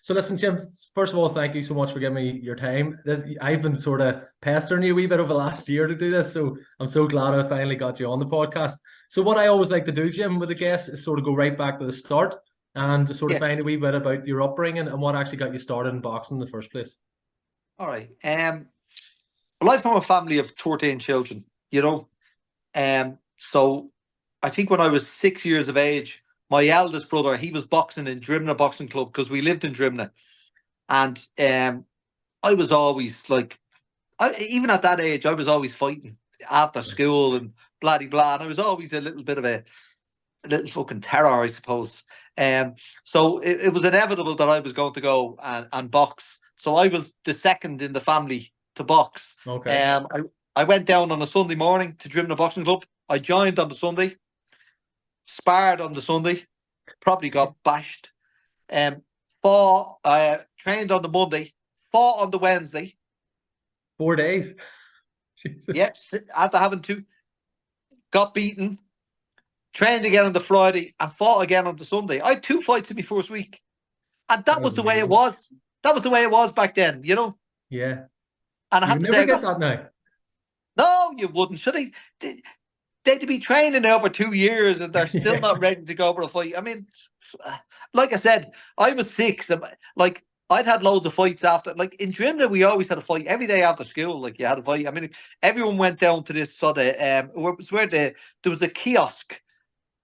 So listen, Jim, first of all, thank you so much for giving me your time. I've been sort of pestering you a wee bit over the last year to do this, so I'm so glad I finally got you on the podcast. So what I always like to do, Jim, with a guest is sort of go right back to the start and to sort of Yeah. find a wee bit about your upbringing and what actually got you started in boxing in the first place. All right. Well, I'm from a family of 13 children, you know. So I think when I was 6 years of age, my eldest brother, he was boxing in Drimna Boxing Club because we lived in Drimna. And I was always like, even at that age, I was always fighting after school and bloody blah. And I was always a little bit of a little fucking terror, I suppose. So it was inevitable that I was going to go and box. So I was the second in the family to box. Okay. I went down on a Sunday morning to Drimna Boxing Club. I joined on the Sunday, sparred on the Sunday, probably got bashed. Fought, trained on the Monday, fought on the Wednesday. 4 days. Jesus. Yep, after having two, got beaten. Trained again on the Friday and fought again on the Sunday. I had 2 fights in my first week, and that was the way it was. That was the way it was back then, you know. Yeah. And I You have to never say, get that now. no, you wouldn't. Should they'd be training now for 2 years and they're still Yeah. not ready to go for a fight. I mean, like I said, I was 6. Like I'd had loads of fights after. Like in Drimna, we always had a fight every day after school. Like you had a fight. I mean, everyone went down to this sort of it was where there was a kiosk.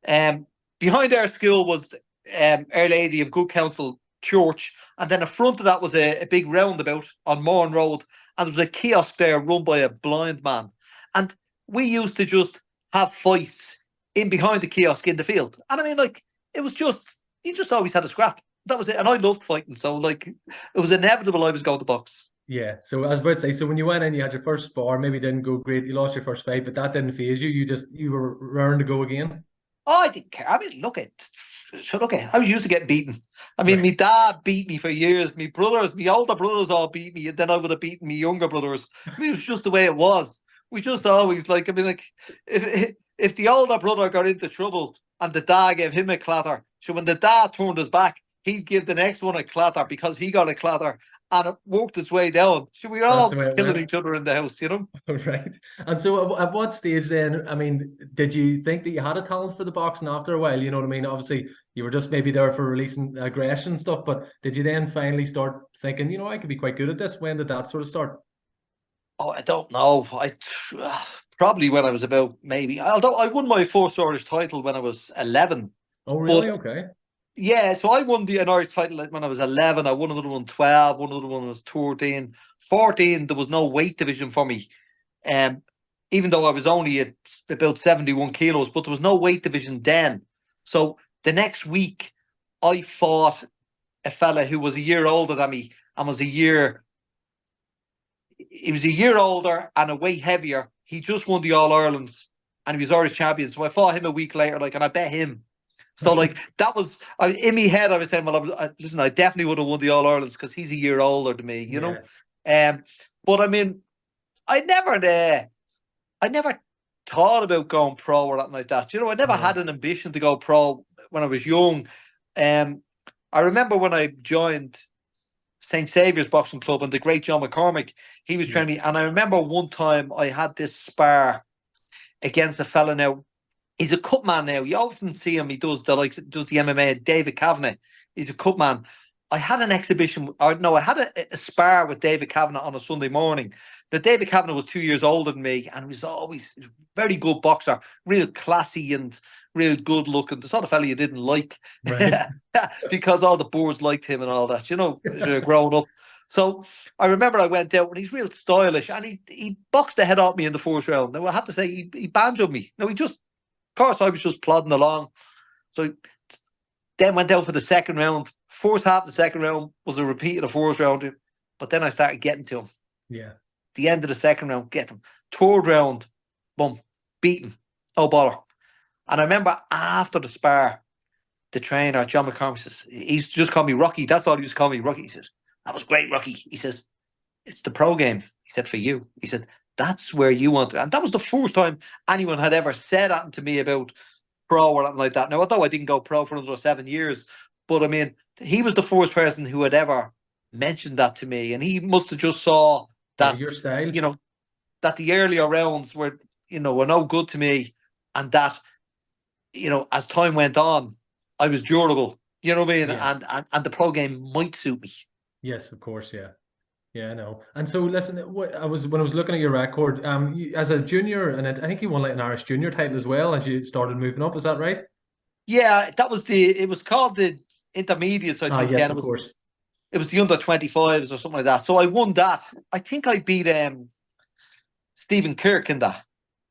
Behind our school was Our Lady of Good Counsel Church, and then in front of that was a big roundabout on Morn Road, and there was a kiosk there run by a blind man. And we used to just have fights in behind the kiosk in the field. And I mean, like, it was just, you just always had a scrap. That was it. And I loved fighting. So, like, it was inevitable I was going to box. Yeah. So I was about to say, so when you went in, you had your first spar, maybe didn't go great, you lost your first fight, but that didn't phase you. You were raring to go again. Oh, I didn't care. I mean, I was used to getting beaten. I mean, Right. my dad beat me for years. My brothers, my older brothers all beat me, and then I would have beaten my younger brothers. I mean, it was just the way it was. We just always, like, I mean, like, if the older brother got into trouble and the dad gave him a clatter, so when the dad turned his back, he'd give the next one a clatter because he got a clatter, and it worked its way down. So we were That's all the way it killing went. each other in the house, you know? Right. And so at what stage then, I mean, did you think that you had a talent for the boxing after a while? You know what I mean? Obviously, you were just maybe there for releasing aggression and stuff, but did you then finally start thinking, I could be quite good at this? When did that sort of start? Oh, I don't know. Probably when I was about maybe. Although I won my first Irish title when I was 11. Oh, really? But Okay. yeah, so I won an Irish title when I was 11. I won another one 12. One another one was 13. 14, there was no weight division for me. Even though I was only at about 71 kilos, but there was no weight division then. So the next week, I fought a fella who was a year older than me and he was a year older and a weight heavier. He just won the All Irelands and he was Irish champion. So I fought him a week later, like, and I bet him. So like that was in my head. I was saying, well, listen, I definitely would have won the All Irelands because he's a year older than me, you know. But I mean, I never thought about going pro or anything like that. You know, I never had an ambition to go pro when I was young. I remember when I joined St. Saviour's Boxing Club and the great John McCormick, he was training me. And I remember one time I had this spar against a fella now. He's a cut man now. You often see him. He does the MMA. David Kavanagh. He's a cut man. I had an exhibition. Or no, I had a spar with David Kavanagh on a Sunday morning. Now, David Kavanagh was 2 years older than me and was always a very good boxer, real classy and real good looking. The sort of fella you didn't like, Right. because all the boys liked him and all that, you know, growing up. So I remember I went out and he's real stylish and he boxed the head off me in the first round. Now, I have to say, he banjoed me. No, of course, I was just plodding along. So then went down for the second round. First half of the second round was a repeat of the first round. But then I started getting to him. Yeah. The end of the second round, get him. Third round, boom, beaten. Oh, bother. And I remember after the spar, the trainer, John McCormick, says, he's just called me Rocky. That's all he used to call me, Rocky. He says, that was great, Rocky. He says, it's the pro game. He said, for you. He said, that's where you want to. And that was the first time anyone had ever said that to me about pro or anything like that. Now, although I didn't go pro for another 7 years, But I mean, he was the first person who had ever mentioned that to me, and he must have just saw Yeah, that, your style. that the earlier rounds were no good to me, and that as time went on, I was durable. You know what I mean? Yeah. And the pro game might suit me. Yes, of course. Yeah. Yeah, I know. And so, listen, when I was looking at your record, as a junior, and I think you won like an Irish junior title as well as you started moving up. Is that right? Yeah, that was it was called the intermediates, I Ah, think. yes, Then of course. it was the under 25s or something like that. So I won that. I think I beat Stephen Kirk in that.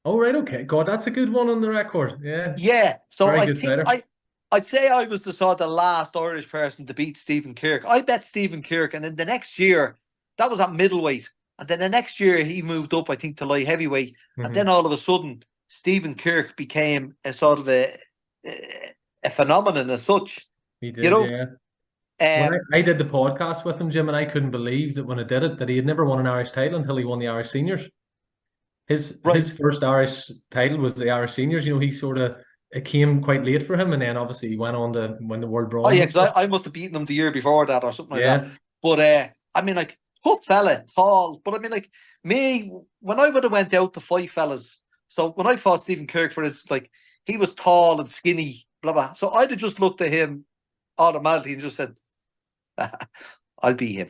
Oh, right. Okay. God, that's a good one on the record. Yeah. Yeah. So Very I good think fighter. I'd say I was the sort of last Irish person to beat Stephen Kirk. I bet Stephen Kirk, and then the next year, that was at middleweight. And then the next year he moved up, I think, to light heavyweight. And then Hmm. all of a sudden, Stephen Kirk became a sort of a phenomenon as such. He You did. know? Yeah. When Um I did the podcast with him, Jim, and I couldn't believe that when I did it, that he had never won an Irish title until he won the Irish seniors. right. His first Irish title was the Irish seniors. He sort of it came quite late for him, and then obviously he went on to win the world Oh bronze yeah, and stuff. because I must have beaten him the year before that or something like that. Yeah. But I mean, like, tough fella, tall. But I mean, like, me, when I would have went out to fight fellas, so when I fought Stephen Kirk for his, like, he was tall and skinny, blah blah. So I'd have just looked at him automatically and just said, I'll beat him.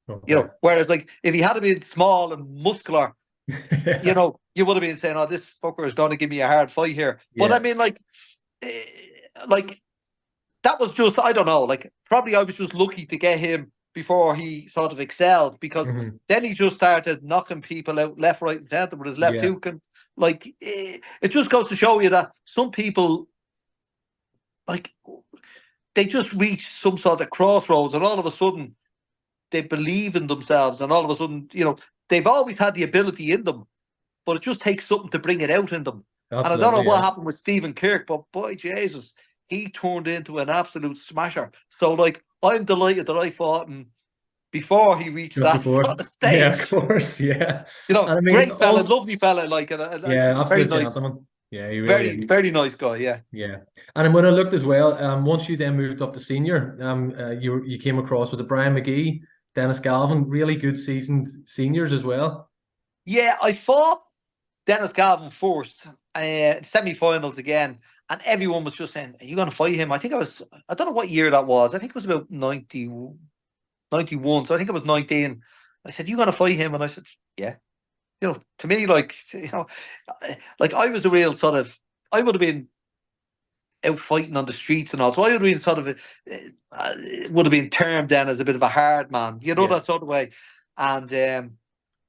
Okay. Whereas like if he had been small and muscular, you would have been saying, "Oh, this fucker is going to give me a hard fight here." But I Yeah. mean, eh, like that was just, I don't know, like probably I was just lucky to get him before he sort of excelled, because Hmm. then he just started knocking people out left, right, and centre with his left Yeah. hook. And like, it just goes to show you that some people, like, they just reach some sort of crossroads and all of a sudden they believe in themselves, and all of a sudden, they've always had the ability in them, but it just takes something to bring it out in them. And I don't know Absolutely. what Yeah. happened with Stephen Kirk, but boy, Jesus, he turned into an absolute smasher. So, like, I'm delighted that I fought him before he reached Just that before. sort of Yeah, of stage. course. Yeah. And I mean, Great fella, all lovely fella, like, and yeah, very absolute nice, gentleman. Yeah, he really very, is. very nice guy. Yeah. Yeah. And when I looked as well, once you then moved up to senior, you came across, was it Brian McGee, Dennis Galvin, really good seasoned seniors as well. Yeah, I fought Dennis Galvin first, semi-finals again, and everyone was just saying, "Are you going to fight him?" I don't know what year that was. I think it was about 91. So I think it was 19. I said, "You going to fight him?" And I said, "Yeah." To me, like, like I was the real sort of, I would have been out fighting on the streets and all. So I would have been sort of, would have been termed then as a bit of a hard man, Yeah. that sort of way. And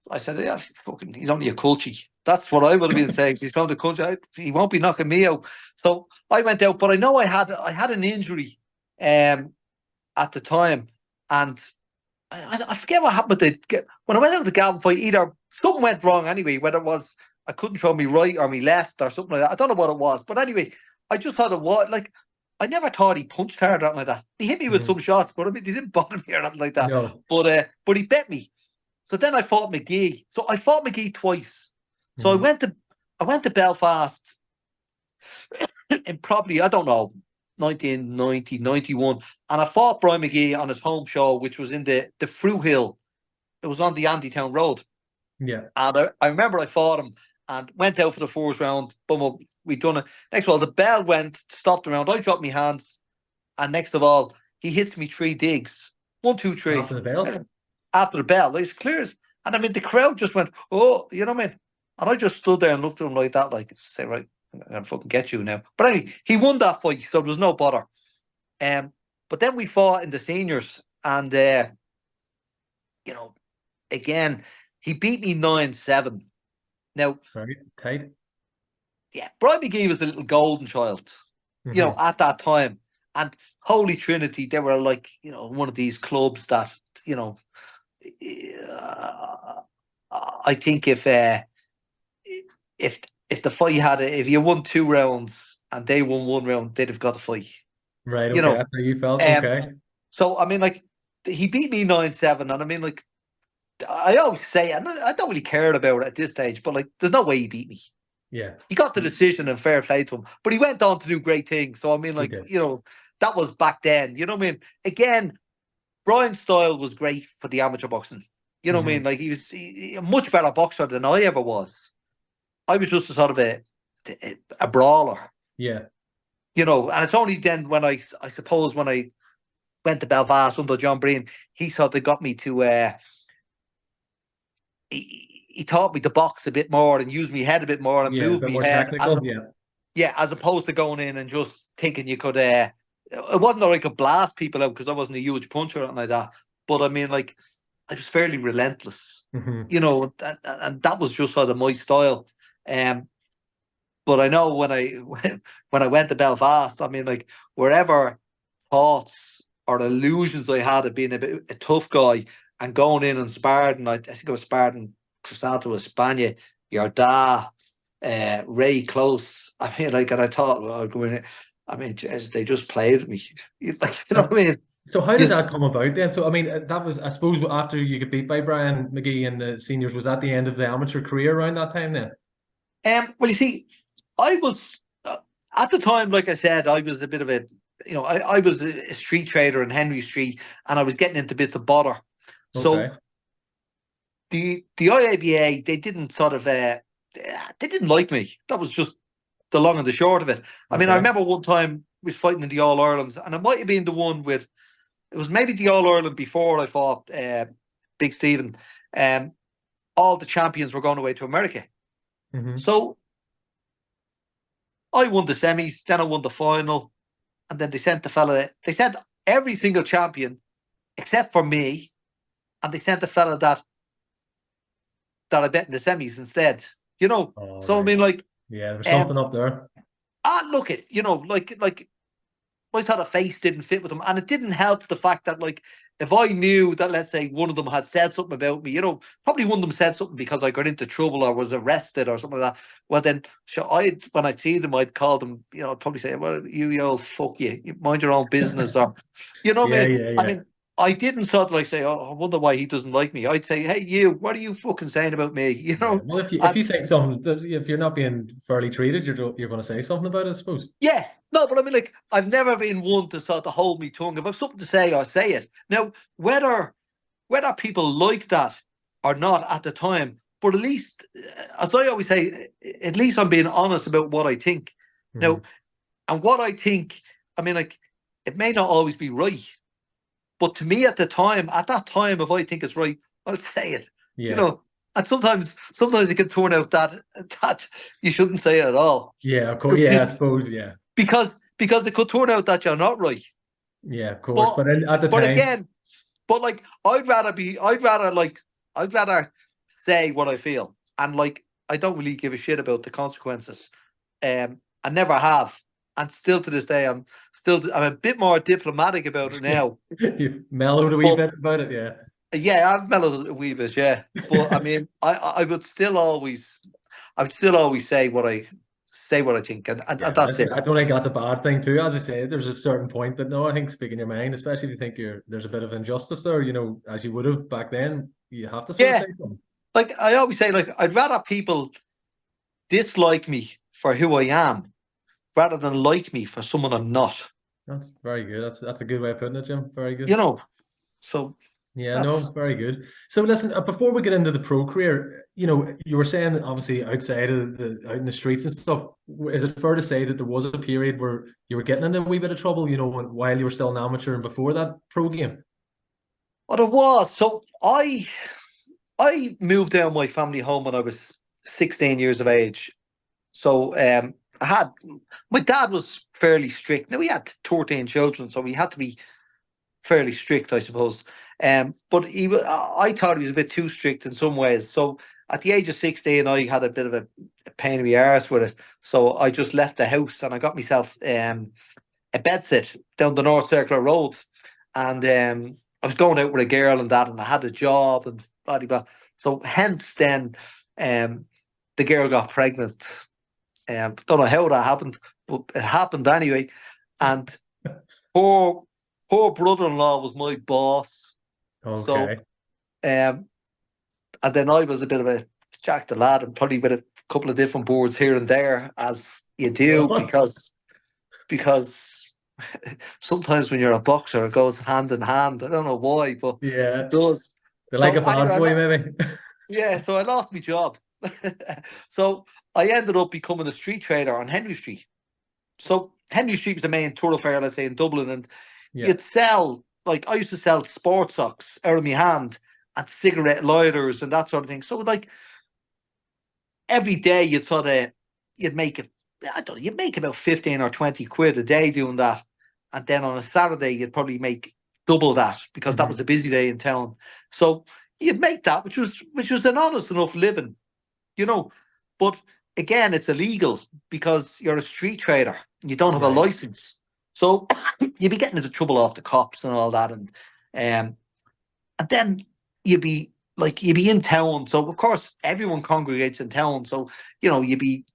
I said, yeah, fucking, he's only a culchie. That's what I would have been saying. He's from the country. He won't be knocking me out. So I went out, but I know I had an injury at the time, and I forget what happened. When I went out to the Galvin fight, either something went wrong anyway, whether it was I couldn't throw me right or me left or something like that. I don't know what it was, but anyway, I just thought it was like, I never thought he punched hard or anything like that. He hit me with some Mhm. shots, but I mean, he didn't bother me or anything like that. No. But he bet me. So then I fought McGee. So I fought McGee twice. So Mhm. I went to Belfast in probably, I don't know, 1990, 91. And I fought Brian McGee on his home show, which was in the Fruit Hill. It was on the Andytown Road. Yeah. And I remember I fought him and went out for the first round. Boom, boom, we'd done it. Next of all, the bell went, stopped the round. I dropped my hands. And next of all, he hits me 3 digs. One, two, three. After the bell. After the bell, it's clear as. And I mean, the crowd just went, oh, you know what I mean? And I just stood there and looked at him like that, like, say, right, I'm going to fucking get you now. But anyway, he won that fight, so there was no bother. But then we fought in the seniors, and, you know, again, he beat me 9-7. Now, Right. Tight. yeah, Brian McGee was the little golden child, Hmm. at that time. And Holy Trinity, they were like, one of these clubs that, I think if the fight if you won 2 rounds and they won 1 round, they'd have got the fight. Right. You Okay. know. That's how you felt. Um. Okay. So I mean, like, he beat me 9-7, and I mean, like, I always say, and I don't really care about it at this stage, but like, there's no way he beat me. Yeah. He got the decision, and fair play to him. But he went on to do great things. So I mean, He like, did. that was back then. You know what I mean? Again, Brian's style was great for the amateur boxing. You know what I mean? Like he was a much better boxer than I ever was. I was just a sort of a brawler. Yeah. You know, and it's only then when I suppose when I went to Belfast under John Breen, he sort of got me to he taught me to box a bit more and use my head a bit more and Yeah, a move bit my more head. technical. Yeah, as opposed to going in and just thinking you could. It wasn't that I could blast people out because I wasn't a huge puncher or anything like that. But I mean, like, I was fairly relentless, you know, and that was just sort of my style. But I know when I when I went to Belfast, I mean, like, wherever thoughts or illusions I had of being a tough guy and going in and sparring, I think I was sparring Crisanto Espana, your dad, Ray Close. I mean, like, and I thought, well, I'd go in. I mean, geez, they just played with me. Like, you know what I mean? So how did that come about then? So I mean, that was, I suppose, after you get beat by Brian McGee in the seniors. Was that the end of the amateur career around that time then? Well, you see, I was at the time, like I said, I was a bit of a, you know, I was a street trader in Henry Street, and I was getting into bits of bother. Okay. So the IABA, they didn't sort of they didn't like me. That was just the long and the short of it. I mean, I remember one time we was fighting in the All Irelands, and it might have been the one with, it was maybe the All Ireland before I fought Big Stephen. All the champions were going away to America. So I won the semis, then I won the final, and then they sent they sent every single champion except for me, and they sent the fella that I bet in the semis instead. You know, so right. I mean, like, yeah, there was something up there. Look it, you know, like I thought a face didn't fit with them, and it didn't help the fact that, like, if I knew that, let's say, one of them had said something about me, you know, probably one of them said something because I got into trouble or was arrested or something like that. Well, then, so when I'd see them, I'd call them, you know, I'd probably say, well, you old fuck you mind your own business, or, you know what I mean? I mean, I didn't sort of like say, oh, I wonder why he doesn't like me. I'd say, hey, you, what are you fucking saying about me? You know? Yeah. Well, if you think something, if you're not being fairly treated, you're going to say something about it, I suppose. Yeah. No, but I mean, like, I've never been one to sort of hold me tongue. If I've something to say, I say it. Now, whether people like that or not at the time, but at least, as I always say, at least I'm being honest about what I think. Now, and what I think, I mean, like, it may not always be right. But to me, at that time, if I think it's right, I'll say it. Yeah. You know, and sometimes it can turn out that you shouldn't say it at all. Yeah, of course. Yeah, I suppose. Yeah, because it could turn out that you're not right. Yeah, of course. But at the time, again, but like, I'd rather say what I feel, and like, I don't really give a shit about the consequences. I never have. And still to this day, I'm a bit more diplomatic about it now. You've mellowed a wee bit about it, yeah. Yeah, I've mellowed a wee bit, yeah. But I mean, I would still always say what I think, and that's it. I don't think that's a bad thing too. As I say, there's a certain point, but no, I think speaking your mind, especially if you think there's a bit of injustice there, you know, as you would have back then, you have to sort of say something. Like I always say, like, I'd rather people dislike me for who I am rather than like me for someone I'm not. That's very good. That's a good way of putting it, Jim. Very good. You know, so yeah, no, very good. So listen, before we get into the pro career, you know, you were saying obviously outside of out in the streets and stuff. Is it fair to say that there was a period where you were getting into a wee bit of trouble, you know, while you were still an amateur and before that pro game? Well, it was. So I moved out of my family home when I was 16 years of age. So my dad was fairly strict. Now, he had 13 children, so he had to be fairly strict, I suppose. But I thought he was a bit too strict in some ways. So at the age of 16, I had a bit of a pain in the arse with it. So I just left the house and I got myself a bedsit down the North Circular Road. And I was going out with a girl and that, and I had a job and blah, blah, blah. So hence then the girl got pregnant. Don't know how that happened, but it happened anyway. And her brother-in-law was my boss. Okay. So, and then I was a bit of a Jack the lad, and probably with a couple of different boards here and there, as you do, because sometimes when you're a boxer, it goes hand in hand. I don't know why, but it Yeah. does. They're like a So bad anyway, boy, maybe. yeah, so I lost my job. So I ended up becoming a street trader on Henry Street. So Henry Street was the main thoroughfare, let's say, in Dublin, and Yeah. you'd sell, like, I used to sell sports socks out of my hand and cigarette lighters and that sort of thing. So like every day you'd make it, I don't know, you'd make about 15 or 20 quid a day doing that. And then on a Saturday you'd probably make double that because that was Mhm. the busy day in town. So you'd make that, which was an honest enough living, you know. But again, it's illegal because you're a street trader and you don't have a Right. license. So you'd be getting into trouble off the cops and all that. And then you'd be in town. So of course everyone congregates in town. So, you'd be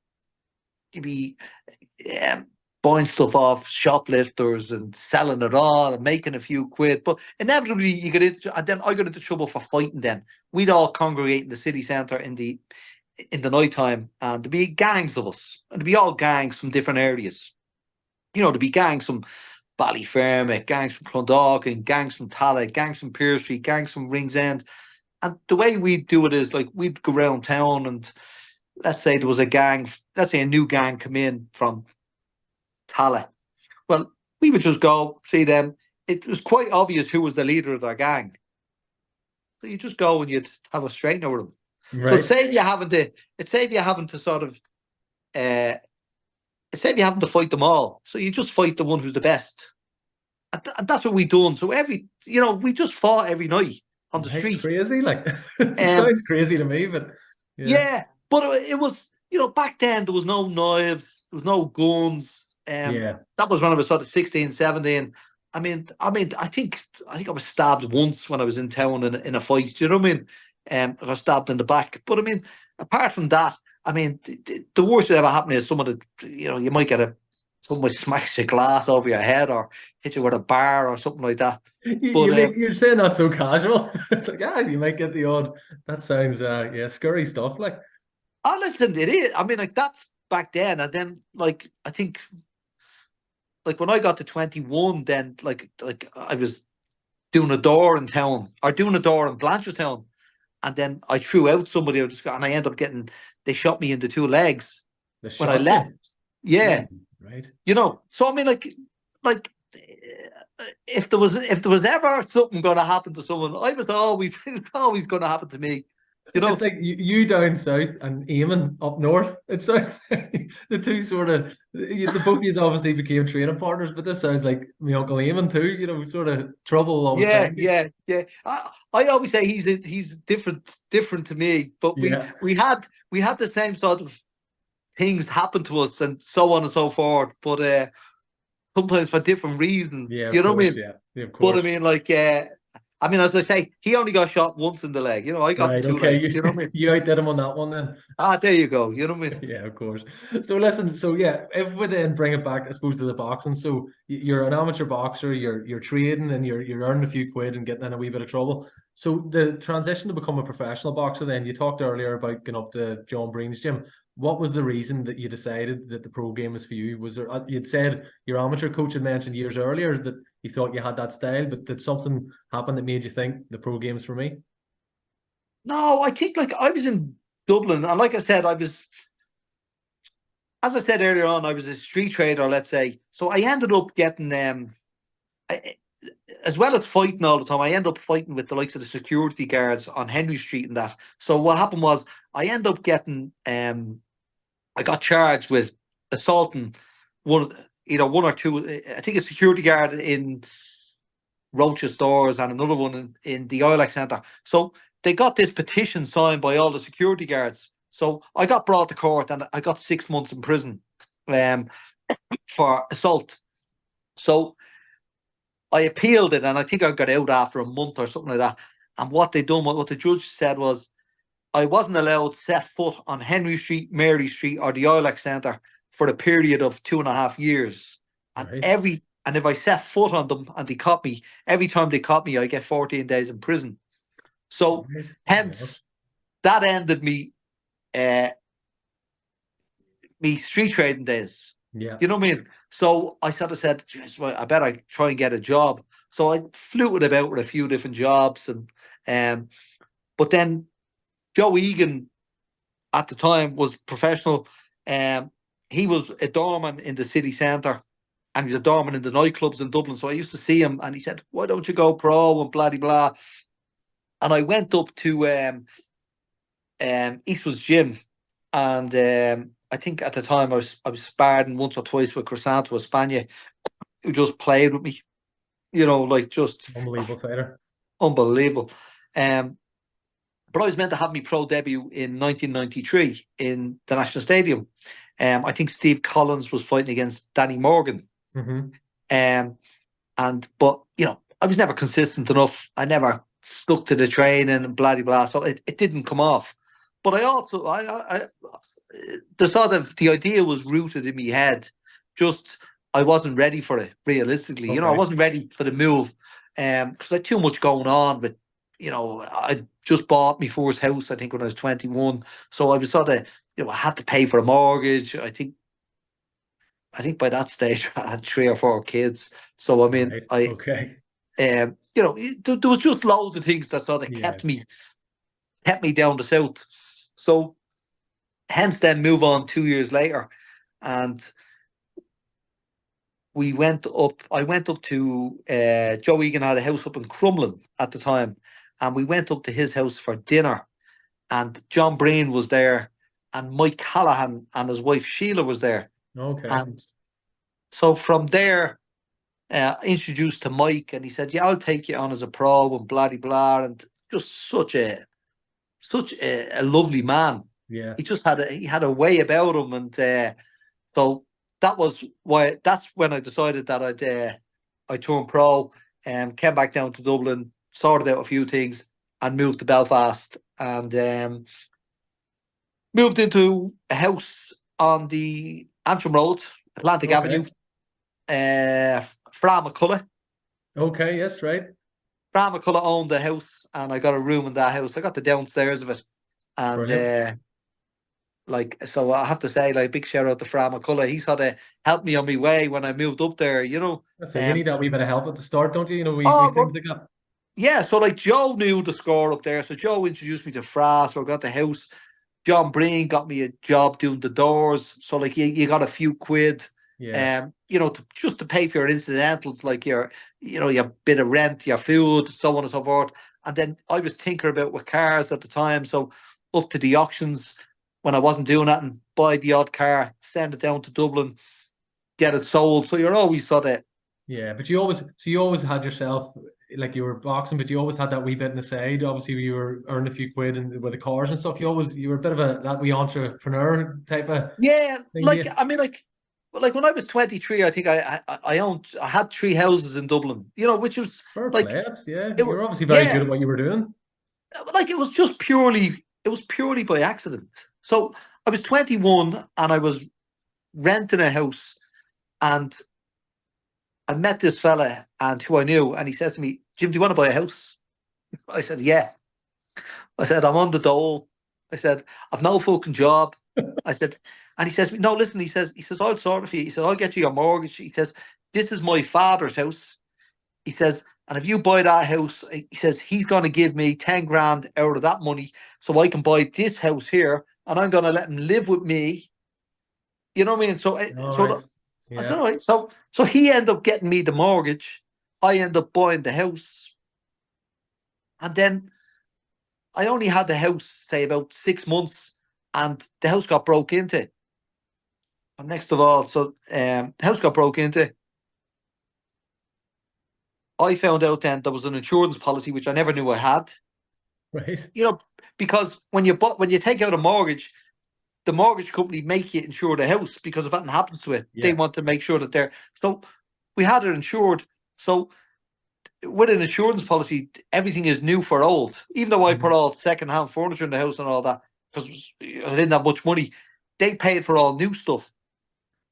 um, buying stuff off shoplifters and selling it all and making a few quid. But inevitably you get into, and then I got into trouble for fighting then. We'd all congregate in the city centre in the night time, and there'd be gangs of us. And there'd be all gangs from different areas. There'd be gangs from Ballyfermot, gangs from Clondalkin, gangs from Tallaght, gangs from Pier Street, gangs from Ringsend. And the way we'd do it is like we'd go around town and let's say there was a gang, let's say a new gang come in from Tallaght. Well, we would just go see them. It was quite obvious who was the leader of their gang. So you just go and you'd have a straightener with them. So Right. it saved you having to sort of uh it saved you having to fight them all. So you just fight the one who's the best. And that's what we done. So we just fought every night on the Right. street. Crazy. Like, it Um, sounds crazy to me, but yeah. yeah, but it was, back then there was no knives, there was no guns. Yeah. That was when I was sort of 16, 17. I think I was stabbed once when I was in town in a fight. Do you know what I mean? I got stabbed in the back. But I mean, apart from that, I mean, the worst that ever happened is someone that, you might get someone might smash a glass over your head or hit you with a bar or something like that. But You're saying that so casual. It's like, you might get the odd. That sounds, yeah, scary stuff. Like, oh, listen, it is. I mean, like that's back then, and then like I think like when I got to 21, then like I was doing a door in town or doing a door in Blanchardstown, and then I threw out somebody. And I ended up getting. They shot me in the two legs the when I shot you. left. Yeah, Jesus, right. So I mean, like if there was ever something going to happen to someone, I was always it's always going to happen to me. You It's know, like you down south and Eamon up north. It sounds like the two sort of the bookies obviously became training partners, but this sounds like my uncle Eamon too. Sort of trouble all the yeah, time. yeah, yeah. I always say he's different to me, but we Yeah, we had we had the same sort of things happen to us and so on and so forth, but sometimes for different reasons. yeah, of You know what I course, mean? yeah, yeah, of But I course. mean, as I say, he only got shot once in the leg. I got in Right, two okay. legs. You know what I mean? You outdid him on that one then. There you go. You know what I mean? Yeah, of course. So listen, so yeah, if we then bring it back, I suppose, to the boxing. So you're an amateur boxer, you're trading and you're earning a few quid and getting in a wee bit of trouble. So the transition to become a professional boxer, then you talked earlier about going up to John Breen's gym. What was the reason that you decided that the pro game was for you? Was there, you'd said your amateur coach had mentioned years earlier that you thought you had that style, but did something happen that made you think the pro game's for me? No, I think like I was in Dublin, and like I said, as I said earlier on, I was a street trader, let's say. So I ended up getting I, as well as fighting all the time, I ended up fighting with the likes of the security guards on Henry Street and that. So what happened was I ended up getting I got charged with assaulting one or two. I think a security guard in Roach's stores and another one in the Oilex Centre. So they got this petition signed by all the security guards. So I got brought to court and I got 6 months in prison um, for assault. So I appealed it and I think I got out after a month or something like that. And what the judge said was I wasn't allowed to set foot on Henry Street, Mary Street, or the Ilex Centre for a period of 2.5 years. And Right. if I set foot on them and they caught me, every time they caught me, I get 14 days in prison. So Right. hence that ended me street trading days. Yeah. You know what I mean? So I sort of said, "Jeez, well, I better try and get a job." So I fluted about with a few different jobs, and but then Joe Egan at the time was professional. Um, he was a doorman in the city centre, and he was a doorman in the nightclubs in Dublin. So I used to see him, and he said, "Why don't you go pro?" and blah blah. And I went up to Eastwood's gym, and I think at the time I was sparring once or twice with Crisanto Espana, who just played with me. You know, like just Unbelievable fighter. unbelievable. Um, but I was meant to have my pro debut in 1993 in the National Stadium. I think Steve Collins was fighting against Danny Morgan. Mm-hmm. But you know, I was never consistent enough. I never stuck to the training and blah blah blah. So it didn't come off. But I also I the sort of the idea was rooted in my head. Just I wasn't ready for it realistically. You know, I Okay. wasn't ready for the move. Because I had too much going on with, you know, I just bought my first house, I think, when I was 21. So I was sort of, you know, I had to pay for a mortgage. I think by that stage I had 3 or 4 kids. So I mean, Right. Okay. you know, there was just loads of things that sort of Yeah. kept me down the south. So hence then move on 2 years later, and we went up. I went up to Joe Egan had a house up in Crumlin at the time, and we went up to his house for dinner. And John Breen was there, and Mike Callahan and his wife Sheila was there. Okay. And so from there, introduced to Mike, and he said, "Yeah, I'll take you on as a pro," and blah blah, and just such a lovely man. Yeah. He had a way about him, and so that's when I decided that I turned pro, and came back down to Dublin, sorted out a few things, and moved to Belfast, and moved into a house on the Antrim Road, Atlantic Okay. Avenue, Fra McCullough. Okay. Yes. Right. Fra McCullough owned the house, and I got a room in that house. I got the downstairs of it, and Brilliant. so I have to say, like, big shout out to Fra McCullough. He sort of helped me on my way when I moved up there. You know, So you need that wee bit of help at the start, don't you? You know, we oh, things like that. yeah. So like Joe knew the score up there, so Joe introduced me to Fra. So I got the house. John Breen got me a job doing the doors. So like you got a few quid, Yeah. you know, just to pay for your incidentals, like your bit of rent, your food, so on and so forth. And then I was tinkering about with cars at the time, so up to the auctions when I wasn't doing that, and buy the odd car, send it down to Dublin, get it sold. So you're always sort of Yeah, but you always had yourself, like, you were boxing, but you always had that wee bit in the side. Obviously, you were earning a few quid and with the cars and stuff. You were a bit of that wee entrepreneur type of yeah. thing, do Like you? I mean, like when I was 23, I think I had 3 houses in Dublin. You know, which was Fair like play. That's, yeah. it You was were obviously very good yeah. at what you were doing. Like it was purely by accident. So I was 21 and I was renting a house, and I met this fella and who I knew, and he says to me, "Jim, do you want to buy a house?" I said, "Yeah." I said, "I'm on the dole." I said, "I've no fucking job." I said, and he says to me, "No, listen," he says, "I'll sort it for you." He says, "I'll get you your mortgage." He says, "This is my father's house." He says, "And if you buy that house," he says, "he's going to give me 10 grand out of that money so I can buy this house here, and I'm going to let him live with me." You know what I mean? So, All right. I said, Yeah. "All right." So he ended up getting me the mortgage. I ended up buying the house. And then I only had the house, say, about 6 months, and the house got broke into. And next of all, so the house got broke into. I found out then there was an insurance policy, which I never knew I had. Right. You know, because when you take out a mortgage, the mortgage company make you insure the house, because if anything happens to it, they Yeah. want to make sure that they're. So we had it insured. So with an insurance policy, everything is new for old. Even though I put Mhm. all second-hand furniture in the house and all that, because I didn't have much money, they paid for all new stuff.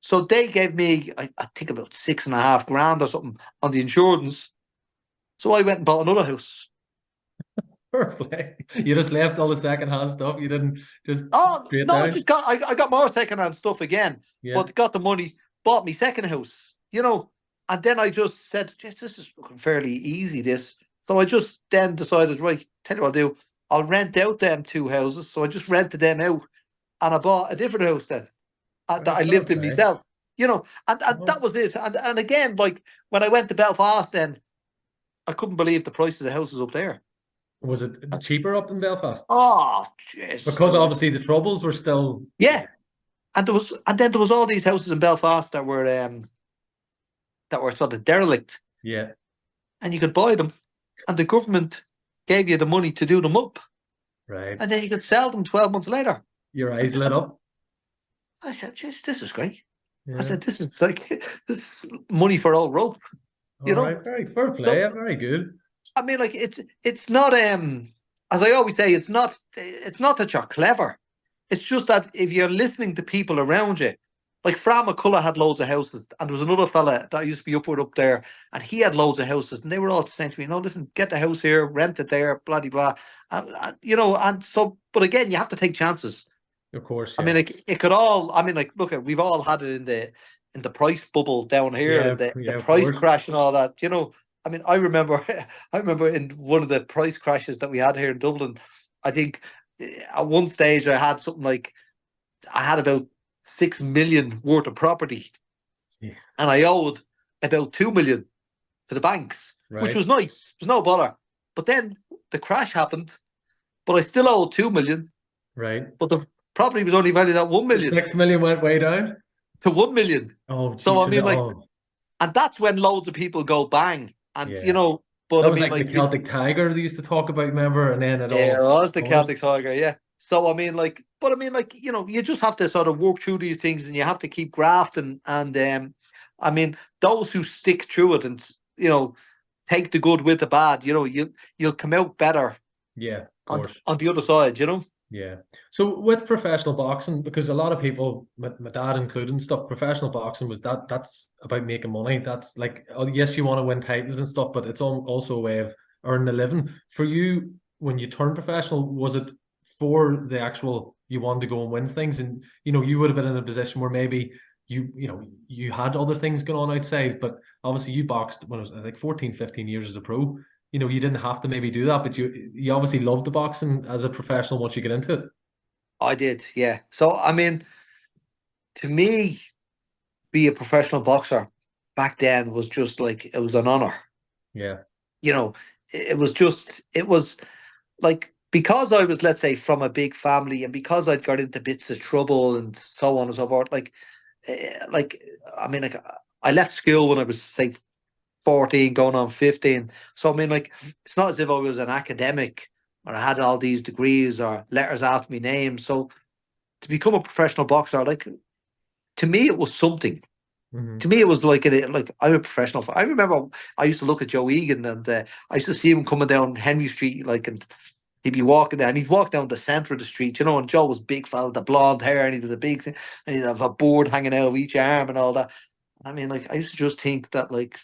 So they gave me, I think, about 6.5 grand or something on the insurance. So I went and bought another house. Fair play. You just left all the second-hand stuff. You didn't just Oh straight no, down. I got more second-hand stuff again, Yeah. but got the money. bought me second house, and then I just said, "Jeez, this is looking fairly easy, this." So I just then decided, right, tell you what I'll do, I'll rent out them two houses. So I just rented them out and I bought a different house then that Right, I fair lived in play. myself, and that Oh, was it. And again, like when I went to Belfast, then I couldn't believe the prices of houses up there. was it cheaper up in Belfast? Oh, jeez, Because obviously the troubles were still, yeah. And then there was all these houses in Belfast that were sort of derelict, yeah, and you could buy them, and the government gave you the money to do them up, right. and then you could sell them 12 months later. Your eyes lit up. I said, "Jeez, this is great." I Yeah. said, "This is like this is money for old rope," you All know. right. Very fair play. So Very good. I mean, like it's not as I always say, it's not that you're clever. It's just that if you're listening to people around you, like Fran McCullough had loads of houses, and there was another fella that used to be upward up there, and he had loads of houses, and they were all saying to me, "No, listen, get the house here, rent it there, blah blah blah," and so. But again, you have to take chances. Of course, I mean, yeah. like it could all. I mean, like look, we've all had it in the price bubble down here, Yeah, and the yeah, of price course. crash and all that. I mean, I remember, I remember in one of the price crashes that we had here in Dublin. I think at one stage I had something like I had about 6 million worth of property, Yeah, and I owed about 2 million to the banks, which right, was nice. There's no bother. But then the crash happened, but I still owed 2 million. right. But the property was only valued at 1 million 6 million went way down. to 1 million. Oh, So I Jesus. mean, like, Oh, and that's when loads of people go bang, and yeah. But That I was mean, like the like, Celtic Tiger they used to talk about, remember? And then it yeah, it all was the plummeted. Celtic Tiger, yeah. So I mean, like, but I mean, like, you just have to sort of work through these things, and you have to keep grafting, and I mean, those who stick through it, and take the good with the bad, you'll come out better Yeah, of on course. on the other side. Yeah. So with professional boxing, because a lot of people, my dad included and stuff, professional boxing was that's about making money. That's like, oh, yes, you want to win titles and stuff, but it's also a way of earning a living. For you, when you turned professional, was it for the actual you wanted to go and win things? And you would have been in a position where maybe you had other things going on outside, but obviously you boxed when it was like 14, 15 years as a pro. You didn't have to maybe do that, but you obviously loved the boxing as a professional once you get into it. I did, yeah. So I mean, to me, be a professional boxer back then was just like it was an honor. Yeah. You know, it was like because I was, let's say, from a big family, and because I'd got into bits of trouble and so on and so forth. Like I mean, like I left school when I was say 14, going on 15. So I mean, like it's not as if I was an academic or I had all these degrees or letters after my name. So to become a professional boxer, like to me, it was something. Hmm. To me, it was like I'm a professional. I remember I used to look at Joe Egan, and I used to see him coming down Henry Street, like, and he'd be walking there, and he'd walk down the center of the street, and Joe was big fella, the blonde hair, and he did a big thing, and he'd have a board hanging out of each arm and all that. I mean, like, I used to just think that, like,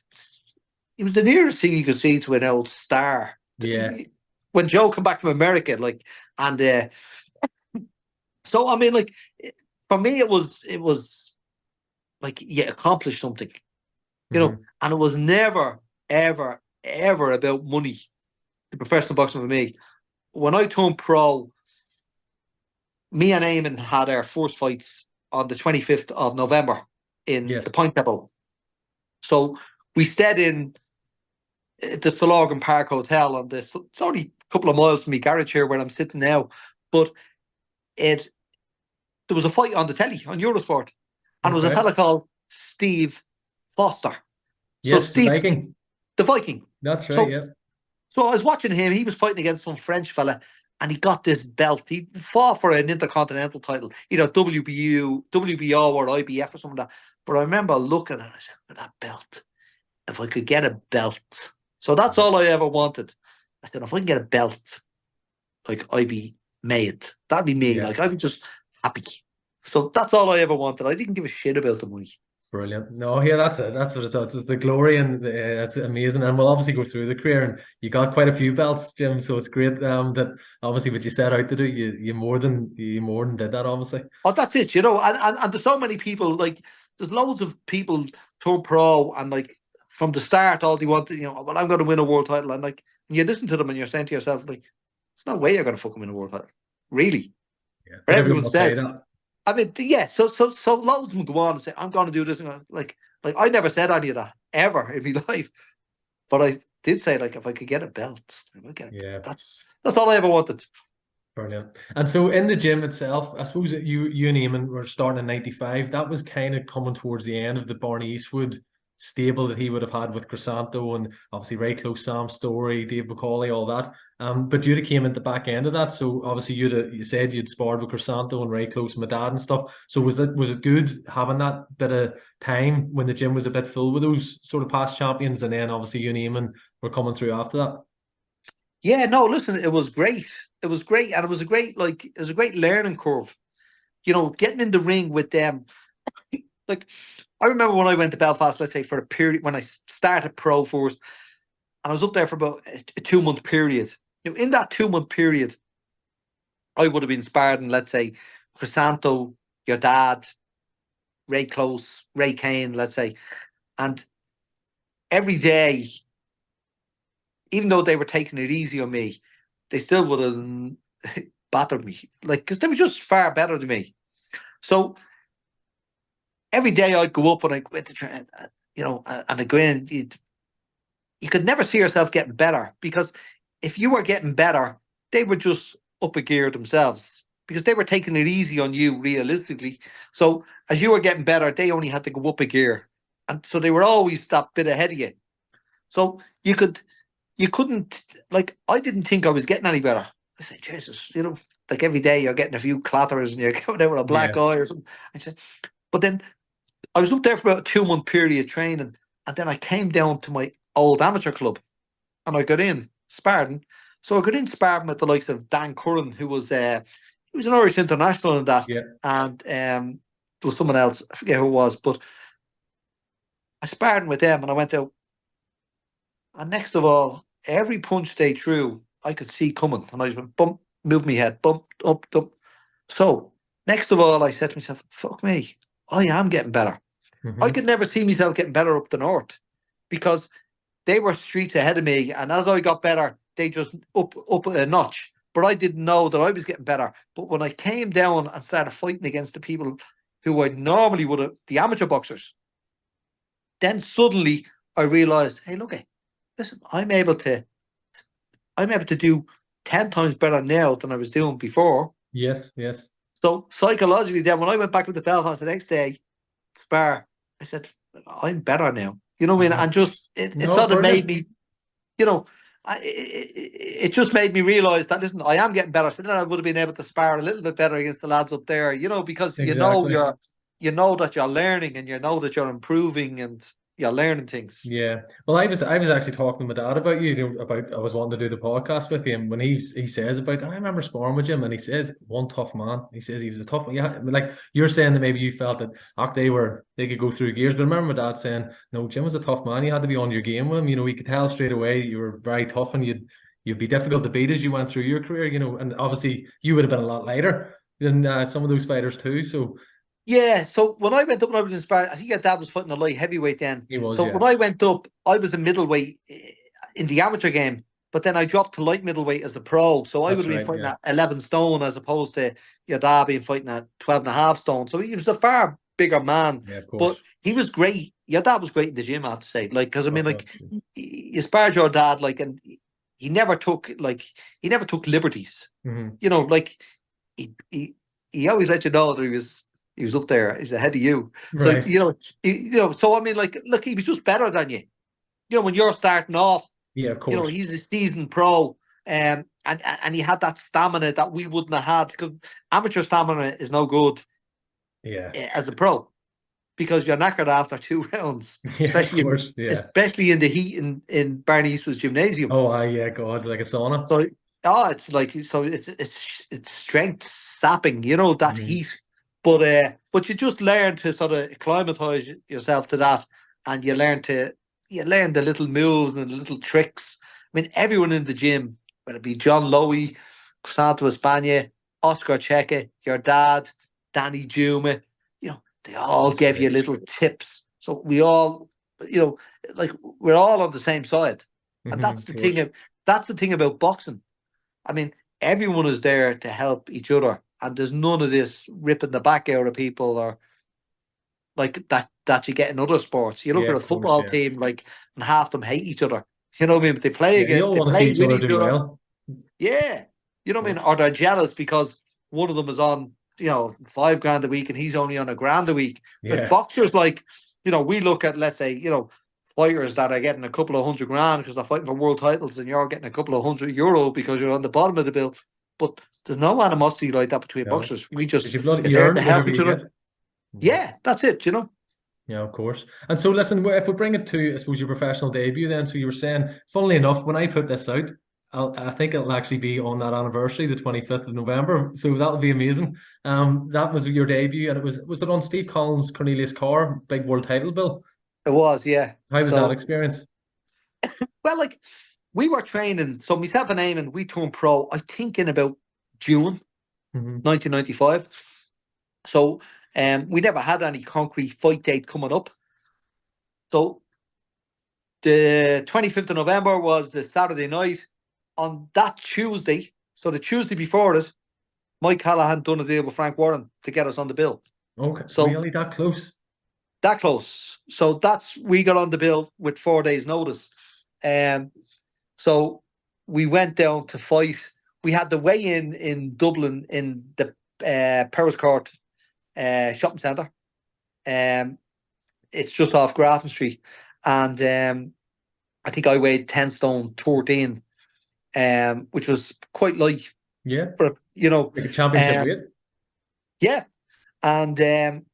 he was the nearest thing you could see to an old star. Yeah. When Joe come back from America, like, and so I mean, like, for me, it was like you accomplished something, Hmm. and it was never, ever, ever about money. The professional boxing for me, when I turned pro, me and Eamon had our first fights on the 25th of November in the Yes. Point Table. So we stayed in the Stillorgan Park Hotel on this. It's only a couple of miles from me garage here where I'm sitting now, but it there was a fight on the telly on Eurosport, and it was a Okay. fella called Steve Foster. So Yes, the Steve, Viking. the Viking. That's right. So Yeah. So I was watching him. He was fighting against some French fella, and he got this belt. He fought for an intercontinental title, either WBU, WBO, or IBF or something like that. But I remember looking at it, I said, "For that belt, if I could get a belt." So that's Yeah. all I ever wanted. I said, if I can get a belt, like I'd be made. That'd be me. Yeah. Like I'd be just happy. So that's all I ever wanted. I didn't give a shit about the money. Brilliant. No, yeah, that's it. That's what it's. It's the glory, and it's amazing. And we'll obviously go through the career, and you got quite a few belts, Jim. So it's great that obviously what you set out to do, you more than did that, obviously. Oh, that's it, and there's so many people like there's loads of people turn pro and like from the start, all they want, well, I'm going to win a world title. And like, when you listen to them and you're saying to yourself, like, there's no way you're going to fucking win a world title. Really? Yeah, But but everyone everyone will say says, that. I mean, yeah. So loads of them go on and say, I'm going to do this. And like I never said any of that ever in my life. But I did say, like, if I could get a belt, I would get a belt. Yeah. That's all I ever wanted. Brilliant. And so in the gym itself, I suppose that you and Eamon were starting in 95. That was kind of coming towards the end of the Barney Eastwood stable that he would have had with Crisanto and obviously Ray Close, Sam Story, Dave McCauley, all that. But you'd have came at the back end of that. So obviously you said you'd sparred with Crisanto and Ray Close and my dad and stuff. So was it good having that bit of time when the gym was a bit full with those sort of past champions, and then obviously you and Eamon were coming through after that? Yeah, no, listen, it was great. It was great, and it was a great learning curve. Getting in the ring with them. Like, I remember when I went to Belfast, let's say for a period when I started pro first, and I was up there for about a 2 month period. In that 2 month period, I would have been sparring, let's say, Crisanto, your dad, Ray Close, Ray Kane, let's say, and every day, even though they were taking it easy on me, they still would have battered me, like, because they were just far better than me. So every day I'd go up and I'd go into train, and I'd go in. You could never see yourself getting better, because if you were getting better, they were just up a gear themselves, because they were taking it easy on you realistically. So as you were getting better, they only had to go up a gear, and so they were always that bit ahead of you. So you couldn't, like, I didn't think I was getting any better. I said, Jesus, like every day you're getting a few clatters and you're coming out with a black Yeah. eye or something. I said, but then I was up there for about a 2 month period training, and then I came down to my old amateur club and I got in sparring. So I got in sparring with the likes of Dan Curran, who was he was an Irish international in that, Yeah. and there was someone else, I forget who it was, but I sparred with them and I went out. And next of all, every punch they threw, I could see coming, and I just went bump, move my head, bump, up, up. So next of all, I said to myself, "Fuck me, I am getting better." I Mm-hmm. could never see myself getting better up the north, because they were streets ahead of me, and as I got better, they just up a notch. But I didn't know that I was getting better. But when I came down and started fighting against the people who I normally would have, the amateur boxers, then suddenly I realized, hey, look, listen, I'm able to do 10 times better now than I was doing before. Yes. Yes. So psychologically, then when I went back with the Belfast the next day, spar, I said, I'm better now. You know what I mean? Uh-huh. And just it No, sort of made brilliant. me, you know, it just made me realize that, listen, I am getting better. So then I would have been able to spar a little bit better against the lads up there, because Exactly. you know that you're learning, and you know that you're improving, and you're learning things. Yeah. Well, I was actually talking to my dad about about I was wanting to do the podcast with him when he says about, I remember sparring with him, and he says one tough man. He says he was a tough one. Yeah, like you're saying that maybe you felt that they could go through gears, but I remember my dad saying, no, Jim was a tough man. You had to be on your game with him. He could tell straight away you were very tough, and you'd be difficult to beat as you went through your career. And obviously you would have been a lot lighter than some of those fighters too. So Yeah, so when I went up and I was inspired, I think your dad was fighting a light heavyweight then. he was, So yeah. when I went up, I was a middleweight in the amateur game, but then I dropped to light middleweight as a pro. So I would That's have been right. fighting Yeah. at 11 stone as opposed to your dad being fighting at 12 and a half stone. So he was a far bigger man, Yeah, of but course. he was great. Your dad was great in the gym, I have to say. Like, because I Oh, mean, like, that's good. you sparred your dad, like, and he never took liberties. Mm-hmm. Like he always let you know that he was up there. He's ahead of you. So Right. So I mean, like, look, he was just better than you. When you're starting off, Yeah, of course. he's a seasoned pro, and he had that stamina that we wouldn't have had, because amateur stamina is no good Yeah. as a pro, because you're knackered after 2 rounds, Yeah, of course. Yeah. especially in the heat in Barney Eastwood's gymnasium. Oh, yeah, God, like a sauna. So it's like, so it's strength sapping, that Mhm. heat. But you just learn to sort of acclimatize yourself to that, and you learn the little moves and the little tricks. I mean, everyone in the gym, whether it be John Lowy, Santo Espana, Oscar Checa, your dad, Danny Juma, They all That's gave great. you little tips. So we all, like we're all on the same side. And Of that's the course. thing. That's the thing about boxing. I mean, everyone is there to help each other, and there's none of this ripping the back out of people or like that you get in other sports. You look Yeah, at a of course. football Yeah. team, like, and half them hate each other. You know what I mean? But they play Yeah. You again. all They want to see play each with other each do other. well. Yeah. You know what I Yeah. mean? Or they're jealous because one of them is on, 5 grand a week and he's only on 1 grand a week. But Yeah. boxers, like, we look at, let's say, fighters that are getting a couple of 100 grand because they're fighting for world titles and you're getting a couple of €100 because you're on the bottom of the bill. But there's no animosity like that between No. boxers. We Because just, you you're there to earn help whatever each you other. get. Yeah. Yeah, that's it, Yeah, of course. And so, listen, if we bring it to, I suppose, your professional debut, then, so you were saying, funnily enough, when I put this out, I think it'll actually be on that anniversary, the 25th of November. So that'll be amazing. That was your debut, and was it on Steve Collins' Cornelius Carr big world title bill? It was, yeah. How was that So, experience? well, like, we were training. So myself and Eamon, we turned pro, I think, in about June Hmm. 1995. So we never had any concrete fight date coming up. So the 25th of November was the Saturday night. On that Tuesday, so the Tuesday before it, Mike Callahan done a deal with Frank Warren to get us on the bill. Okay, So really that close? that close. So we got on the bill with 4 days' notice. So we went down to fight. We had the weigh in Dublin in the Paris Court shopping centre. It's just off Grafton Street, and I think I weighed 10 stone 13, which was quite light Yeah, for like a championship weight. yeah, and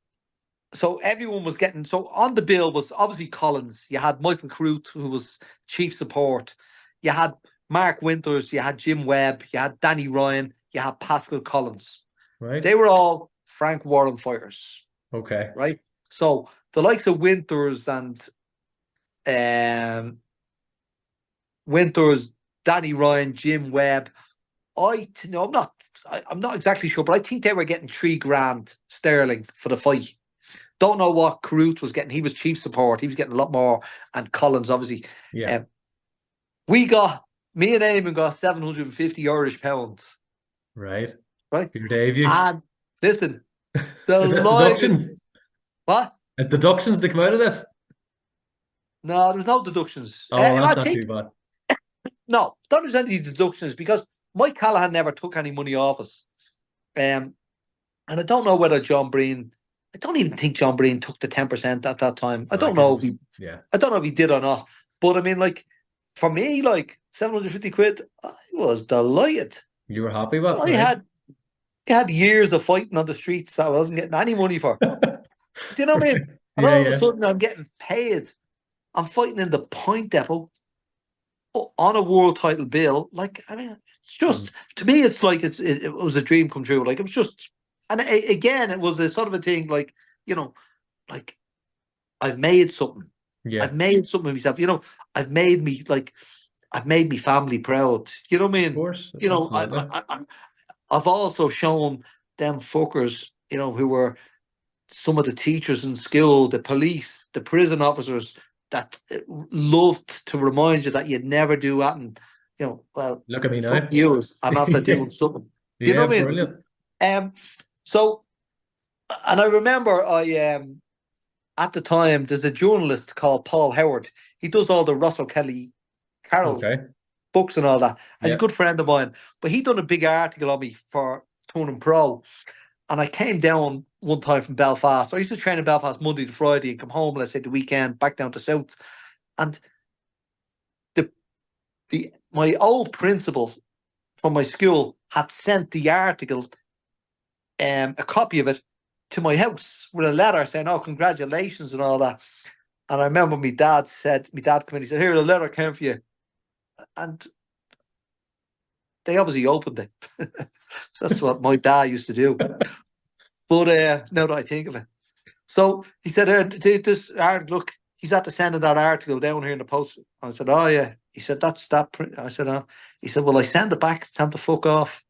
so everyone was getting, so on the bill was obviously Collins. You had Michael Carruth, who was chief support. You had Mark Winters. You had Jim Webb. You had Danny Ryan. You had Pascal Collins. Right. They were all Frank Warren fighters. Okay. Right. So the likes of Winters and Winters, Danny Ryan, Jim Webb. I'm not exactly sure, but I think they were getting 3 grand sterling for the fight. Don't know what Carruth was getting. He was chief support. He was getting a lot more, and Collins obviously. Yeah. Me and Eamon got 750 Irish pounds. Right. Right. Your debut. And listen, the Is this live deductions? what? Is deductions to come out of this? No, there's no deductions. Oh, well, And that's I not think too bad. no, don't there's any deductions because Mike Callahan never took any money off us. And I don't know whether John Breen. I don't even think John Breen took the 10% at that time. I don't know if he. Yeah. I don't know if he did or not. But I mean, like, for me, like 750 quid, I was delighted. You were happy with So it, right? I had years of fighting on the streets that I wasn't getting any money for. Do you know what I mean? And Yeah, all of a yeah. sudden, I'm getting paid. I'm fighting in the Point Depot on a world title bill. Like, I mean, it's just to me, it's like it was a dream come true. Like, it was just, and again, it was a sort of a thing. Like, like I've made something. Yeah. I've made something of myself. I've made me family proud. You know what I mean? Of course. I, Absolutely. I've also shown them fuckers, who were some of the teachers in school, the police, the prison officers that loved to remind you that you'd never do that. And, well, Look at me now. fuck you, I'm after doing something. Do you know Yeah, what I brilliant. mean? So, and I remember at the time, there's a journalist called Paul Howard. He does all the Russell Kelly Carroll Okay. books and all that. He's Yeah. a good friend of mine. But he done a big article on me for Turning Pro. And I came down one time from Belfast. I used to train in Belfast Monday to Friday and come home, let's say, the weekend, back down to South. And my old principal from my school had sent the article, a copy of it, to my house with a letter saying, "Oh, congratulations," and all that. And I remember my dad come in, he said, "Here, the letter came for you." And they obviously opened it. So that's what my dad used to do. But now that I think of it. So he said, this article, look, he's had to send that article down here in the post. I said, "Oh, yeah." He said, "That's that print." I said, "Oh." He said, "Well, I send it back. It's time to fuck off."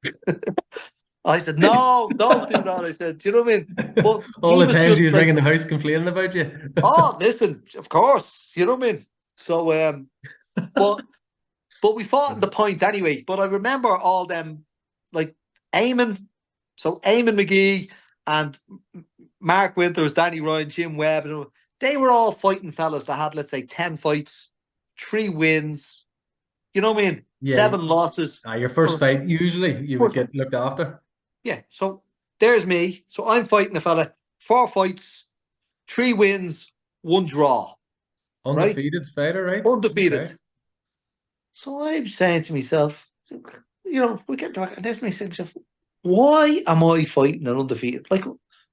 I said, no, don't do that. I said, do you know what I mean? But All he the was times just he was like, ringing the house complaining about you. oh, listen, of course, you know what I mean? So, but we fought in the point anyway. But I remember all them, like Eamon, so Eamon McGee and Mark Winters, Danny Ryan, Jim Webb, and they were all fighting fellas that had, let's say, 10 fights, 3 wins, you know what I mean? Yeah. 7 losses. Your first fight, usually you would First fight. get looked after. Yeah. So there's me. So I'm fighting a fella, 4 fights, 3 wins, 1 draw. Right? Undefeated fighter, right? Undefeated. Okay. So I'm saying to myself, we get back, and there's me saying to myself, why am I fighting an undefeated? Like,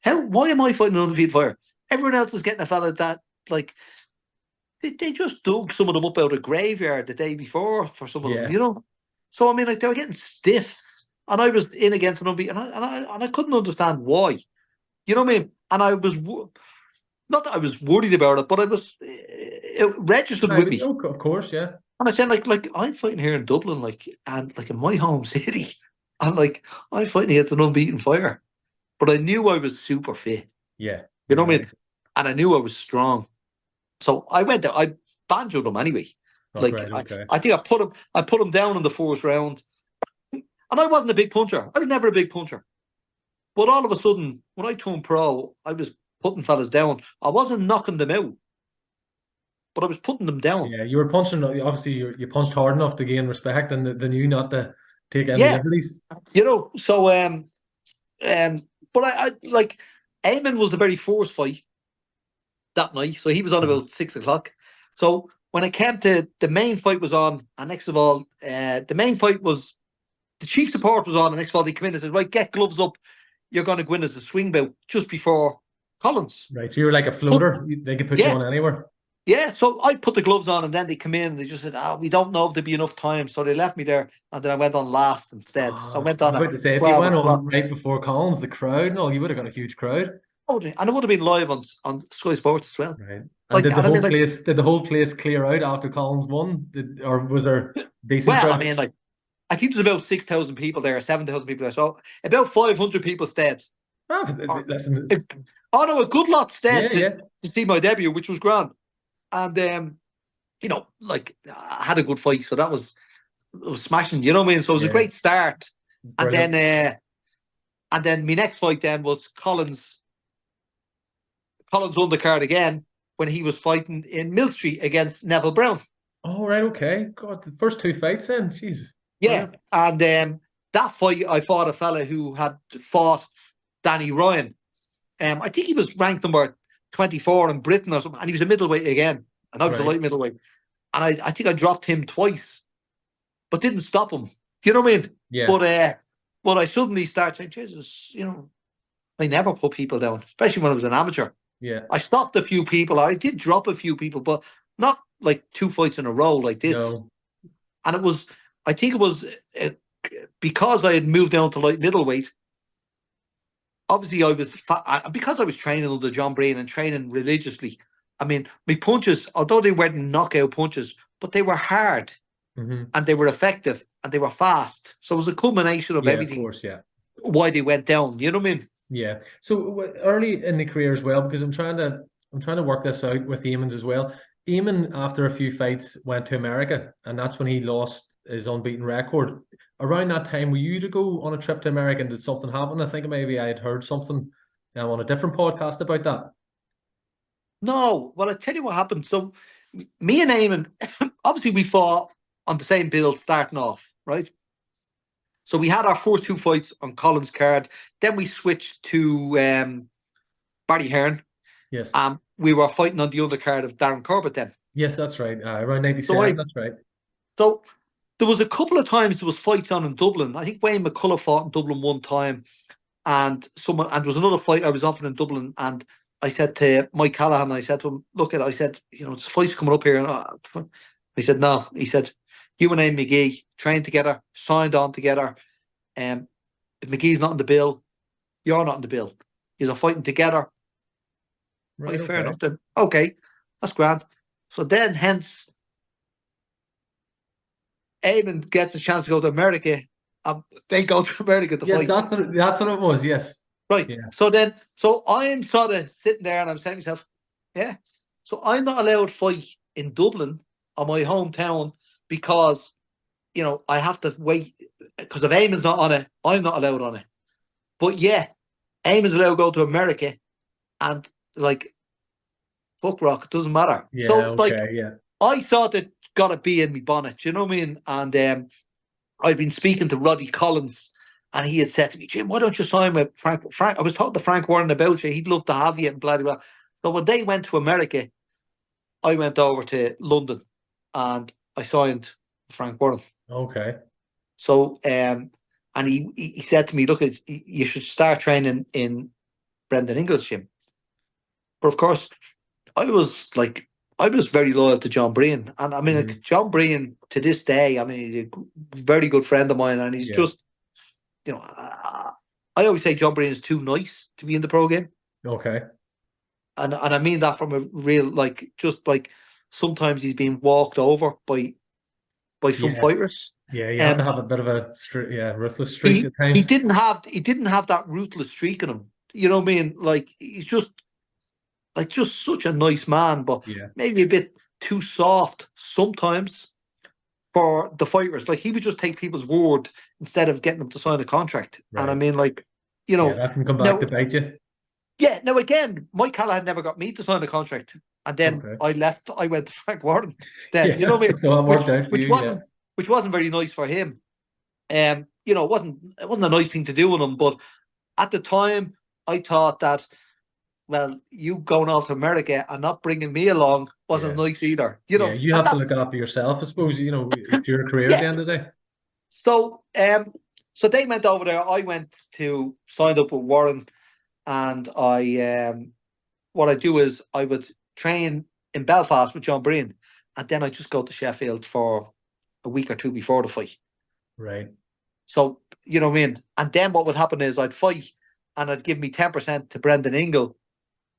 why am I fighting an undefeated fighter? Everyone else is getting a fella that, like, they just dug some of them up out of graveyard the day before for some of them, Yeah. you know? So, I mean, like, they were getting stiffs. And I was in against an unbeaten, and I couldn't understand why. You know what I mean? And I was, not that I was worried about it, but it registered with me. Of course, yeah. And I said, like I'm fighting here in Dublin, and in my home city, and like I'm fighting against an unbeaten fighter. But I knew I was super fit. Yeah. You know what I mean? And I knew I was strong. So I went there. I banjoed him anyway. Like, right, okay. I think I put him down in the 4th round. And I wasn't a big puncher. I was never a big puncher. But all of a sudden, when I turned pro, I was putting fellas down. I wasn't knocking them out, but I was putting them down. Yeah, you were punching. Obviously, you punched hard enough to gain respect, and they knew not to take any liberties. You know. So but I like Eamon was the very first fight that night, so he was on about 6 o'clock. So when it came to the main fight was on, and next of all, the main fight was the chief support was on, and next of all they come in and said, right, get gloves up. You're going to go in as a swing bout just before Collins. Right, so you were like a floater. They could put you on anywhere. Yeah, so I put the gloves on, and then they come in and they just said, we don't know if there'd be enough time. So they left me there, and then I went on last instead. So I went on. I was about to say, if you went on right before Collins, the crowd, you would have got a huge crowd. Oh, and it would have been live on Sky Sports as well. Right. And did the whole place clear out after Collins won? Or was there decent crowd? I mean, like, I think there's about 6,000 people there, 7,000 people there. So about 500 people stayed. Listen, a good lot stayed to see my debut, which was grand. And I had a good fight, so it was smashing. You know what I mean? So it was a great start. Brilliant. And then my next fight then was Collins undercard again when he was fighting in Mill Street against Neville Brown. Oh right, okay. God, the first 2 fights then, Jesus. Yeah, and that fight I fought a fella who had fought Danny Ryan. I think he was ranked number 24 in Britain or something, and he was a middleweight again, and I was a light middleweight. And I think I dropped him twice, but didn't stop him. Do you know what I mean? Yeah. But I suddenly started saying, Jesus, I never put people down, especially when I was an amateur. Yeah. I stopped a few people. I did drop a few people, but not like 2 fights in a row like this. No. And I think it was because I had moved down to light middleweight. Obviously, because I was training under John Breen and training religiously. I mean, my punches, although they weren't knockout punches, but they were hard and they were effective and they were fast. So it was a culmination of everything. Of course, why they went down. You know what I mean? Yeah. So early in the career as well, because I'm trying to work this out with Eamon's as well. Eamon, after a few fights, went to America, and that's when he lost his unbeaten record. Around that time, were you to go on a trip to America, and did something happen? I think maybe I had heard something on a different podcast about that. No, well, I tell you what happened. So me and Eamon, obviously we fought on the same build starting off, right? So we had our first 2 fights on Collins' card. Then we switched to Barry Hearn. Yes. We were fighting on the undercard of Darren Corbett then. Yes, that's right. Around 97, that's right. So there was a couple of times there was fights on in Dublin. I think Wayne McCullough fought in Dublin one time, and there was another fight I was often in Dublin, and I said to Mike Callahan, I said to him, look at, I said, this fight's coming up here. And he said, no. He said, you and McGee trained together, signed on together. If McGee's not in the bill, you're not in the bill. You're fighting together. Right, fair enough then. Okay, that's grand. So then, hence, Eamon gets a chance to go to America, They go to America to Yes, fight. that's what it was. Yes. Right. Yeah. So I'm sort of sitting there and I'm saying to myself, yeah. So I'm not allowed to fight in Dublin or my hometown because, I have to wait because if Eamon's not on it, I'm not allowed on it. But yeah, Eamon's allowed to go to America and like fuck rock, it doesn't matter. Yeah. So like Okay. Yeah. I thought it gotta be in me bonnet, you know what I mean? And I'd been speaking to Roddy Collins, and he had said to me, Jim, why don't you sign with Frank? I was talking to Frank Warren about you. He'd love to have you and blah, blah, blah. So when they went to America, I went over to London and I signed Frank Warren. Okay. So, and he said to me, look, you should start training in Brendan Ingles' gym. But of course, I was very loyal to John Breen. And I mean, like, John Breen to this day, I mean, he's a very good friend of mine. And he's just, I always say John Breen is too nice to be in the pro game. Okay. And I mean that from a real, just like sometimes he's being walked over by some fighters. Yeah, you have to have a bit of a ruthless streak at times. He didn't have that ruthless streak in him. You know what I mean? Like he's just such a nice man, but maybe a bit too soft sometimes for the fighters. Like he would just take people's word instead of getting them to sign a contract. Right. And I mean, like, that can come back to bite you. Yeah. Now again, Mike Callahan never got me to sign a contract, and then I left. I went to Frank Warren. Then you know what I mean? So it worked out for you, which wasn't very nice for him. It wasn't a nice thing to do with him. But at the time, I thought that, well, you going off to America and not bringing me along wasn't nice either. You have to look after yourself, I suppose. It's your career at the end of the day. So, so they went over there. I went to sign up with Warren, and what I do is I would train in Belfast with John Breen, and then I just go to Sheffield for a week or two before the fight. Right. So you know what I mean. And then what would happen is I'd fight, and I'd give me 10% to Brendan Ingle.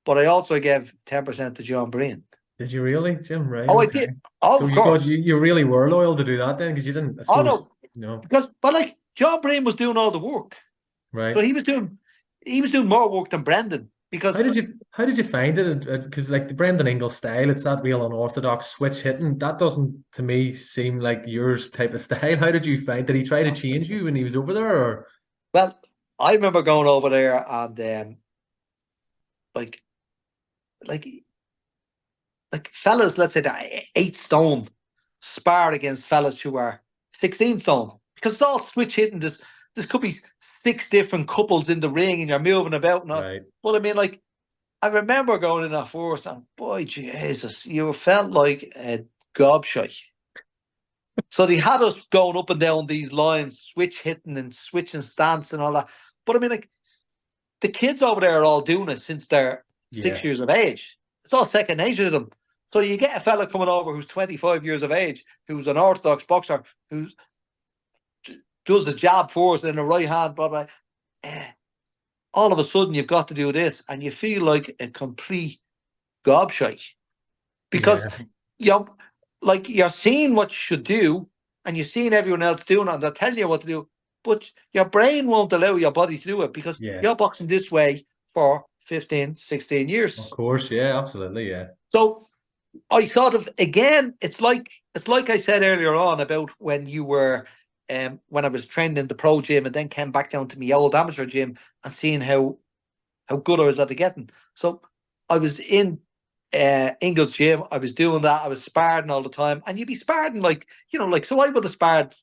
But I also gave 10% to John Breen. Did you really, Jim? Right. Oh, okay. I did. Oh, so of course. You really were loyal to do that then, because you didn't. No. Because, like John Breen was doing all the work, right? So he was doing more work than Brendan. Because how did you find it? Because like the Brendan Ingle style, it's that real unorthodox switch hitting. That doesn't to me seem like yours type of style. How did you find? Did he try to change you when he was over there? Or? Well, I remember going over there and like fellas, let's say that 8 stone spar against fellas who are 16 stone, because it's all switch hitting. This could be 6 different couples in the ring and you're moving about and all. Right. But I mean, like, I remember going in that force and boy, Jesus, you felt like a gobshite. So they had us going up and down these lines, switch hitting and switching stance and all that. But I mean, like, the kids over there are all doing it since they're 6 years of age. It's all second nature to them. So you get a fella coming over who's 25 years of age, who's an orthodox boxer, who does the jab first and the right hand, blah, blah. All of a sudden you've got to do this and you feel like a complete gobshite. Because you're seeing what you should do and you're seeing everyone else doing it and they're telling you what to do, but your brain won't allow your body to do it because you're boxing this way for 15, 16 years. Of course, absolutely, So I sort of, again, it's like I said earlier on about when you were, when I was training in the pro gym and then came back down to my old amateur gym and seeing how good I was at the getting. So I was in Ingles' gym. I was doing that. I was sparring all the time, and you'd be sparring so I would have sparred,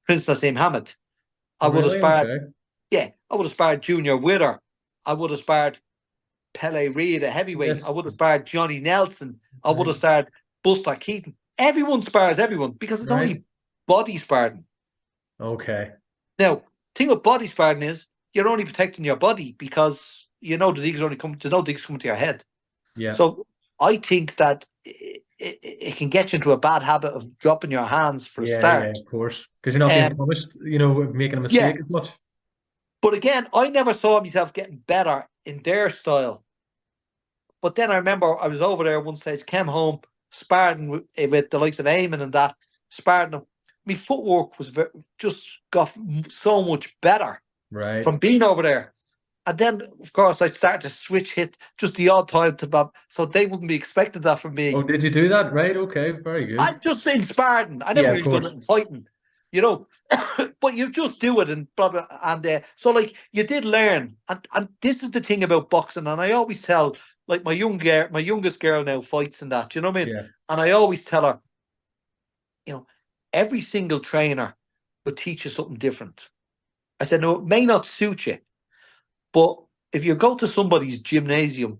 Prince Nassim Hamed. I would have sparred, I would have sparred Junior Witter. I would have sparred Pele Reid, a heavyweight. Yes. I would have sparred Johnny Nelson. I would have sparred Buster Keaton. Everyone spars everyone because it's only body sparring. Okay. Now, thing with body sparring is you're only protecting your body because the digs only come. There's no digs coming to your head. Yeah. So I think that it can get you into a bad habit of dropping your hands for a start. Yeah, of course, because you're not being punished. Making a mistake as much. But again, I never saw myself getting better in their style. But then I remember I was over there one stage, came home, sparring with the likes of Eamon and that, sparring them. my footwork was just got so much better Right. from being over there. And then, of course, I started to switch hit just the odd time to Bob, so they wouldn't be expecting that from Oh, me. did you do that? Right. Okay. Very I good. just in sparring. I Yeah, never of really done course. it in fighting, you know. But you just do it and blah blah. And so like you did learn, and this is the thing about boxing. And I always tell like my youngest girl now fights and that. You know what I mean? Yeah. And I always tell her, you know, every single trainer will teach you something different. I said, no, it may not suit you, but if you go to somebody's gymnasium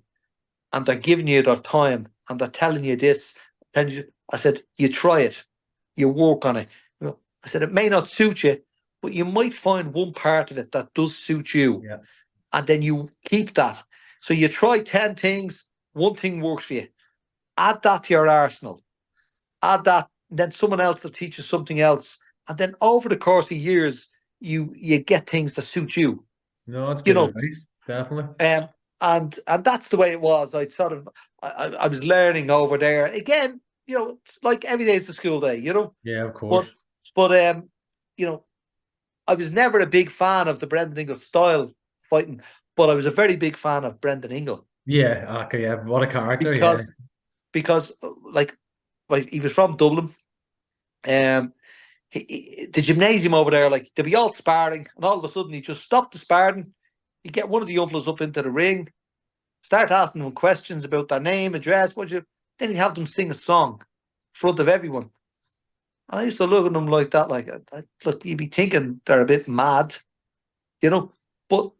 and they're giving you their time and they're telling you this, telling you, I said, you try it, you work on it. You know, I said, it may not suit you, but you might find one part of it that does suit you. Yeah. And then you keep that. So you try 10 things, one thing works for you. Add that to your arsenal. Add that, then someone else will teach you something else. And then over the course of years, you get things that suit you. No, that's You good know, advice. Definitely. and that's the way it was. I was learning over there again. You know, it's like every day is the school day. You know, Yeah, of but course. but you know, I was never a big fan of the Brendan Ingle style fighting, but I was a very big fan of Brendan Ingle Yeah. Okay. Yeah. What a character. Yeah. because like he was from Dublin. Um, the gymnasium over there, like they'd be all sparring, and all of a sudden he just stopped the sparring. He'd get one of the young fellas up into the ring, start asking them questions about their name, address, what you. Then he'd have them sing a song in front of everyone. And I used to look at them like that, like, look, you'd be thinking they're a bit mad, you know. But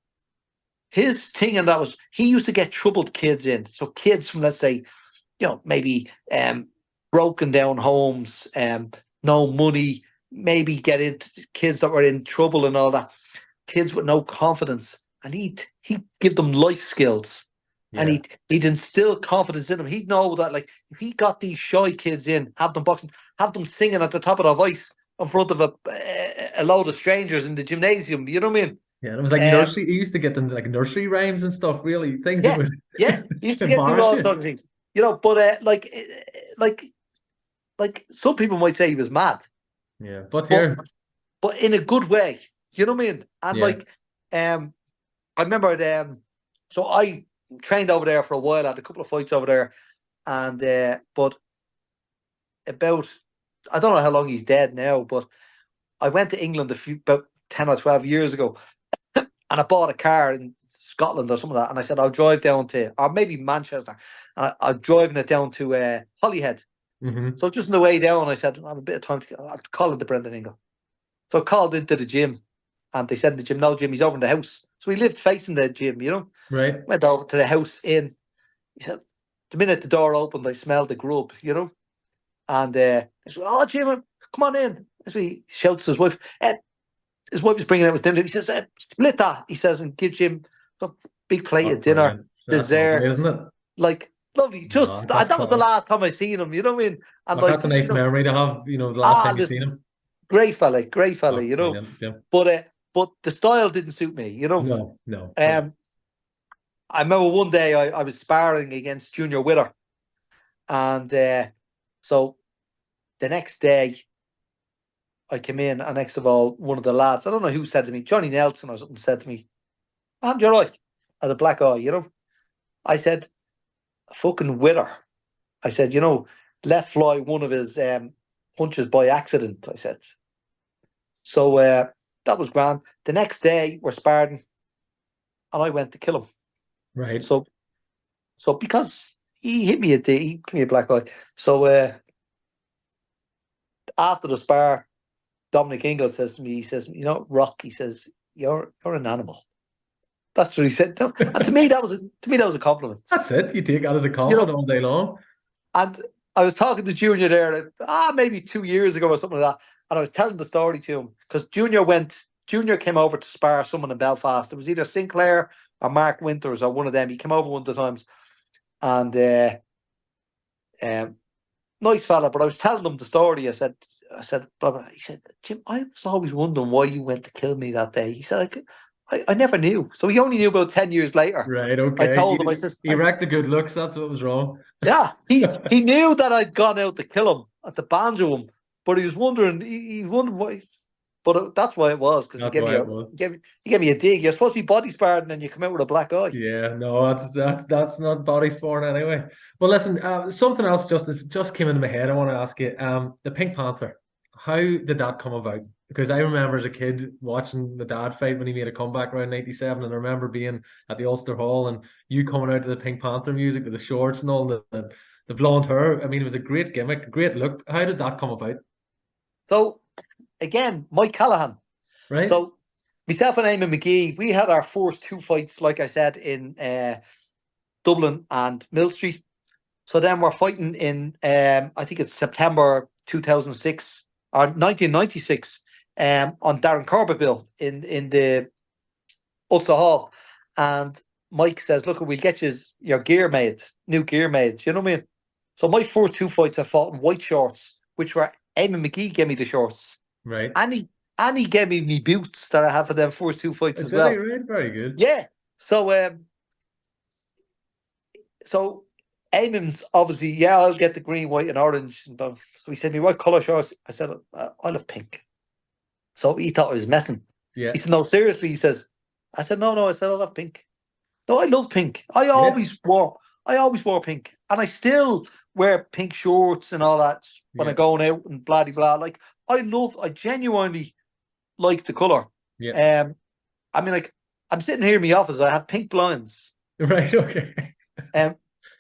his thing and that was he used to get troubled kids in. So kids from, let's say, maybe broken down homes, no money, maybe get into kids that were in trouble and all that, kids with no confidence. And he'd give them life skills. And Yeah. he'd instill confidence in them. He'd know that, like, if he got these shy kids in, have them boxing, have them singing at the top of their voice in front of a load of strangers in the gymnasium. You know what I mean? Yeah. And it was like Um, nursery. He used to get them like nursery rhymes and stuff. Really, things that yeah, would yeah. He used to get do embarrass all you. sorts of things. But like some people might say he was mad, Yeah. But but here. in a good way. You know what I mean? And Yeah. like, I remember so I trained over there for a while. I had a couple of fights over there, and but about I don't know how long he's dead now, but I went to England about 10 or 12 years ago, and I bought a car in Scotland or something like that, and I said I'll drive down to, or maybe Manchester, and I'm driving it down to Holyhead. Mm-hmm. So just on the way down, I said I have a bit of time to I'll call it the Brendan Ingle. So I called into the gym, and they said in the gym, no, Jim, he's over in the house. So we lived facing the gym, you know. Right. Went over to the house in. He said, the minute the door opened, I smelled the grub, you know. And he said, oh, Jim, come on in. So he shouts to his wife. His wife was bringing out with dinner. He says, split that, he says, and give Jim some big plate That's of dinner, brilliant. That's lovely, dessert. isn't it? Like, lovely. No, Just, that's that was the class. last time I seen him, you know what I mean? And Like, like, that's a nice memory to have. The last time you listen, seen him. great fella, Oh, you know. brilliant. Yeah. But the style didn't suit me, you know. No, no. I remember one day I was sparring against Junior Wither, and so the next day I came in, and next of all, one of the lads, I don't know who said to me, Johnny Nelson or something, said to me, "I'm your eye," had a black eye, you know. I said, "Fucking Wither." I said, let fly one of his punches by accident. I said, so that was grand. The next day we're sparring, and I went to kill him. Right. So because he hit me he gave me a black eye. So after the spar, Dominic Ingle says to me, he says, Rock, he says, you're an animal. That's what he said. And to me that was a compliment. That's it. You take that as a You compliment know, all day long. and I was talking to Junior there, maybe 2 years ago or something like that, and I was telling the story to him because Junior came over to spar someone in Belfast. It was either Sinclair or Mark Winters or one of them. He came over one of the times, and nice fella. But I was telling him the story. I said, blah, blah. He said, Jim, I was always wondering why you went to kill me that day. He said, I never knew. So he only knew about 10 years later. Right. I Okay. told him, I said, He wrecked the good looks. That's what was wrong. yeah, he knew that I'd gone out to kill him, at the banjo him, but he was wondering. He wondered why. But that's why it was, because he That's gave me why a it was. he gave me a dig. You're supposed to be body sparring, and you come out with a black eye. Yeah, no, that's not body sport anyway. Well, listen, something else just came into my head. I want to ask you, the Pink Panther. How did that come about? Because I remember as a kid watching my dad fight when he made a comeback around '97, and I remember being at the Ulster Hall and you coming out to the Pink Panther music with the shorts and all the blonde hair. I mean, it was a great gimmick, great look. How did that come about? So again, Mike Callahan. Right? So myself and Eamon McGee, we had our first two fights, like I said, in Dublin and Mill Street. So then we're fighting in, I think it's September 2006 or 1996, on Darren Corbettville in the Ulster Hall. And Mike says, look, we'll get you your gear made, new gear made. You know what I mean? So my first two fights I fought in white shorts, which were Eamon McGee gave me the shorts. Right. And he gave me boots that I have for them first two fights as Did well. he? Right? Very good. Yeah. So Eamon's obviously, yeah, I'll get the green, white, and orange. So he said to me, what colour shorts? I said, I'll have pink. So he thought I was messing. Yeah. He said, no, seriously. He says, I said, no. I said, I'll have pink. No, I love pink. I always wore pink. And I still wear pink shorts and all that when I'm going out and blah, blah, blah. Like, I genuinely like the colour. Yeah. I mean, like, I'm sitting here in my office. I have pink blinds. Right. Okay.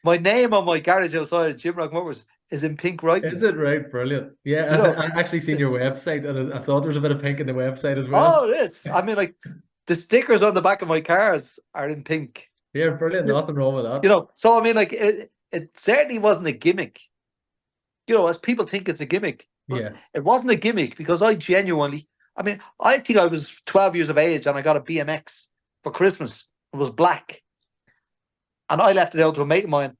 My name on my garage outside of Jim Rock Motors is in pink writing. Is it right? Brilliant. Yeah, I actually seen your website, and I thought there was a bit of pink in the website as well. Oh, it is. I mean, like, the stickers on the back of my cars are in pink. Yeah, brilliant. Nothing wrong with that. So I mean, like, it certainly wasn't a gimmick. As people think it's a gimmick. Yeah. It wasn't a gimmick because I genuinely, I mean, I think I was 12 years of age and I got a BMX for Christmas. It was black. And I left it out to a mate of mine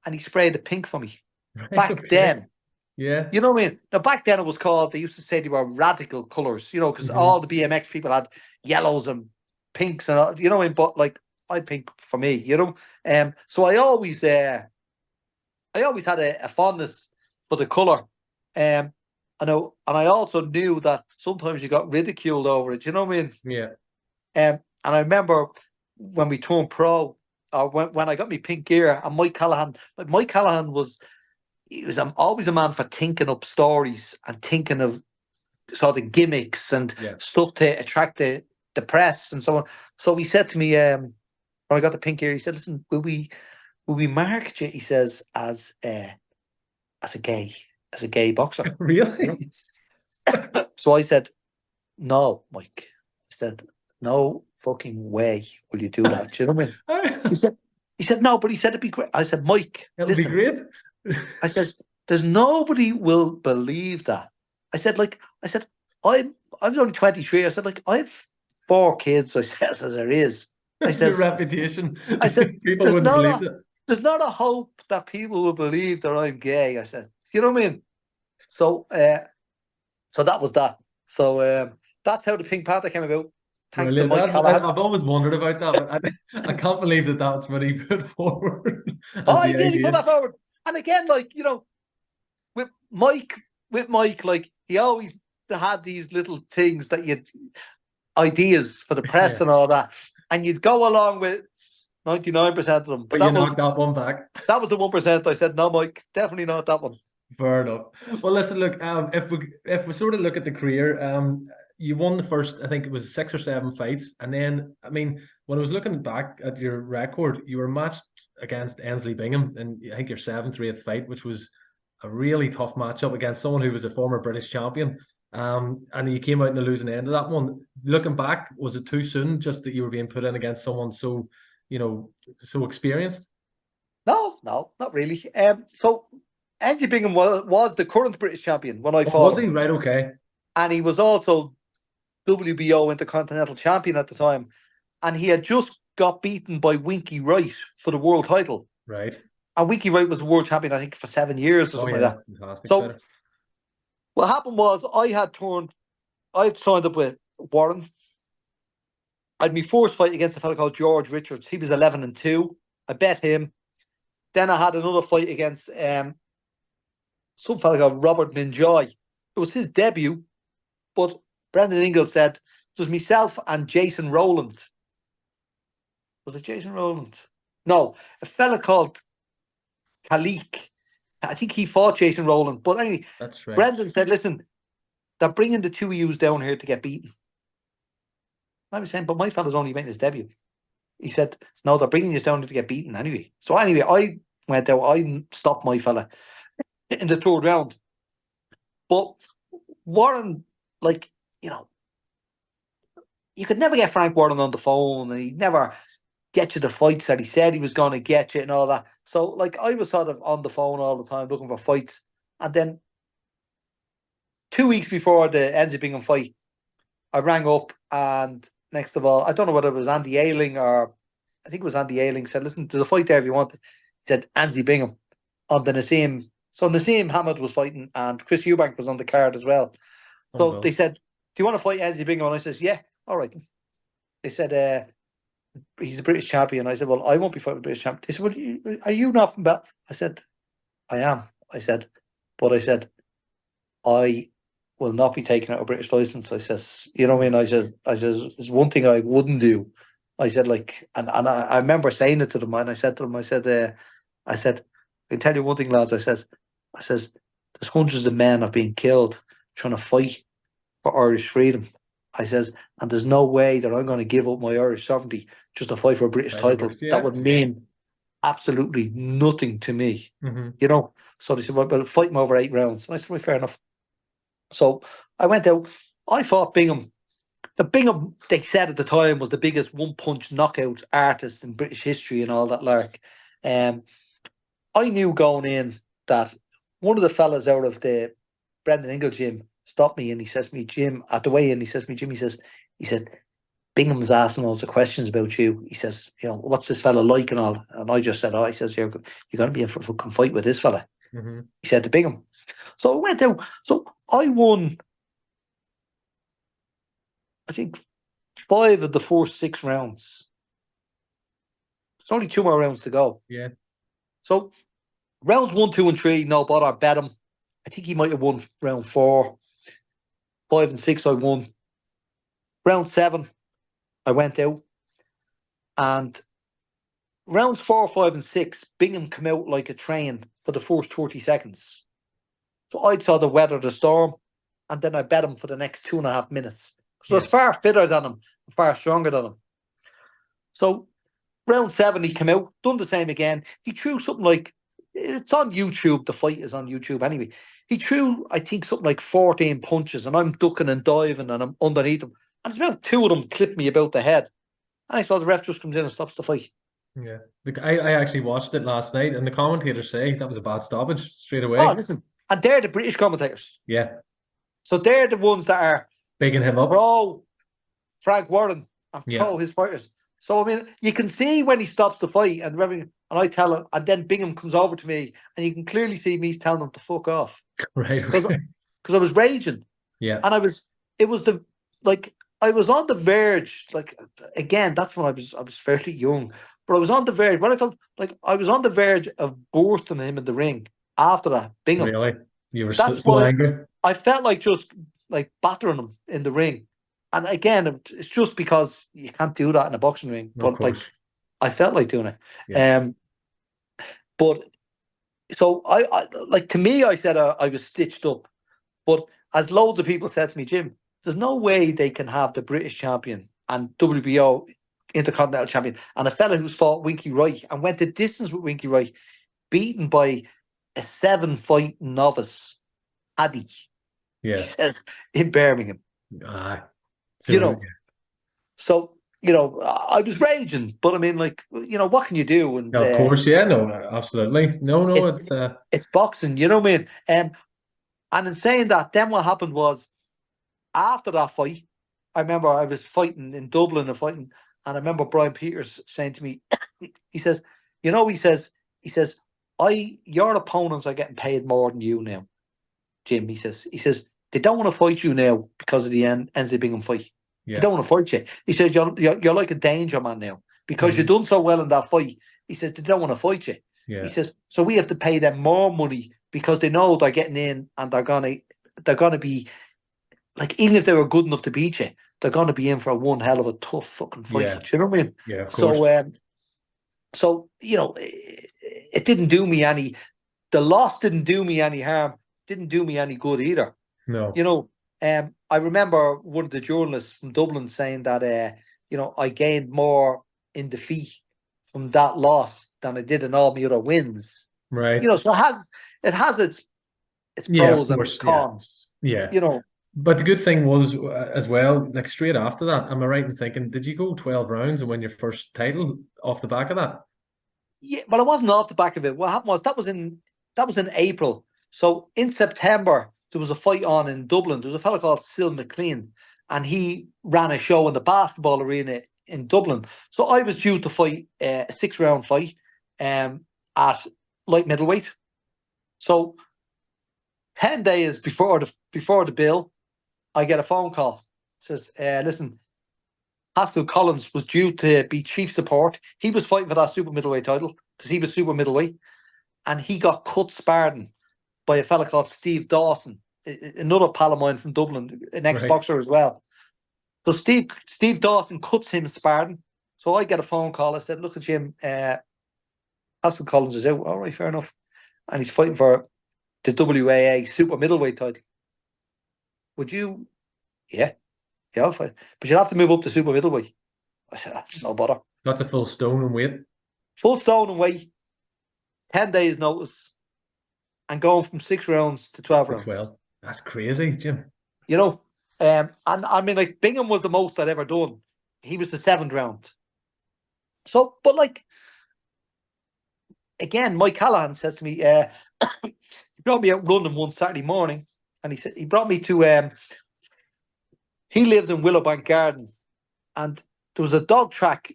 and he sprayed it pink for me. Right, back then. Yeah. You know what I mean? Now, back then it was called, they used to say they were radical colours, because all the BMX people had yellows and pinks and all, you know what I mean? But like, I pink for me, So I always had a fondness for the colour. And I also knew that sometimes you got ridiculed over it, you know what I mean? Yeah. And I remember when we turned pro, or when I got me pink gear, and Mike Callahan was always a man for thinking up stories and thinking of sort of gimmicks and stuff to attract the press and so on. So he said to me, when I got the pink gear, he said, listen, will we market you, he says, as a gay boxer? Really? So I said, no, Mike. I said, no fucking way will you do that. Do you know what I mean? He said, no, but he said it'd be great. I said, Mike, it'll be great. I says, there's nobody will believe that. I said, I was only 23. I said, like, I have 4 kids. I said, as there is. I said, your reputation. I said, people wouldn't believe it. There's not a hope that people will believe that I'm gay. I said, you know what I mean? So that was that. So that's how the Pink Panther came about. Thanks to Mike Callahan. I've always wondered about that, but I can't believe that that's what he put forward. He did. He put that forward. And again, like, with Mike, like, he always had these little things that ideas for the press and all that, and you'd go along with 99% of them. But you knocked that one back. That was the 1%. I said, no, Mike, definitely not that one. Fair enough. Well, listen, look, if we sort of look at the career, you won the first, I think it was 6 or 7 fights, and then, I mean, when I was looking back at your record, you were matched against Ainsley Bingham in, I think, your 7th or 8th fight, which was a really tough matchup against someone who was a former British champion. And you came out in the losing end of that one. Looking back, was it too soon just that you were being put in against someone so, so experienced? No, not really. So Ainsley Bingham was the current British champion when I fought. Was he? Right, okay. And he was also WBO Intercontinental Champion at the time. And he had just got beaten by Winky Wright for the world title. Right. And Winky Wright was the world champion, I think, for 7 years or something like that. Fantastic. So what happened was I had signed up with Warren. I had my first fight against a fellow called George Richards. He was 11-2. I bet him. Then I had another fight against some fellow called Robert Minjoy. it was his debut, but Brendan Ingle said it was myself and Jason Rowland. Was it Jason Rowland? No, a fella called Kalik. I think he fought Jason Rowland. But anyway, That's right. Brendan said, listen, they're bringing the two of yous down here to get beaten. I was saying, but my fella's only making his debut. He said, no, they're bringing you down here to get beaten anyway. So anyway, I went out, I stopped my fella in the third round. But Warren, like, you know, you could never get Frank Warren on the phone, and he'd never get you the fights that he said he was going to get you and all that. So, like, I was sort of on the phone all the time looking for fights. And then 2 weeks before the Enzi Bingham fight, I rang up, and next of all, I don't know whether it was Andy Ailing or I think it was Andy Ailing, said, listen, there's a fight there if you want it. He said, Enzi Bingham on the Nassim. So Nassim Hamid was fighting, and Chris Eubank was on the card as well. So they said, do you want to fight Enzi Bingham? And I says, yeah, all right. They said, he's a British champion. I said, well, I won't be fighting a British champion. They said, well, are you not from Bel? I said, I am. I said, but I said, I will not be taking out a British license. I says, you know what I mean? I says, there's one thing I wouldn't do. I said, like, and I remember saying it to them, and I said to them, I said, I can tell you one thing, lads. I says, there's hundreds of men have been killed trying to fight for Irish freedom. I says, and there's no way that I'm going to give up my Irish sovereignty just to fight for a British title. That would mean absolutely nothing to me, you know. So they said, well, fight him over 8 rounds. And I said, well, fair enough. So I went out. I fought Bingham. The Bingham, they said at the time, was the biggest one-punch knockout artist in British history and all that lark. I knew going in that one of the fellas out of the Brendan Ingle gym stopped me, and he says to me, Jim, at the weigh-in, he says to me, Jim, he said, Bingham's asking loads of questions about you. He says, you know, what's this fella like and all? And I just said, he says, you're going to be in for a fucking fight with this fella. He said to Bingham. So I went out. So I won, I think, 5 of the first 6 rounds. There's only 2 more rounds to go. Yeah. So rounds 1, 2, and 3, no bother, bet him. I think he might have won round 4. 5 and 6, I won. Round 7, I went out. And rounds 4, 5, and 6, Bingham came out like a train for the first 30 seconds. So I saw the weather, the storm, and then I bet him for the next 2.5 minutes. So I was far fitter than him, far stronger than him. So round 7, he came out, done the same again. He threw something like, it's on YouTube, the fight is on YouTube anyway. He threw, I think, something like 14 punches, and I'm ducking and diving, and I'm underneath him. And it's about 2 of them clipped me about the head. And I thought the ref just comes in and stops the fight. Yeah. I actually watched it last night, and the commentators say that was a bad stoppage straight away. Oh, listen. And they're the British commentators. Yeah. So they're the ones that are bigging him up. Pro Frank Warren and pro his fighters. So, I mean, you can see when he stops the fight, and I tell him, and then Bingham comes over to me, and you can clearly see me telling him to fuck off. Right. Because I was raging. Yeah. And I was on the verge, like, again, that's when I was fairly young, but I was on the verge. When I thought, like, I was on the verge of bursting him in the ring after that, Bingham. Really? You were so angry? I felt like just, like, battering him in the ring. And again, it's just because you can't do that in a boxing ring. But, like, I felt like doing it. Yeah. But, so, I like, to me, I said I was stitched up. But as loads of people said to me, Jim, there's no way they can have the British champion and WBO Intercontinental champion and a fella who's fought Winky Wright and went the distance with Winky Wright, beaten by a 7-fight novice, Addy. Yeah. He says, in Birmingham. You know. So, you know, I was raging, but I mean, like, you know, what can you do? And of course, no, absolutely. No, it's boxing, you know what I mean? And in saying that, then what happened was, after that fight, I remember I was fighting in Dublin and I remember Brian Peters saying to me, he says, you know, he says, your opponents are getting paid more than you now, Jim. He says, they don't want to fight you now because of the Enzi Bingham fight. Yeah. They don't want to fight you. He says, you're like a danger man now because you've done so well in that fight. He says, they don't want to fight you. Yeah. He says, so we have to pay them more money because they know they're getting in and they're going to they're going to be like, even if they were good enough to beat you, they're going to be in for one hell of a tough fucking fight. Yeah. Do you know what I mean? Yeah, of course. So it didn't do me any. The loss didn't do me any harm. Didn't do me any good either. No. I remember one of the journalists from Dublin saying that I gained more in defeat from that loss than I did in all my other wins. Right. So it has its Yeah, of pros and its course. Yeah. cons. Yeah. You know, But the good thing was as well, like straight after that, am I right in thinking, did you go 12 rounds and win your first title off the back of that? yeah, but I wasn't off the back of it. What happened was that was in April. So in September there was a fight on in Dublin. There was a fellow called Sil McLean, and he ran a show in the basketball arena in Dublin. So I was due to fight a 6-round fight at light middleweight. So 10 days before the bill, I get a phone call. It says, listen, Pascal Collins was due to be chief support. He was fighting for that super middleweight title because he was super middleweight, and he got cut sparring by a fella called Steve Dawson, another pal of mine from Dublin, an ex-boxer as well. So Steve Dawson cuts him sparring. So I get a phone call. I said, look at Jim, Pascal Collins is out. All right, fair enough. And he's fighting for the WAA super middleweight title. Would you? Yeah, I'll fight. But you'll have to move up to super middleweight. I said, that's no bother. That's a full stone and weight. Full stone and weight, 10 days notice, and going from 6 rounds to 12 rounds. 12. That's crazy, Jim. And I mean, like, Bingham was the most I'd ever done. He was the 7th round. So, but like, again, Mike Callahan says to me, he brought me out running one Saturday morning, and he said he brought me to he lived in Willowbank Gardens, and there was a dog track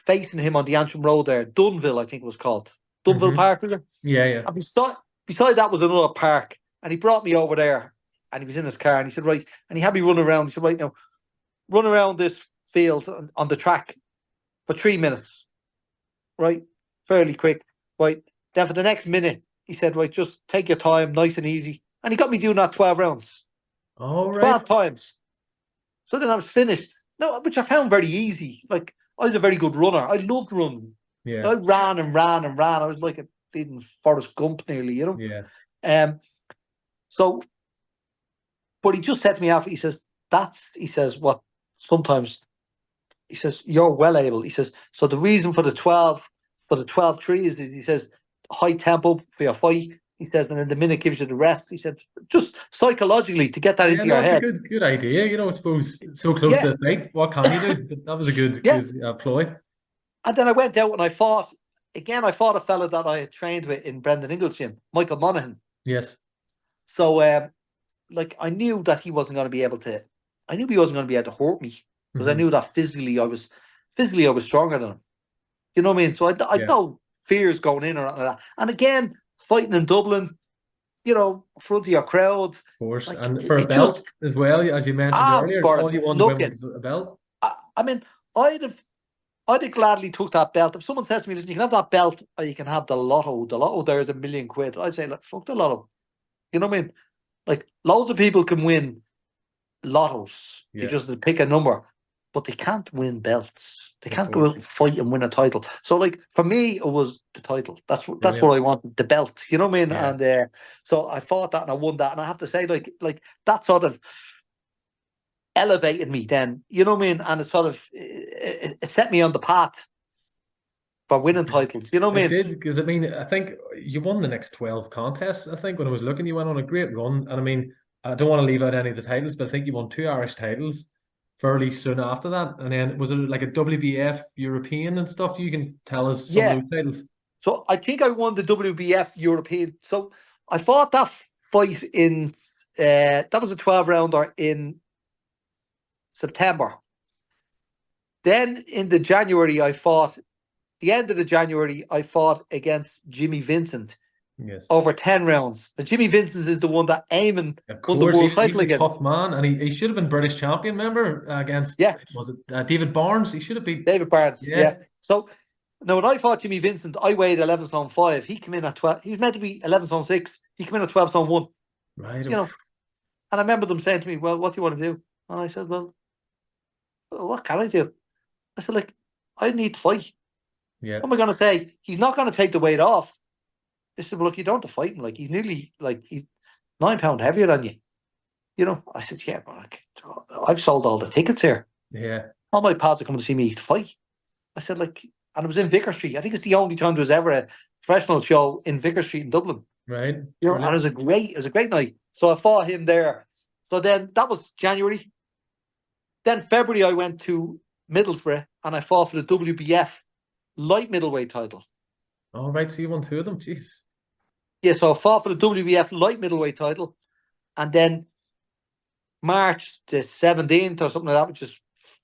facing him on the Antrim Road there, Dunville, I think it was called. Dunville Park, was it? Yeah. And beside that was another park, and he brought me over there, and he was in his car, and he said, right, and he had me run around. He said, right, now, run around this field on the track for 3 minutes, right? Fairly quick, right? Then for the next minute, he said, right, just take your time, nice and easy. And he got me doing that 12 rounds. All right. 12 times. So then I was finished. No, which I found very easy. Like, I was a very good runner. I loved running. Yeah. I ran and ran and ran. I was like a bleeding Forrest Gump nearly, Yeah. So, but he just said to me after, he says, what sometimes, he says, you're well able. He says, so the reason for the 12 trees is, he says, high tempo for your fight. He says, and then the minute gives you the rest. He said, just psychologically to get that into your head. It's a good idea. I suppose so close to the fight. What can you do? That was a good ploy. And then I went out and I fought a fella that I had trained with in Brendan Ingles' gym, Michael Monaghan. Yes. So, like, I knew that he wasn't going to be able to. I knew he wasn't going to be able to hurt me because I knew that physically I was stronger than him. You know what I mean? So I no fears going in or anything like that. And again, fighting in Dublin, in front of your crowd. Of course, like, and for a belt as well, as you mentioned earlier, all you wanted to win was a belt. I mean, I'd have gladly took that belt. If someone says to me, listen, you can have that belt or you can have the lotto. The lotto there is £1 million. I'd say, look, fuck the lotto. You know what I mean? Like, loads of people can win lottos. Yeah. They just pick a number, but they can't win belts. They can't go out and fight and win a title. So, like, for me, it was the title. That's what I wanted, the belt. You know what I mean? Yeah. And so I fought that and I won that. And I have to say, like that sort of elevated me then. You know what I mean? And it sort of it set me on the path for winning titles. You know what I mean? It did, because I think you won the next 12 contests. I think when I was looking, you went on a great run. And I don't want to leave out any of the titles, but I think you won 2 Irish titles fairly soon after that. And then was it like a WBF European and stuff? You can tell us some of those titles. So I think I won the WBF European. So I fought that fight in that was a 12-rounder in September. Then in the January, the end of the January, I fought against Jimmy Vincent. Yes. Over 10 rounds. The Jimmy Vincent is the one that Eamon won the world title against. He's a tough man, and he should have been British champion, remember? Against, was it David Barnes? He should have been. David Barnes, yeah. So, now when I fought Jimmy Vincent, I weighed 11 stone 5. He came in at 12. He was meant to be 11 stone 6. He came in at 12 stone 1. Right. And I remember them saying to me, "Well, what do you want to do?" And I said, "Well, what can I do?" I said, "Like, I need to fight. Yeah. What am I going to say? He's not going to take the weight off." They said, "Well, look, you don't have to fight him. Like, he's nearly, like, he's 9 pound heavier than you." You know, I said, "Yeah, but like, I've sold all the tickets here. Yeah. All my pals are coming to see me to fight." I said, like, and it was in Vicar Street. I think it's the only time there was ever a professional show in Vicar Street in Dublin. Right. You know, and it was a great night. So I fought him there. So then that was January. Then February I went to Middlesbrough and I fought for the WBF light middleweight title. All right. So you won 2 of them. Jeez. Yeah, so I fought for the WBF light middleweight title, and then March the 17th or something like that, which is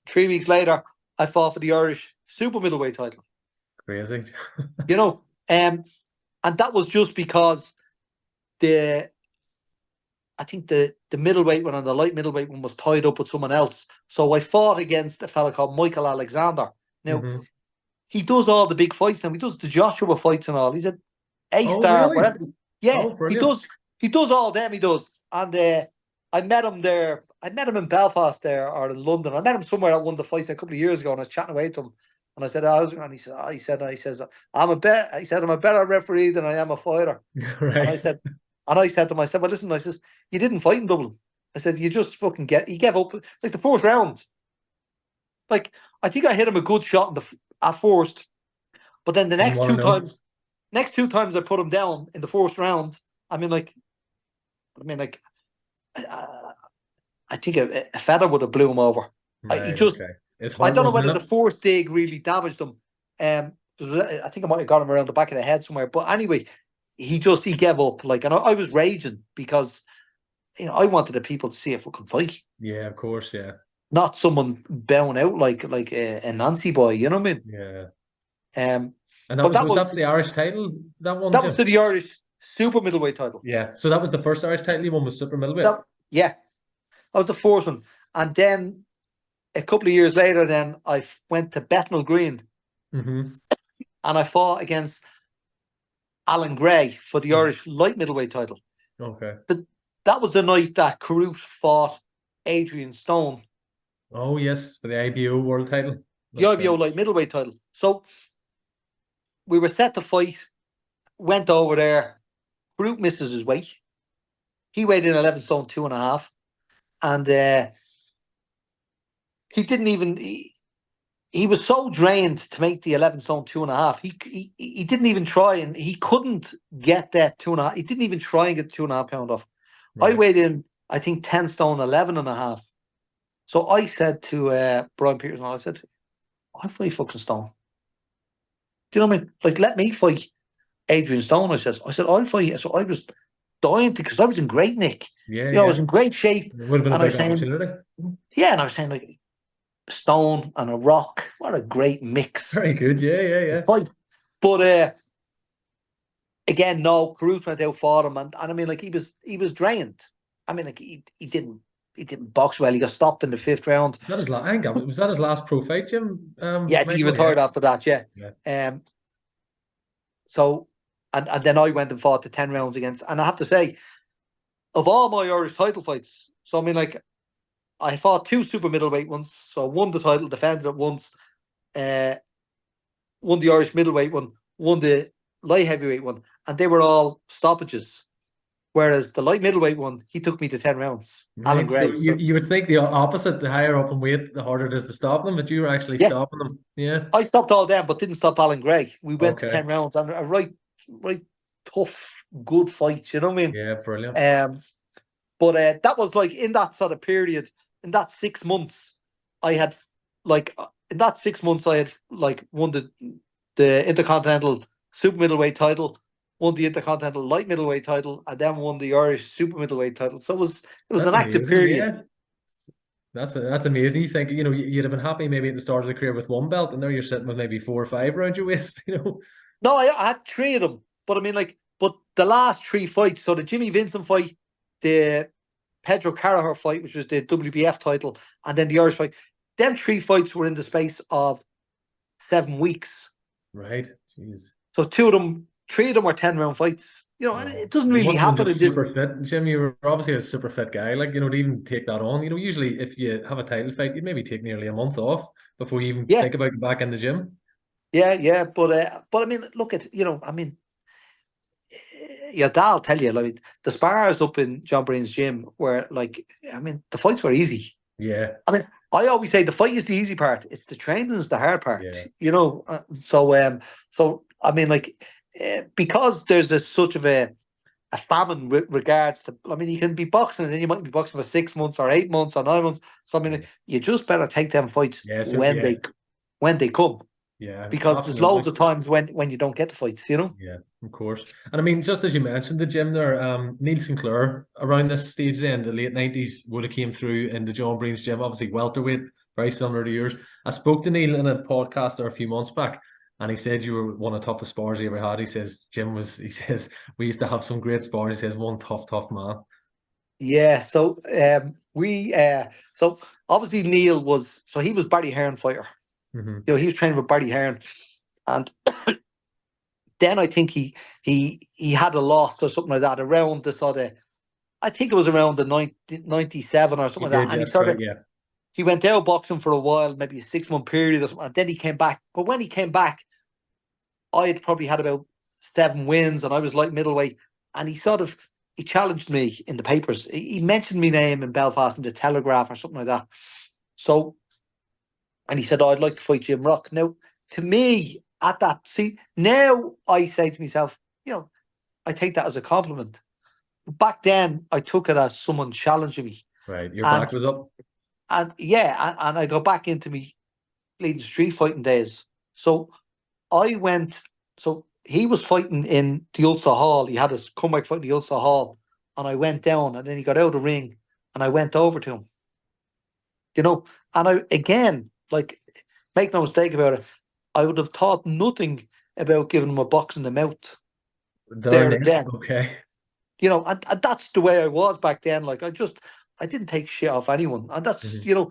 3 weeks later, I fought for the Irish super middleweight title. Crazy. You know, and that was just because I think the middleweight one and the light middleweight one was tied up with someone else. So I fought against a fella called Michael Alexander. Now, he does all the big fights now. He does the Joshua fights and all. He's an A-star, really? whatever. Yeah, Oh, he brilliant. does. He does all them. He does. And I met him there. I met him in Belfast there or in London. I met him somewhere at one of the fights a couple of years ago, and I was chatting away to him. And I said, and he says, I'm a better referee than I am a fighter. Right. And I said to him, I said, well, listen, I says, you didn't fight in Dublin. I said, you just fucking he gave up like the first round. Like, I think I hit him a good shot at first, but then the next two times I put him down in the first round. I think a feather would have blew him over. Right. Okay. It's I hard, don't know whether wasn't the it? first dig really damaged him. I think I might have got him around the back of the head somewhere. But anyway, he gave up. Like, and I was raging because I wanted the people to see a fucking fight. Yeah, of course. Yeah. Not someone bowing out like a Nancy boy. You know what I mean? Yeah. And that was that for the Irish title? That one, that was to the Irish super middleweight title. Yeah. So that was the first Irish title you won, was super middleweight. That was the first one, and then a couple of years later, then I went to Bethnal Green, and I fought against Alan Gray for the Irish light middleweight title. Okay. That was the night that Carruth fought Adrian Stone. Oh yes, for the IBO world title. The IBO light middleweight title. So we were set to fight. Went over there. Carruth misses his weight. He weighed in 11 stone 2.5, and he didn't even. He was so drained to make the 11 stone 2.5. He didn't even try, and he couldn't get that 2.5. He didn't even try and get 2.5 pound off. Right. I weighed in, I think, 10 stone 11.5. So I said to Brian Peterson, I said, I'll fight fucking Stone. Do you know what I mean? Like, let me fight Adrian Stone. I said, I'll fight. So I was dying because I was in great nick. Yeah, I was in great shape. It would have been a big opportunity. Yeah, and I was saying, like, Stone and a Rock, what a great mix. Very good, yeah. Fight. But again, no, Carruth went out for him, and I mean, like, he was drained. I mean, like, he didn't box well. He got stopped in the 5th round. Was that his last pro fight, Jim? Yeah, I think he retired after that. Yeah. So, and then I went and fought the 10 rounds against, and I have to say, of all my Irish title fights, so I mean, like, I fought 2 super middleweight ones. So I won the title, defended it once, won the Irish middleweight one, won the light heavyweight one, and they were all stoppages. Whereas the light middleweight one, he took me to 10 rounds. Right. Alan Gray. So you would think the opposite, the higher up in weight, the harder it is to stop them, but you were actually stopping them. Yeah. I stopped all them, but didn't stop Alan Gray. We went to 10 rounds, and a right tough, good fight, you know what I mean? Yeah, brilliant. But that was like in that sort of period, in that 6 months, I had won the Intercontinental Super Middleweight title, won the Intercontinental Light Middleweight title, and then won the Irish Super Middleweight title. So it was an active period. Yeah. That's amazing. You think, you'd have been happy maybe at the start of the career with 1 belt, and now you're sitting with maybe 4 or 5 around your waist, No, I had 3 of them. But I mean, like, the last 3 fights, so the Jimmy Vincent fight, the Pedro Carraher fight, which was the WBF title, and then the Irish fight, them 3 fights were in the space of 7 weeks. Right. Jeez. So 3 of them were 10 round fights. You know, No, it doesn't you really must have been happen in just this. super fit, Jim. You were obviously a super fit guy. Like, to even take that on, usually if you have a title fight, you'd maybe take nearly a month off before you even Yeah, think about getting back in the gym. yeah. But I mean, look at I mean, your dad will tell you like the spars up in John Breen's gym were like, I mean, the fights were easy. Yeah, I mean, I always say the fight is the easy part. It's the training is the hard part. yeah, So I mean, like, because there's such of a famine with regards to. I mean, you can be boxing and then you might be boxing for 6 months or 8 months or 9 months. So I mean, you just better take them fights yeah. So yeah, when they come, yeah, because there's absolutely. loads of times when you don't get the fights. Yeah, of course. And I mean, just as you mentioned the gym there, Neil Sinclair around this stage then, the late 90s would have came through in the John Breen's gym, obviously welterweight, very similar to yours. I spoke to Neil in a podcast there a few months back, and he said you were one of the toughest spars he ever had. He says he says, we used to have some great spars. He says, one tough man. Yeah. So obviously Neil he was Barry Hearn fighter. Hmm. He was trained with Barry Hearn, and then I think he had a loss or something like that around the sort of, I think it was around the 97 or He something like did, that. And yes, right, yeah. he went out boxing for a while, maybe a 6 month period or something, and then he came back. But when he came back, I had probably had about 7 wins and I was like middleweight. And he challenged me in the papers. He mentioned my name in Belfast in the Telegraph or something like that. So, and he said, "Oh, I'd like to fight Jim Rock." Now, to me, now I say to myself, I take that as a compliment. Back then, I took it as someone challenging me. Right. Your back And was up. and I go back into me bleeding street fighting days. So I went, so he was fighting in the Ulster Hall. He had his comeback fight in the Ulster Hall. And I went down and then he got out of the ring and I went over to him. And I, again, like, make no mistake about it, I would have thought nothing about giving him a box in the mouth There there and and then. then. Okay. And that's the way I was back then. Like, I didn't take shit off anyone. And Hmm.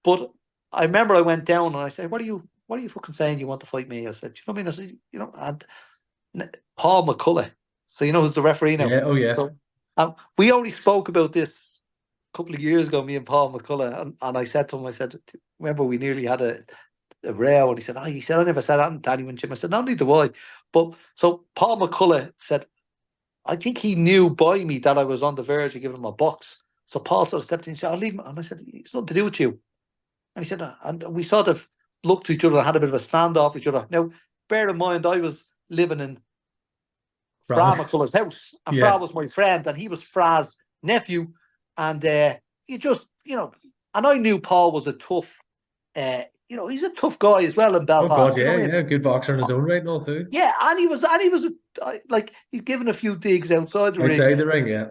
but I remember I went down and I said, what are you fucking saying you want to fight me? I said, you know what I mean? I said, Paul McCullough. So who's the referee now. Yeah, oh yeah. So we only spoke about this a couple of years ago, me and Paul McCullough, and I said to him, I said, remember we nearly had a row, and he said, I never said that to anyone, Jim. I said, no, neither do I. But so Paul McCullough said, I think he knew by me that I was on the verge of giving him a box. So Paul sort of stepped in and said, I'll leave him. And I said, it's nothing to do with you. And he said, and we sort of looked at each other and had a bit of a standoff with each other. Now, bear in mind, I was living in Fra Brad. McCullough's house, and Fra Yeah. was my friend, and he was Fra's nephew. And he just, and I knew Paul was a tough, he's a tough guy as well in Oh God, Belfast. You know yeah, what I mean? yeah. Good boxer in his own right and all too. Yeah, like, he's given a few digs outside the ring, Outside the ring, yeah.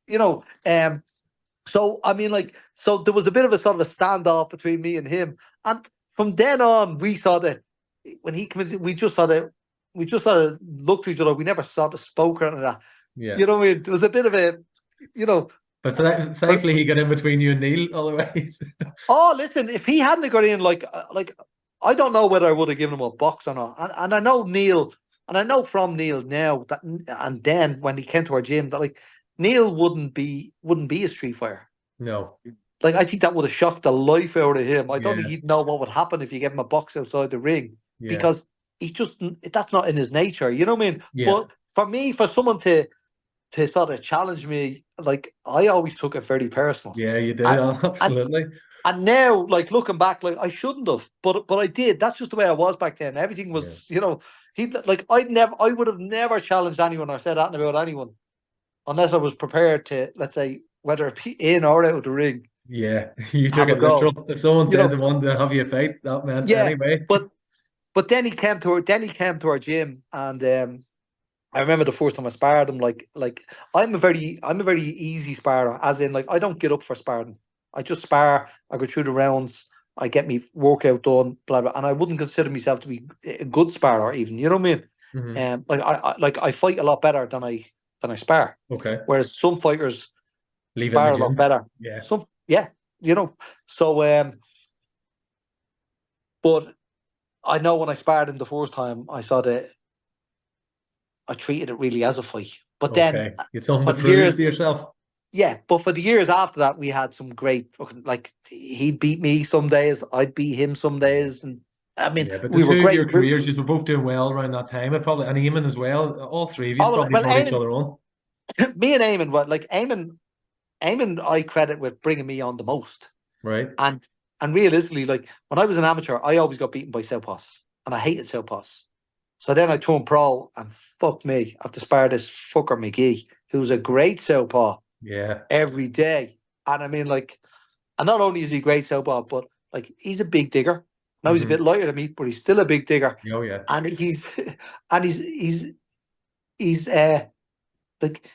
you know. So I mean, like, so there was a bit of a sort of a standoff between me and him, and from then on, we sort of, when he came in, we just sort of looked at each other. We never sort of spoke or anything like that. Yeah. You know what I mean? There was a bit of a, you know. But But thankfully he got in between you and Neil otherwise. listen, if he hadn't got in, like I don't know whether I would have given him a box or not. And I know Neil, and I know from Neil now that, and then when he came to our gym, that like Neil wouldn't be a street fighter. No. Like, I think that would have shocked the life out of him. I don't think Yeah. he'd know what would happen if you gave him a box outside the ring, Yeah. because he's just, that's not in his nature. You know what I mean? Yeah. But for me, for someone to sort of challenge me, like, I always took it very personal. Yeah, you did. And and Absolutely. and now, like, looking back, like, I shouldn't have, but I did. That's just the way I was back then. Everything Yeah. was, he, like, I would have never challenged anyone or said that about anyone unless I was prepared to, let's say, whether it be in or out of the ring, Yeah. You took have a it go. literal. If someone You said know, they wanted to have you fight, that meant yeah. anyway. But then he came to our gym, and I remember the first time I sparred him. Like, I'm a very easy sparrer, as in, like, I don't get up for sparring. I just spar. I go through the rounds. I get me workout done, blah blah, and I wouldn't consider myself to be a good sparrer, even. You know what I mean? Hmm. Like, I fight a lot better than I spar. Okay. Whereas some fighters Leave it in the spar a lot gym. better. Yeah. Yeah, you know. So but I know when I sparred him the first time, I treated it really as a fight. But then Okay. It's something for to the prove to years, yourself. yeah, but for the years after that, we had some great fucking, like, he'd beat me some days, I'd beat him some Yeah. days, and I mean Yeah, but the we were two of your great. careers, you were both doing well around that time. It probably and Eamon as well. All three of you All of it. probably Well, brought each Eamon, other on, me and Eamon, what like Eamon, I credit with bringing me on the most. right? And realistically, like when I was an amateur, I always got beaten by southpaws, and I hated southpaws. So then I turned pro, and fuck me, I have to spar this fucker McGee, who's a great southpaw Yeah. every day. And I mean, like, and not only is he a great southpaw, but like he's a big digger. Now he's a bit lighter than me, but he's still a big digger. Oh yeah. And he's and he's like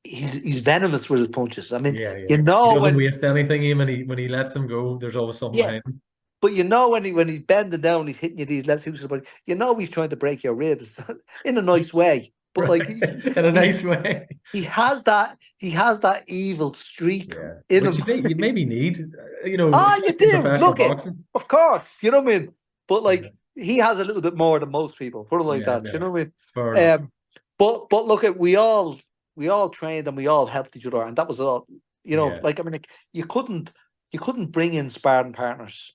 he's venomous with his punches. I mean, Yeah, yeah. you He know doesn't when waste anything. Him when he lets them go, there's always something yeah, behind him. but you know when he's bending down, he's hitting you these left hooks, but you know he's trying to break your ribs in a nice way. But like Right. In a nice way. he has that evil streak Yeah. in Which him. you maybe need, Ah, you especially in do. professional Look it, boxing. of course. You know what I mean? But Yeah. like he has a little bit more than most people. Put it like Yeah, that. You yeah. know what Fair I mean? enough. But look at we all trained and we all helped each other, and that was all. You know, Yeah. like I mean, like, you couldn't bring in sparring partners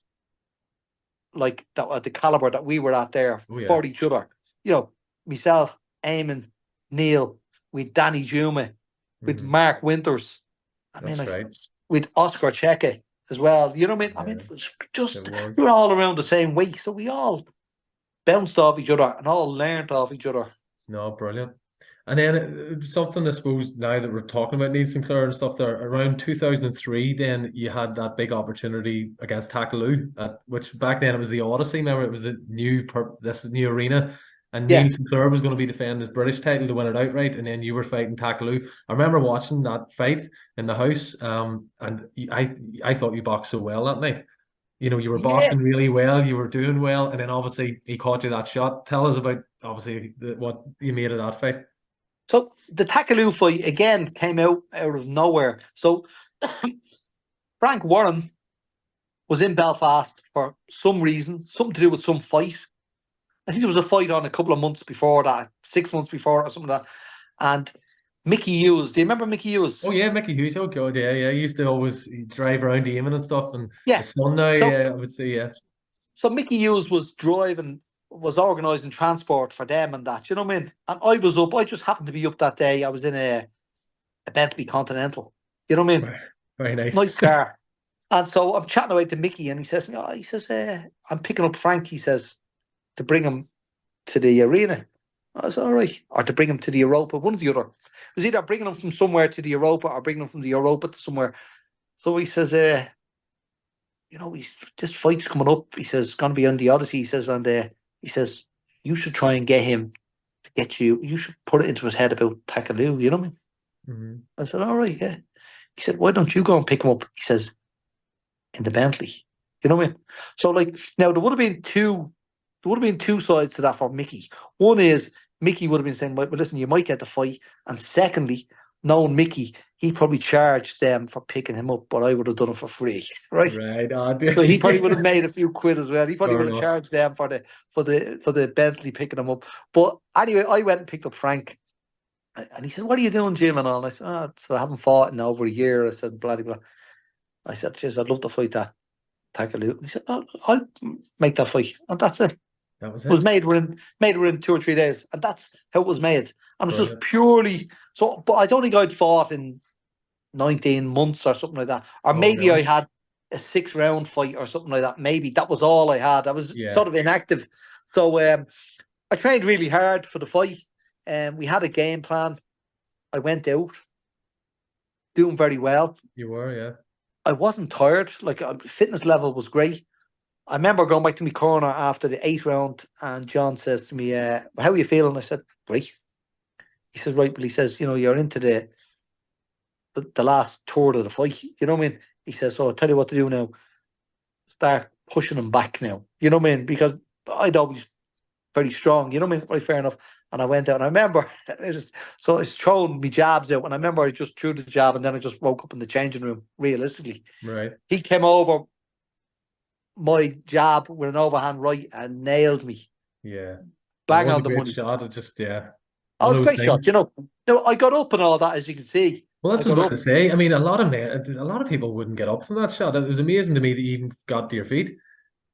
like that at the caliber that we were at there Oh yeah. for each other. You know, myself, Eamon, Neil, with Danny Juma, with Hmm. Mark Winters. I mean, That's like right. with Oscar Cheque as well. You know what I mean? I mean, Yeah, it was just it was. we were all around the same weight, so we all bounced off each other and all learned off each other. No, brilliant. And then something I suppose now that we're talking about Neil Sinclair and stuff there, around 2003, then you had that big opportunity against Takaloo, which back then it was the Odyssey. Remember, it was the this new arena, and Yeah, Neil Sinclair was going to be defending his British title to win it outright, and then you were fighting Takaloo. I remember watching that fight in the house, and I thought you boxed so well that night. You were yeah. boxing really well, you were doing well, and then obviously he caught you that shot. Tell us about obviously what you made of that fight. So the Takaloo fight again came out of nowhere. So Frank Warren was in Belfast for some reason, something to do with some fight. I think there was a fight on a couple of months before that, 6 months before or something like that. And Mickey Hughes, do you remember Mickey Hughes? Oh yeah, Mickey Hughes. Oh god, yeah, yeah. He used to always drive around Eamon and stuff, and Yeah. his son now, So yeah, I would say, yeah. so Mickey Hughes was organising transport for them and that. You know what I mean? And I was up. I just happened to be up that day. I was in a Bentley Continental. You know what I mean? Very nice. Nice car. And so I'm chatting away to Mickey, and he says, I'm picking up Frank. He says to bring him to the arena. I was all right, or to bring him to the Europa, one or the other. It was either bringing him from somewhere to the Europa or bringing him from the Europa to somewhere. So he says, this fight's coming up. He says it's going to be on the Odyssey. He says, and he says you should try and get him to get you. You should put it into his head about Takaloo. You know what I mean? Mm-hmm. I said, all right, yeah. He said, why don't you go and pick him up? He says, in the Bentley. You know what I mean? So like now there would have been two sides to that for Mickey. One is Mickey would have been saying, well, listen, you might get the fight. And secondly, knowing Mickey, he probably charged them for picking him up, but I would have done it for free. Right. Right. So he probably would have made a few quid as well. He probably Fair would have enough. charged them for the Bentley picking him up. But anyway, I went and picked up Frank. And he said, what are you doing, Jim? And all. And I said, so I haven't fought in over a year. I said, blah, blah, blah. I said, jeez, I'd love to fight that Takaloo. He said, I'll make that fight. And that's it. That was It was it. made within 2 or 3 days. And that's how it was made. And it was just Brilliant. purely so, but I don't think I'd fought in 19 months or something like that. Or Oh maybe I really? had a 6-round fight or something like that. Maybe that was all I had. I was Yeah. sort of inactive. So I trained really hard for the fight. We had a game plan. I went out doing very well. You were, yeah. I wasn't tired. Like fitness level was great. I remember going back to my corner after the 8th round, and John says to me, "How are you feeling?" I said, "Great." He says, "Right," but he says, "You're into the last third of the fight. You know what I mean?" He says, "So I'll tell you what to do now. Start pushing him back now. You know what I mean? Because I'd always very strong. You know what I mean? Right, fair enough." And I went out, and I remember I was throwing my jabs out, and I remember I just threw the jab, and then I just woke up in the changing room. Realistically, Right. he came over my jab with an overhand right and nailed me. Yeah. That Bang was on a the great money. shot. It just, yeah. Oh, One it's of a those great shot. things. You know, no, I got up and all that, as you can see. Well, I this is got what to up. say. I mean, a lot of people wouldn't get up from that shot. It was amazing to me that you even got to your feet.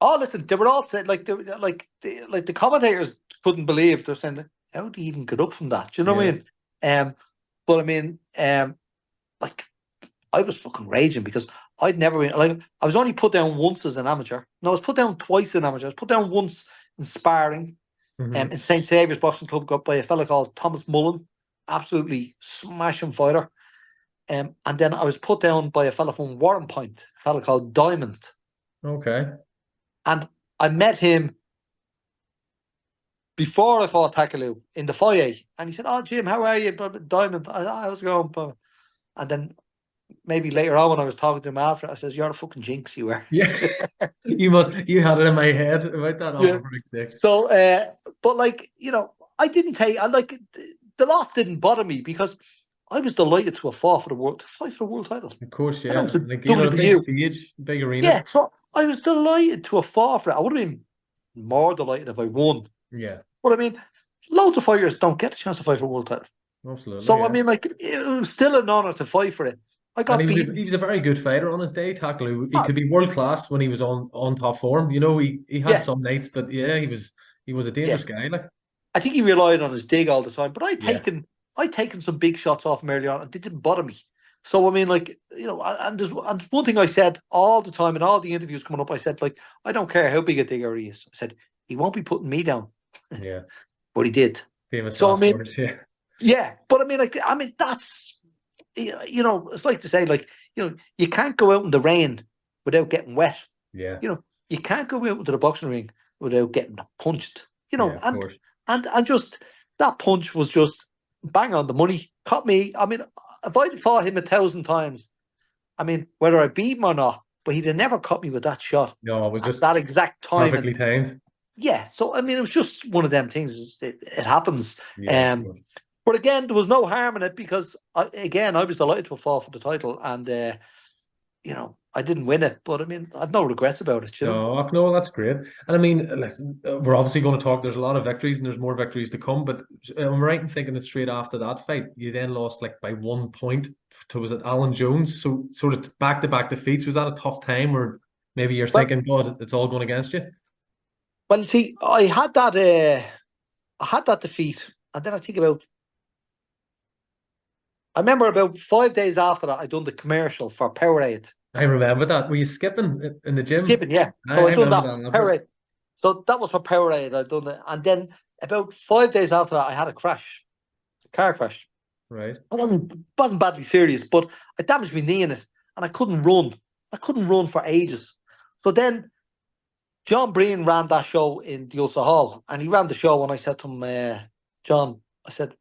Oh, listen, they were all saying like the commentators couldn't believe they're saying, how do you even get up from that? Do you know what I Yeah. mean? But I mean, like I was fucking raging because I'd never been like I was only put down once as an amateur. No, I was put down twice as an amateur. I was put down once in sparring, Hmm. in St. Saviour's Boxing Club, got by a fella called Thomas Mullen, absolutely smashing fighter. And then I was put down by a fella from Warren Point, a fella called Diamond. Okay. And I met him before I fought Takaloo in the foyer. And he said, "Oh, Jim, how are you? Diamond, how's it going?" And then maybe later on when I was talking to him after, I says, "You're a fucking jinx, you were." Yeah. You had it in my head about that. Oh, Yeah. for Christ's sake. So, but like, you know, I like, the loss didn't bother me because I was delighted to have fought for the world, to fight for the world title. Of course, And that yeah. was the Like, a big WBU. stage, big arena. Yeah, so I was delighted to have fought for it. I would have been more delighted if I won. Yeah, But I mean, loads of fighters don't get a chance to fight for a world title. absolutely, So I yeah. mean, like, it was still an honor to fight for it. I And got beaten. he was a very good fighter on his day, Tackle. He Ah, could be world class when he was on top form. He had yeah, some nights, but yeah, he was a yeah. dangerous guy. Like, I think he relied on his dig all the time. But yeah, I'd taken some big shots off him early on, and they didn't bother me. So I mean, like, you know, and one thing I said all the time in all the interviews coming up, I said, like, I don't care how big a digger he is. I said he won't be putting me down, yeah. but he did. Famous So I last mean, words. Yeah, yeah, but I mean that's, you know, it's like to say, like, you know, you can't go out in the rain without getting wet. yeah, You know, you can't go out into the boxing ring without getting punched. You yeah. know, Of course. and just that punch was just bang on the money. Caught me. I mean, if I'd fought him 1,000 times, I mean, whether I beat him or not, but he'd have never caught me with that shot No, it was at just that exact time. perfectly And timed. yeah, so I mean, it was just one of them things. It happens. Yeah, of course. But again, there was no harm in it because I was delighted to have fought for the title, and you know, I didn't win it, but I mean, I've no regrets about it. You know. No, no, that's great. And I mean, listen, we're obviously going to talk. There's a lot of victories and there's more victories to come. But I'm right in thinking that straight after that fight, you then lost like by 1 point to, was it Alan Jones? So sort of back to back defeats. Was that a tough time, or maybe you're Well, thinking, God, it's all going against you? well, see, I had that defeat, and then I remember about 5 days after that, I done the commercial for Powerade. I remember that. Were you skipping in the gym? Skipping, yeah. I So I done remember that that. Powerade. So that was for Powerade. I done it, and then about 5 days after that, I had a crash, a car crash. Right. It wasn't badly serious, but I damaged my knee in it, and I couldn't run. I couldn't run for ages. So then John Breen ran that show in the Ulster Hall, and he ran the show. And I said to him, John, I said,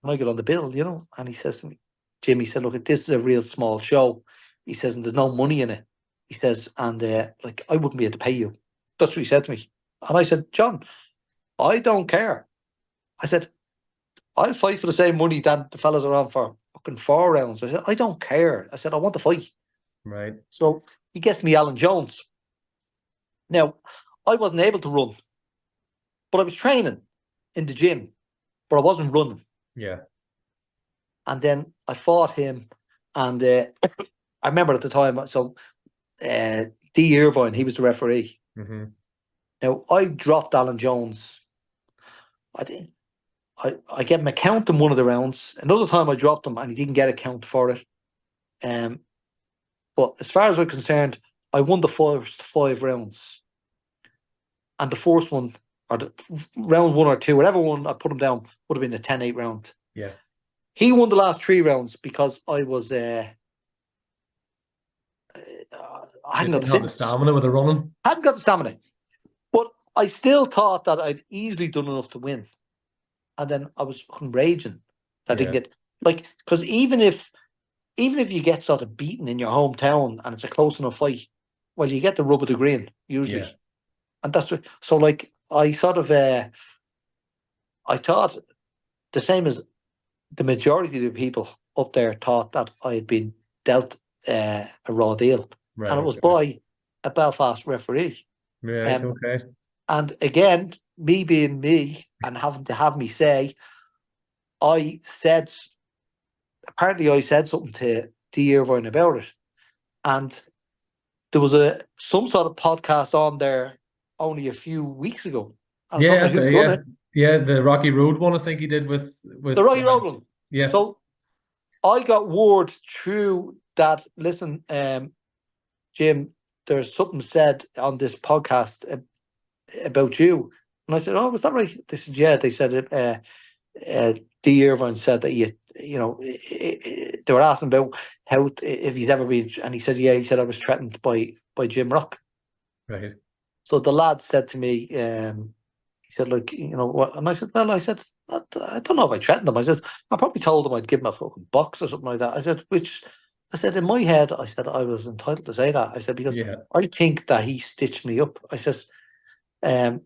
"Can I get on the bill?" You know, and he says to me, Jim, he said, "Look, this is a real small show." He says, "And there's no money in it." He says, "And like, I wouldn't be able to pay you." That's what he said to me. And I said, "John, I don't care." I said, "I'll fight for the same money that the fellas are on for fucking 4 rounds." I said, "I don't care." I said, "I want to fight." Right. So he gets me Alan Jones. Now, I wasn't able to run, but I was training in the gym, but I wasn't running. Yeah. And then I fought him, and I remember at the time, so D. Irvine, he was the referee. Mm-hmm. Now, I dropped Alan Jones. I did. I gave him a count in one of the rounds. Another time I dropped him and he didn't get a count for it. But as far as I'm concerned, I won the first 5 rounds. And the first one, or the round 1 or 2, whatever one I put him down, would have been a 10-8 round. Yeah. He won the last 3 rounds because I was I hadn't Just got didn't the have the fitness. stamina with the running. Hadn't got the stamina. But I still thought that I'd easily done enough to win. And then I was fucking raging that I didn't Yeah. get, like, because even if you get sort of beaten in your hometown and it's a close enough fight, well, you get the rub of the green usually. Yeah. And that's what, so like I sort of I thought the same as the majority of the people up there thought that I had been dealt a raw deal. Right. And it was Okay. by a Belfast referee. Right. Um, Okay. and again, me being me and having to have me say, I said something to D. Irvine about it, and there was some sort of podcast on there only a few weeks ago. And I don't Yeah, know so who done yeah, it. yeah, the Rocky Road one I think he did with The Rocky Road one. yeah. So I got word through that. Listen, Jim, there's something said on this podcast about you, and I said, "Oh, was that right?" They said, "Yeah." They said, D. Irvine said that they were asking about how if he's ever been, and he said, "Yeah." He said, "I was threatened by Jim Rock." Right. So the lad said to me, he said, "Like, you know what?" And I said, "Well, I said, I don't know if I threatened him. I said, I probably told him I'd give him a fucking box or something like that." I said, I said, in my head, I said I was entitled to say that. I said, because Yeah. I think that he stitched me up. Um, and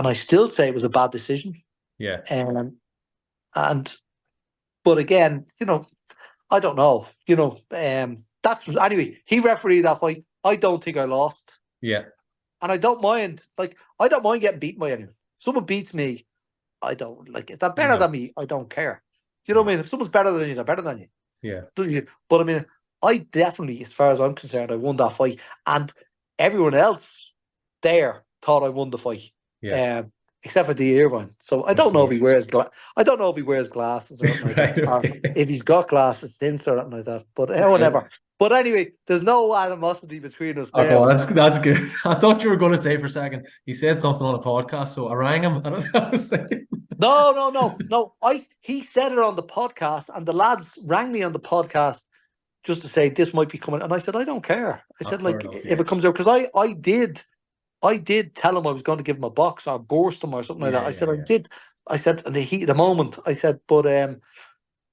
I still say it was a bad decision. Yeah. And but again, I don't know. That's anyway. He refereed that fight. I don't think I lost, Yeah. and I don't mind. Like, I don't mind getting beaten by anyone. If someone beats me, I don't like. If they're better No. than me, I don't care. You know what I mean? If someone's better than you, they're better than you. Yeah. Don't you? But I mean, I definitely, as far as I'm concerned, I won that fight, and everyone else there thought I won the fight. Yeah. Except for the Irvine. So I Of don't know if course. he wears I don't know if he wears glasses or anything like Right. that, or Okay. if he's got glasses since or anything like that. But Right. whatever. But anyway, there's no animosity between us Okay, well, now. that's good. I thought you were going to say for a second he said something on a podcast, so I rang him. I don't know what I was saying. No. He said it on the podcast, and the lads rang me on the podcast just to say this might be coming, and I said I don't care. I said, Fair like, enough. if Yeah. it comes out, because I did tell him I was going to give him a box or burst him or something like Yeah. that. I Yeah. said I Yeah. did. I said in the heat of the moment. I said, but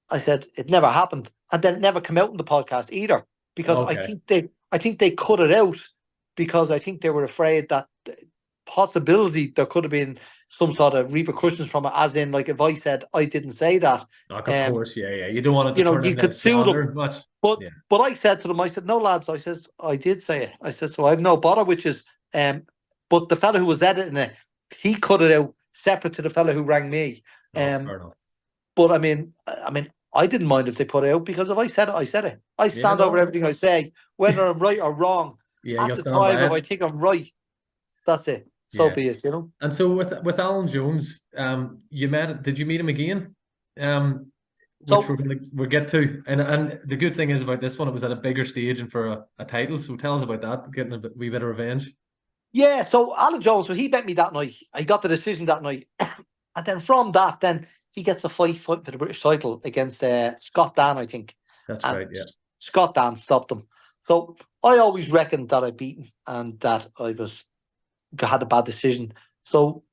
I said it never happened, and then it never came out in the podcast either, because Okay. I think they cut it out because I think they were afraid that possibility there could have been some sort of repercussions from it, as in, like, if I said I didn't say that, Like, of course. Yeah. Yeah. You don't want it to turn you into could sue them. slander much. But Yeah. I said to them, I said, no, lads, I says I did say it. I said, so I've no bother, which is but the fella who was editing it, he cut it out separate to the fella who rang me. Oh, fair enough. But I didn't mind if they put it out, because if I said it, I said it. I Yeah. stand over No. everything I say, whether I'm right or wrong. Yeah. At You'll the stand by time, if it. I think I'm right, that's it. So Yeah. be it. And so with Alan Jones, did you meet him again? Which So we'll get to. And the good thing is about this one, it was at a bigger stage and for a title. So tell us about that, getting a wee bit of revenge. yeah, so Alan Jones, so he bet me that night. I got the decision that night. And then from that, then he gets a fight for the British title against Scott Dan, I think. That's And right, yeah. Scott Dan stopped him. So I always reckoned that I'd beaten and that I had a bad decision. So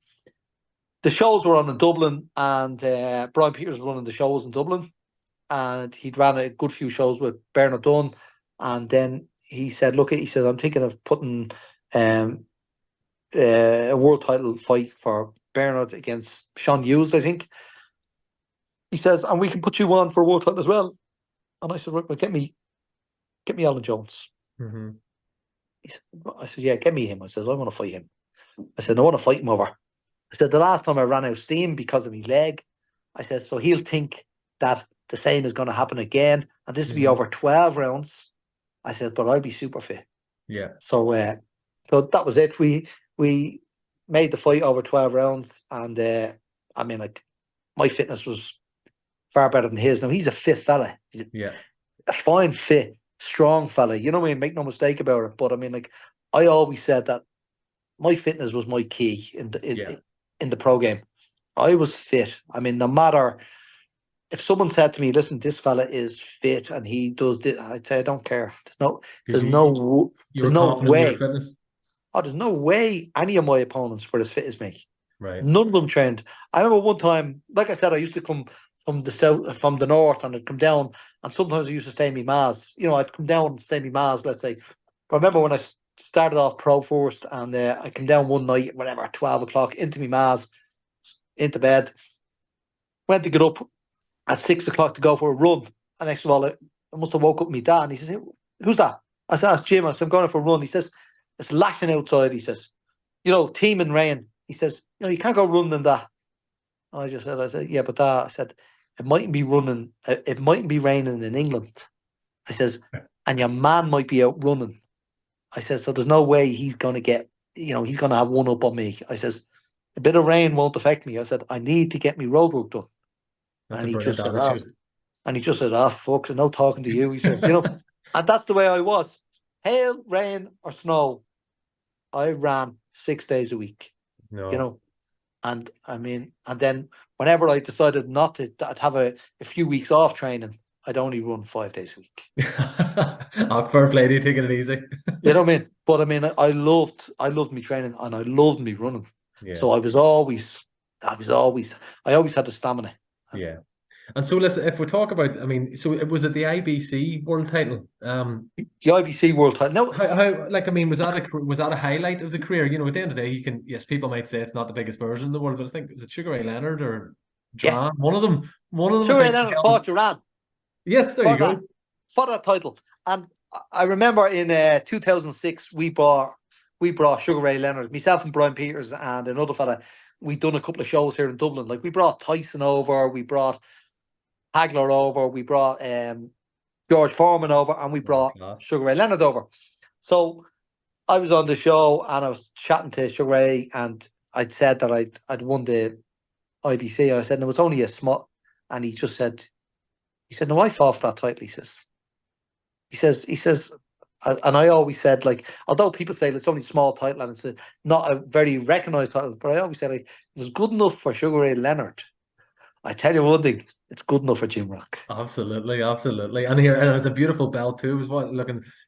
the shows were on in Dublin, and Brian Peters was running the shows in Dublin, and he'd ran a good few shows with Bernard Dunn. And then he said, look, he said, I'm thinking of putting a world title fight for Bernard against Sean Hughes, I think. He says, and we can put you on for a world title as well. And I said, right, well, get me Alan Jones. Mm-hmm. I said, yeah, get me him. I said, I want to fight him. I said, I want to fight him over. I said, the last time I ran out of steam because of my leg. I said, so he'll think that the same is going to happen again, and this will be over 12 rounds. I said, but I'll be super fit. Yeah. So that was it. We made the fight over 12 rounds, and like, my fitness was far better than his. Now, he's a fit fella. He's a fine, fit, strong fella. You know what I mean? Make no mistake about it. But I mean, like, I always said that my fitness was my key in the pro game. I was fit. I mean, no matter if someone said to me, "Listen, this fella is fit and he does this," I'd say, "I don't care." There's no confident in your way. fitness. Oh, there's no way any of my opponents were as fit as me. Right. None of them trained. I remember one time, like I said, I used to come from the south, from the north, and I'd come down, and sometimes I used to stay in my Maz. I'd come down and stay in my Maz, let's say. But I remember when I started off pro first, and I came down one night, whatever, 12 o'clock, into my Maz, into bed, went to get up at 6 o'clock to go for a run. And next of all, I must have woke up my dad, and he says, "Hey, who's that?" I said, "That's Jim." I said, "I'm going for a run." He says, "It's lashing outside." He says, teeming rain. He says, "You can't go running in that." And I said, yeah, but Dad, I said, it mightn't be running, it mightn't be raining in England. I says, and your man might be out running. I said, so there's no way he's going to get, he's going to have one up on me. I says, a bit of rain won't affect me. I said, I need to get me road work done. That's And a he brilliant just said, oh, attitude. fuck, no talking to you. He says, and that's the way I was. Hail, rain, or snow, I ran 6 days a week, No. And I mean, and then whenever I decided not to, I'd have a few weeks off training, I'd only run 5 days a week. Fair play to you, taking it easy. You know what I mean? But I mean, I loved me training and I loved me running. Yeah. So I always had the stamina. Yeah. And so listen, if we talk about, I mean, so it was it the IBC world title? The IBC world title. No, like, I mean, was that a highlight of the career? At the end of the day, yes, people might say it's not the biggest version in the world, but I think, is it Sugar Ray Leonard or yeah, Duran? One of them, Sugar I Ray think. Leonard fought Duran Yes, there you go. For that title. And I remember in 2006, we brought Sugar Ray Leonard, myself and Brian Peters and another fella. We'd done a couple of shows here in Dublin. Like, we brought Tyson over, we brought Hagler over, we brought George Foreman over, and we brought Sugar Ray Leonard over. So I was on the show and I was chatting to Sugar Ray, and I'd said that I'd won the IBC, and I said, no, it's only a small, and he said, no, I fought for that title. He says, and I always said, like, although people say it's only a small title and it's not a very recognised title, but I always say, like, it was good enough for Sugar Ray Leonard. I tell you one thing, it's good enough for Jim Rock. Absolutely. And it's a beautiful belt too.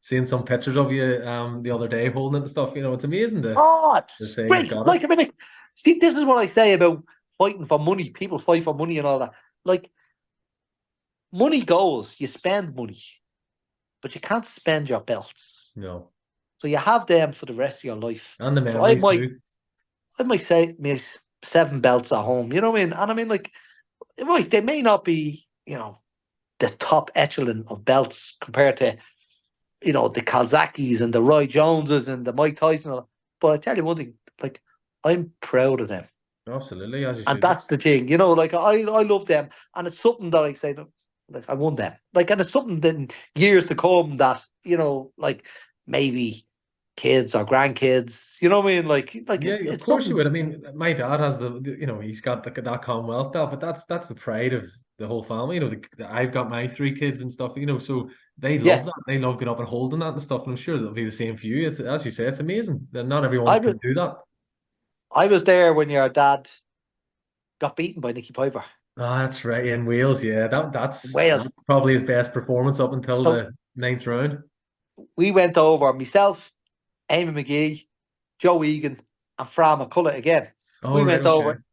Seeing some pictures of you the other day holding it and stuff. It's amazing it's great. Like, I mean, see, this is what I say about fighting for money. People fight for money and all that. Like, money goes, you spend money, but you can't spend your belts. No. So you have them for the rest of your life. And the memories too. I might say me 7 belts at home. You know what I mean? And I mean, like, right, they may not be, the top echelon of belts compared to, the Kalzakis and the Roy Joneses and the Mike Tyson. But I tell you one thing, like, I'm proud of them. Absolutely, as you and that's the thing, like, I love them, and it's something that I say, like, I won them, like, and it's something that in years to come that, like, maybe kids or grandkids, you know what I mean? Like yeah, of course you would. I mean, my dad has he's got that Commonwealth belt, but that's the pride of the whole family. I've got my 3 kids and stuff. So they love that. They love getting up and holding that and stuff. And I'm sure that'll be the same for you. It's, as you say, it's amazing that not everyone can do that. I was there when your dad got beaten by Nicky Piper. That's right, in Wales. Yeah, that's probably his best performance up until the 9th round. We went over, myself, Eamon McGee, Joe Egan, and Fran McCullough again. We went over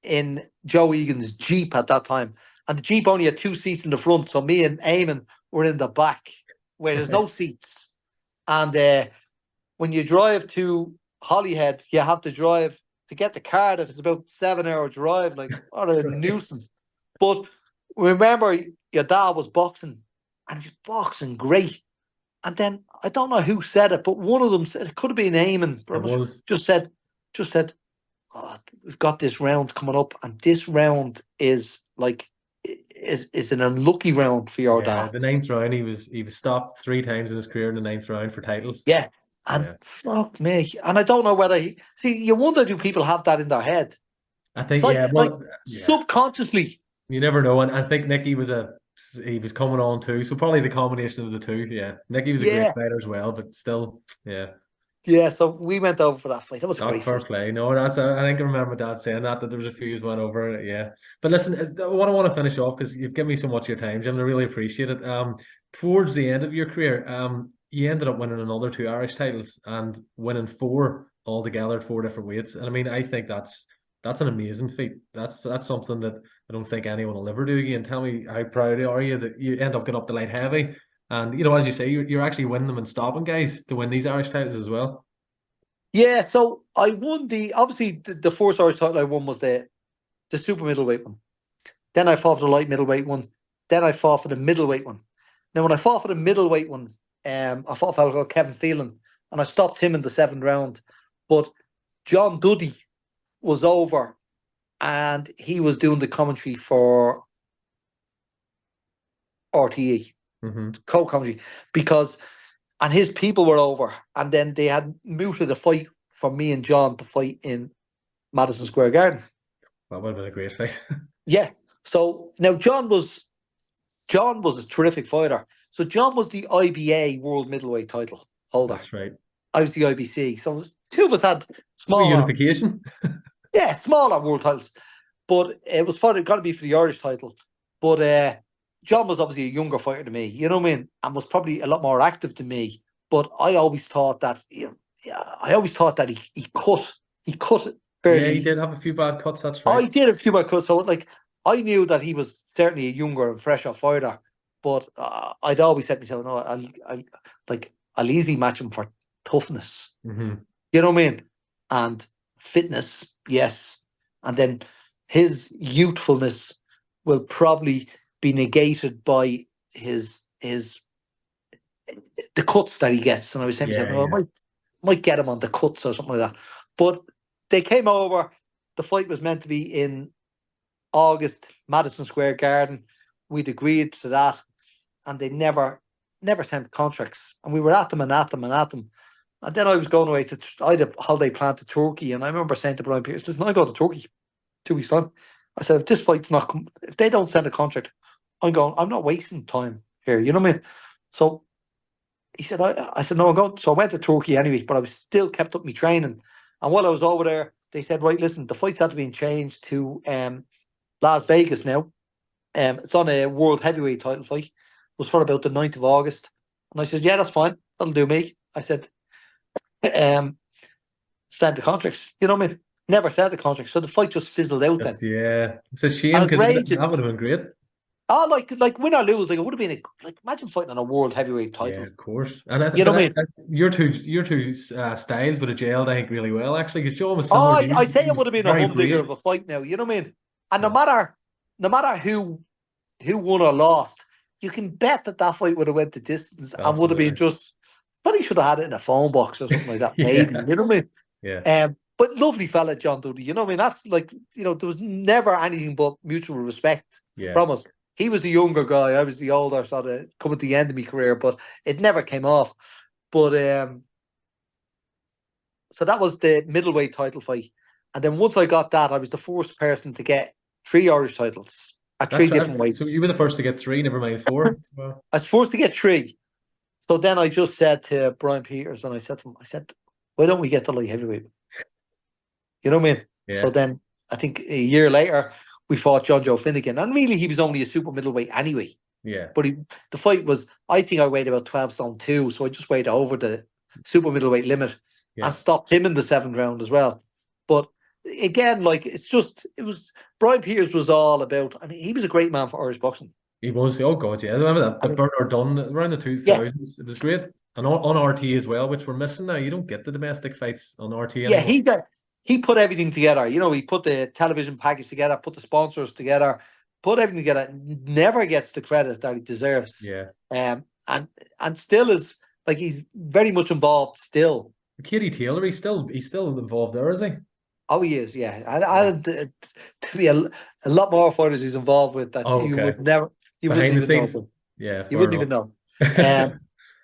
in Joe Egan's Jeep at that time. And the Jeep only had 2 seats in the front. So me and Eamon were in the back where there's no seats. And when you drive to Holyhead, you have to drive to get the car. That it's about 7-hour drive. Like, what a nuisance. But remember, your dad was boxing, and he was boxing great. And then I don't know who said it, but one of them said, it could have been Eamon, but just said, oh, we've got this round coming up, and this round is like is an unlucky round for your dad. The 9th round, he was stopped 3 times in his career in the 9th round for titles. Yeah, and fuck me, and I don't know whether you wonder, do people have that in their head? I think subconsciously. You never know, and I think Nicky was coming on too, so probably the combination of the two. Yeah, Nicky was a great fighter as well, but still, yeah. Yeah, so we went over for that fight. That was great. Fair play. No, I think I remember Dad saying that there was a few who went over it. Yeah, but listen, what I want to finish off, because you've given me so much of your time, Jim. I really appreciate it. Towards the end of your career, you ended up winning another 2 Irish titles and winning 4 altogether at 4 different weights. And I mean, I think that's an amazing feat. That's something that I don't think anyone will ever do again. Tell me, how proud are you that you end up getting up to light heavy? And, as you say, you're actually winning them and stopping guys to win these Irish titles as well. Yeah, so I won obviously the first Irish title I won was the super middleweight one. Then I fought for the light middleweight one. Then I fought for the middleweight one. Now, when I fought for the middleweight one, I fought a fellow called Kevin Phelan, and I stopped him in the 7th round. But John Duddy was over, and he was doing the commentary for RTE, co-commentary, and his people were over, and then they had mooted a fight for me and John to fight in Madison Square Garden. That would have been a great fight. Yeah. So now John was a terrific fighter. So John was the IBA World Middleweight title holder. That's right. I was the IBC. So two of us had Small smaller unification. Yeah, smaller world titles. But it was got to be for the Irish title. But John was obviously a younger fighter than me, you know what I mean? And was probably a lot more active than me. But I always thought that, he cut it fairly. Yeah, he did have a few bad cuts, that's right. I did a few bad cuts. So, like, I knew that he was certainly a younger and fresher fighter. But I'd always said to myself, no, I'll easily match him for toughness. Mm-hmm. You know what I mean? And fitness, yes. And then his youthfulness will probably be negated by the cuts that he gets. And I was saying, I might get him on the cuts or something like that. But they came over. The fight was meant to be in August, Madison Square Garden. We'd agreed to that, and they never sent contracts. And we were at them and at them and at them. And then I was going away I had a holiday planned to Turkey, and I remember saying to Brian Pierce, listen, I go to Turkey 2 weeks' time. I said, if this fight's if they don't send a contract, I'm not wasting time here, you know what I mean? So he said, I said, no, I'm going. So I went to Turkey anyway, but I was still kept up my training. And while I was over there, they said, right, listen, the fight's had to be changed to Las Vegas now. It's on a world heavyweight title fight. It was for about the 9th of August. And I said, yeah, that's fine. That'll do me. I said, send the contracts. You know what I mean? Never sent the contract. So the fight just fizzled out then. Yeah. It's a shame because that would have been great. Oh, like win or lose, like it would have been imagine fighting on a world heavyweight title. Yeah, of course. And you know what I mean? Your two styles would have gelled, I think, really well actually. Because Joe was similar. I think it would have been a humdinger of a fight now. You know what I mean? And yeah. no matter who won or lost, you can bet that fight would have went the distance. Absolutely. And would have been just probably should have had it in a phone box or something like that. Maybe you know what I mean? Yeah. But lovely fella, John Dudley. You know what I mean? That's like there was never anything but mutual respect from us. He was the younger guy. I was the older, sort of coming to the end of my career, but it never came off. But so that was the middleweight title fight. And then once I got that, I was the first person to get 3 Irish titles at three different weights. So you were the first to get 3, never mind 4. Well. I was forced to get 3. So then I just said to Brian Peters, and I said to him, why don't we get the light heavyweight? You know what I mean? Yeah. So then I think a year later, we fought John Joe Finnegan. And really, he was only a super middleweight anyway. Yeah. But the fight was, I think I weighed about 12 stone 2. So I just weighed over the super middleweight limit and stopped him in the 7th round as well. But again, like, Brian Peters was all about, I mean, he was a great man for Irish boxing. He was, oh God, yeah. I remember that. The Bernard Dunn around the 2000s. Yeah. It was great. And on RT as well, which we're missing now. You don't get the domestic fights on RT anymore. Yeah, he put everything together. You know, he put the television package together, put the sponsors together, put everything together. Never gets the credit that he deserves. Yeah. And still is, like, he's very much involved still. Katie Taylor, he's still involved there, is he? Oh, he is, yeah. And to be a lot more fighters he's involved with that you would never, you behind wouldn't the even scenes. know. Yeah, you wouldn't even know.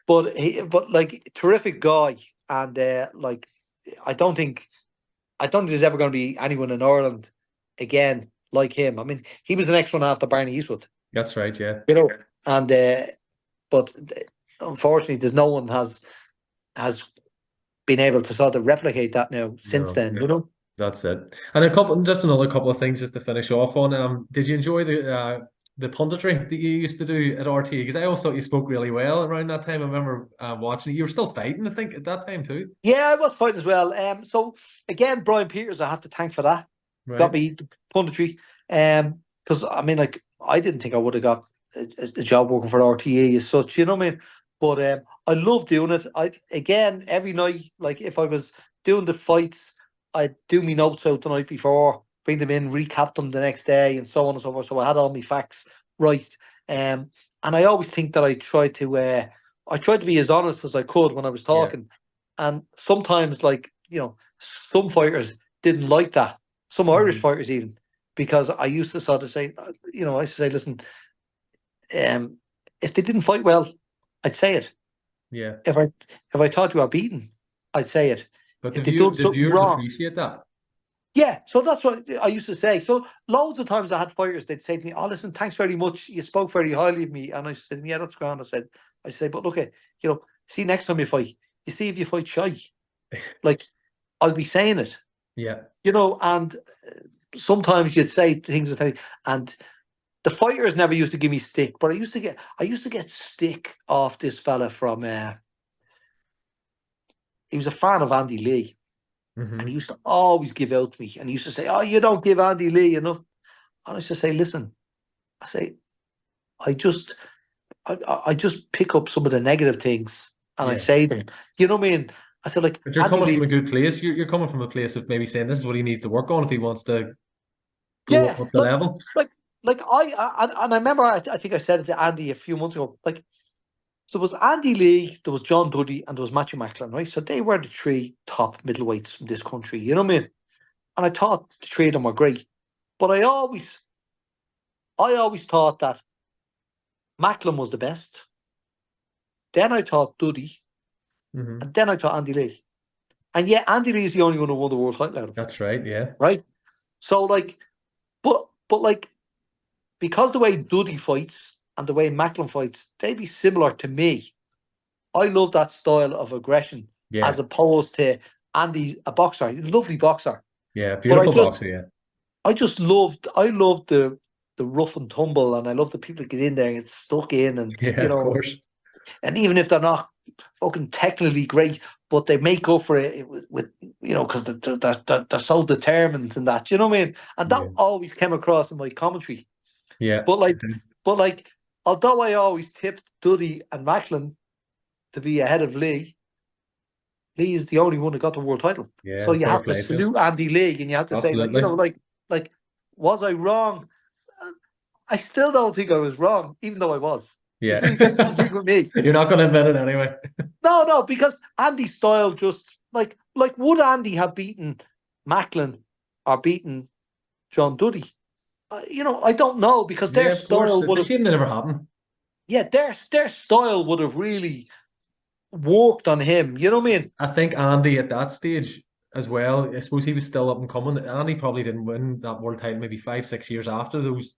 But like, terrific guy, and like, I don't think there's ever going to be anyone in Ireland again like him. I mean, he was the next one after Barney Eastwood. That's right, yeah. You know, and but unfortunately, there's no one has been able to sort of replicate that now since then. You know. That's it. And another couple of things just to finish off on. Did you enjoy the punditry that you used to do at RT? Because I also thought you spoke really well around that time. I remember watching it. You were still fighting, I think, at that time too. Yeah, I was fighting as well. So again, Brian Peters, I have to thank for that. Right. Got me the punditry. Because I mean, like, I didn't think I would have got a job working for RTE as such. You know what I mean? But I love doing it. Every night, like, if I was doing the fights, I'd do my notes out the night before, bring them in, recap them the next day, and so on and so forth. So I had all my facts right. And I always think that I tried to be as honest as I could when I was talking. Yeah. And sometimes, like, some fighters didn't like that. Some Irish fighters even because I used to sort of say, I used to say, listen, if they didn't fight well, I'd say it. Yeah. If I thought you were beaten, I'd say it. But If they done the something viewers wrong, appreciate that. yeah. So that's what I used to say. So loads of times I had fighters, they'd say to me, "Oh, listen, thanks very much. You spoke very highly of me." And I said, "Yeah, that's grand." I said, "But look, see next time you fight, you see if you fight shy, like I'll be saying it, Yeah. And sometimes you'd say things and the fighters never used to give me stick, but I used to get stick off this fella from. He was a fan of Andy Lee. Mm-hmm. And he used to always give out to me. And he used to say, "Oh, you don't give Andy Lee enough." And I used to say, "Listen," I say, I just pick up some of the negative things and I Yeah. say them. You know what I mean? I said, like, But you're Andy coming from Lee. a good place. You're coming from a place of maybe saying this is what he needs to work on if he wants to go Yeah, up the level. like I remember I think I said it to Andy a few months ago. Like, so there was Andy Lee, there was John Duddy, and there was Matthew Macklin, right? So they were the three top middleweights from this country. You know what I mean? And I thought the three of them were great. But I always thought that Macklin was the best. Then I thought Duddy, Mm-hmm. and then I thought Andy Lee. And yet Andy Lee is the only one who won the world title out of them. That's right. Yeah. Right? So like, but like, because the way Duddy fights and the way Macklin fights, they be similar to me. I love that style of aggression as Yeah. opposed to Andy, a boxer, a lovely boxer. Yeah. But Beautiful boxer. Yeah. I loved the rough and tumble, and I love the people that get in there and get stuck in, and Yeah. Of course. and even if they're not fucking technically great, but they make up for it with because they're so determined and that. You know what I mean? And that Yeah. always came across in my commentary. Yeah. But like, although I always tipped Duddy and Macklin to be ahead of Lee, Lee is the only one that got the world title. So Yeah. you Fair have to play to him. salute Andy Lee, and you have to say, Absolutely. like, was I wrong? I still don't think I was wrong, even though I was. You Yeah. see, this is the thing with me. You're not going to admit it anyway. No, because Andy's style just like would Andy have beaten Macklin or beaten John Duddy? I don't know, because their Yeah. Of course. style It's would a have, shame they never happened. yeah, their style would have really worked on him. You know what I mean? I think Andy at that stage as well, I suppose he was still up and coming. Andy probably didn't win that world title maybe 5, 6 years after those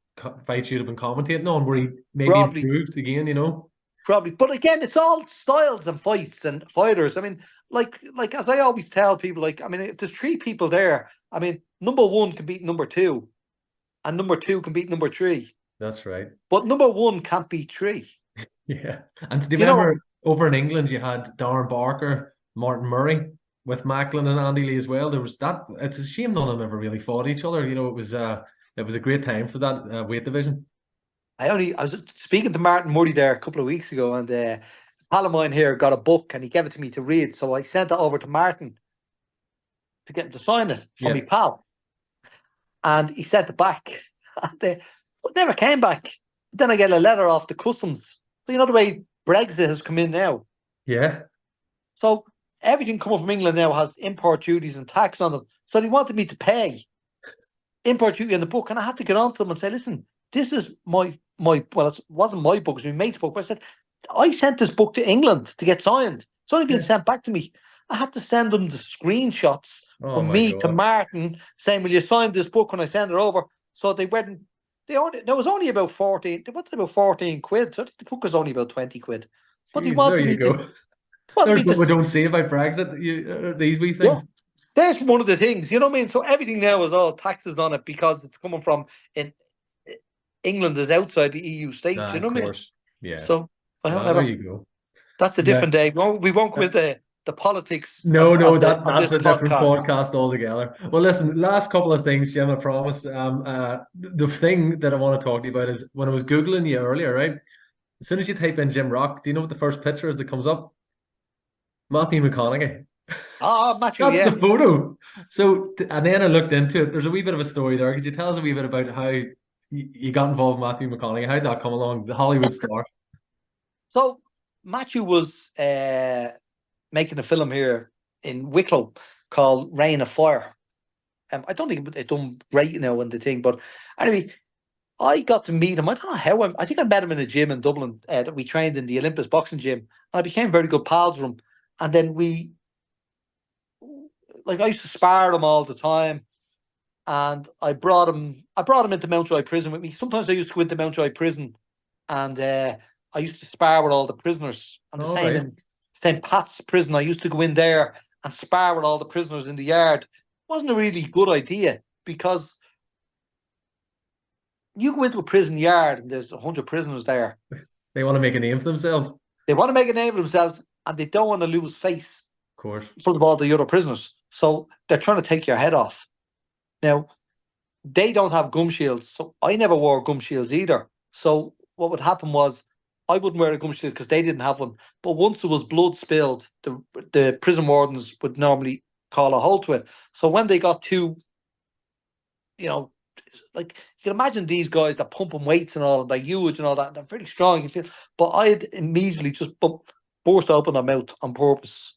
fights you'd have been commentating on, where he maybe Probably, improved again. probably. But again, it's all styles and fights and fighters. I mean, like as I always tell people, like, I mean, if there's three people there, I mean, number one can beat number two, and number two can beat number three. That's right. But number one can't beat three. Yeah. And do you You know, remember over in England you had Darren Barker, Martin Murray with Macklin and Andy Lee as well? There was that. It's a shame none of them ever really fought each other. It was a great time for that weight division. I was speaking to Martin Murray there a couple of weeks ago, and a pal of mine here got a book and he gave it to me to read. So I sent it over to Martin to get him to sign it for Yeah. me pal. And he sent it back. And it never came back. Then I get a letter off the customs. So you know the way Brexit has come in now. Yeah. So everything coming from England now has import duties and tax on them. So they wanted me to pay import duty on the book, and I had to get on to them and say, listen, this is my well, it wasn't my book, it was my mate's book. But I said, I sent this book to England to get signed. It's only been Yeah. sent back to me. I had to send them the screenshots Oh from my me to God. Martin saying, will you sign this book when I send it over? So they went, there was only about 14, they wanted about 14 quid. So the book was only about 20 quid. But they Jeez, there wanted you me to, go. wanted There's me what we to, don't say about Brexit. These wee yeah. things. There's one of the things, you know what I mean? So everything now is all taxes on it because it's coming from in England is outside the EU states, Nah, you of know what I mean? course. Yeah. So, well, Well, there never. you go. That's a Yeah. different day. We won't go into the politics No, no, on that's this a different podcast. podcast altogether. Well, listen, last couple of things, Jim, I promise. The thing that I want to talk to you about is when I was Googling you earlier, right? As soon as you type in Jim Rock, do you know what the first picture is that comes up? Matthew McConaughey. Matthew, That's the yeah. photo. So, and then I looked into it. There's a wee bit of a story there. Could you tell us a wee bit about how you got involved with Matthew McConaughey? How'd that come along? The Hollywood star. So Matthew was making a film here in Wicklow called Rain of Fire. I don't think it done great now in the thing, but anyway, I got to meet him. I don't know how. I think I met him in a gym in Dublin that we trained in the Olympus boxing gym, and I became very good pals with him. And then I used to spar him all the time, and I brought him into Mountjoy Prison with me. Sometimes I used to go into Mountjoy Prison, and I used to spar with all the prisoners. And the All same right. in St. Pat's Prison. I used to go in there and spar with all the prisoners in the yard. It wasn't a really good idea because you go into a prison yard and there's 100 prisoners there. They want to make a name for themselves. They want to make a name for themselves and they don't want to lose face Of course. in front of all the other prisoners. So they're trying to take your head off. Now, they don't have gum shields, so I never wore gum shields either. So what would happen was I wouldn't wear a gum shield because they didn't have one. But once there was blood spilled, the prison wardens would normally call a halt to it. So when they got too, like you can imagine these guys that pumping weights and all, and they're huge and all that, they're very strong. You feel, but I'd immediately just burst open their mouth on purpose,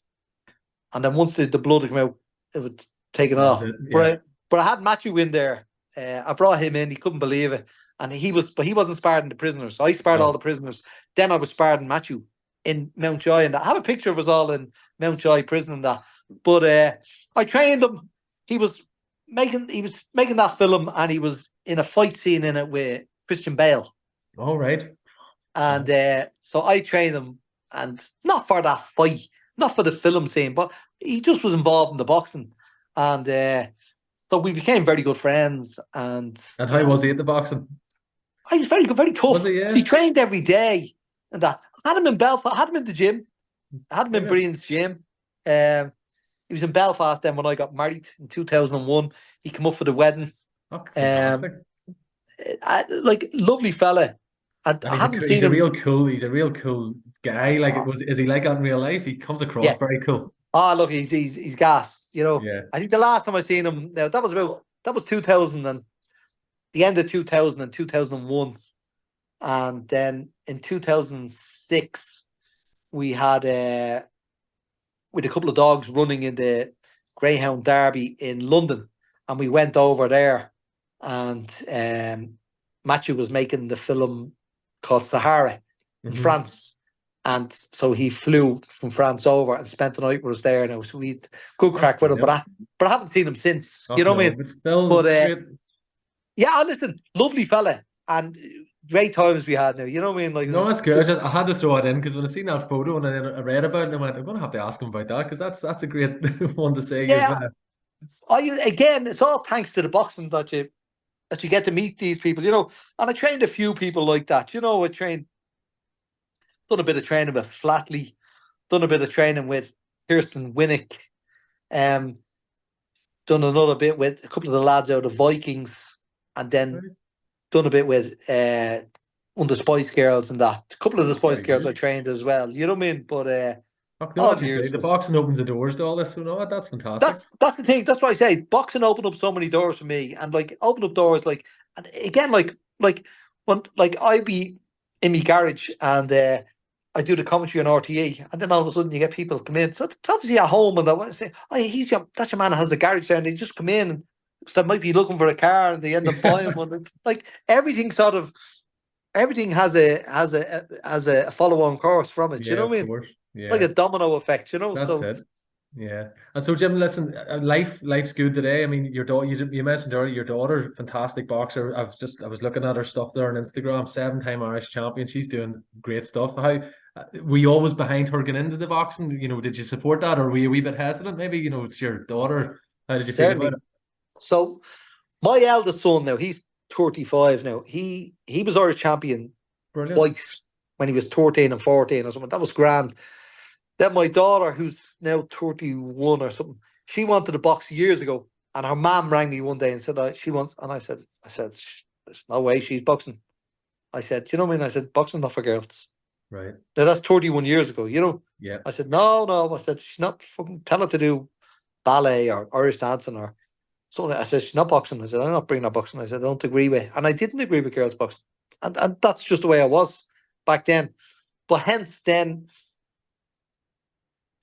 and then once the blood had come out, it would take it off. Yeah. But I had Matthew in there. I brought him in. He couldn't believe it, and he wasn't sparring the prisoners. So I sparred all the prisoners. Then I was sparring Matthew in Mountjoy, and I have a picture of us all in Mountjoy Prison and that. But I trained him. He was making that film, and he was in a fight scene in it with Christian Bale. All right. And so I trained him, and not for that fight, not for the film scene, but he just was involved in the boxing, and so we became very good friends. And how was he at the boxing? He was very good, very tough. Was he, yeah? He trained every day, and that. I had him in Belfast. I had him in the gym. I had him in Brian's gym. He was in Belfast then when I got married in 2001. He came up for the wedding. Oh, fantastic. Lovely fella. And he's a real cool guy. Like, is he like that in real life? He comes across very cool. Oh, look, he's gas. Yeah. I think the last time I seen him, now that was 2000 and the end of 2000 and 2001, and then in 2006 we had with a couple of dogs running in the Greyhound Derby in London, and we went over there, and Matthew was making the film called Sahara in France, and so he flew from France over and spent the night with us there, and we had good crack with him. But I haven't seen him since. You know what I mean? Yeah, listen, lovely fella, and great times we had now. You know what I mean? Like, no, that's good. I had to throw it in because when I seen that photo and I read about it, I went, I'm going to have to ask him about that because that's a great one to say. Yeah. Again, it's all thanks to the boxing that you get to meet these people, and I trained a few people like that. I done a bit of training with Flatley, done a bit of training with Kirsten Winnick, done another bit with a couple of the lads out of Vikings, and then done a bit with one of the Spice Girls and that. A couple of the Spice Girls I trained as well. You know what I mean? But the boxing opens the doors to all this, so no, that's fantastic. That's the thing. That's what I say. Boxing opened up so many doors for me, and opened up doors and again when I be in my garage and I do the commentary on RTE, and then all of a sudden you get people come in. So obviously at home and they say, "Oh, that's your man that has the garage there," and they just come in and they might be looking for a car and they end up buying one. Everything has a follow-on course from it. You know what I mean? Yeah. Like a domino effect. That's it. Yeah. And so, Jim, listen, life's good today. I mean, your daughter, you mentioned earlier, your daughter, fantastic boxer. I was looking at her stuff there on Instagram, 7-time Irish champion. She's doing great stuff. How were you always behind her getting into the boxing? Did you support that, or were you a wee bit hesitant? Maybe, it's your daughter. How did you feel about it? So, my eldest son now, he's 35 now. He was Irish champion twice when he was 13 and 14 or something. That was grand. Then my daughter, who's now 31 or something, she wanted to box years ago, and her mom rang me one day and said she wants. And I said, there's no way she's boxing. I said, you know what I mean? I said, boxing not for girls. Right. Now that's 31 years ago. Yeah. I said, no. I said, she's not fucking. Tell her to do ballet or Irish dancing or something. I said, she's not boxing. I said, I'm not bringing her boxing. I said, I don't agree with, and I didn't agree with girls boxing, and that's just the way I was back then. But hence then.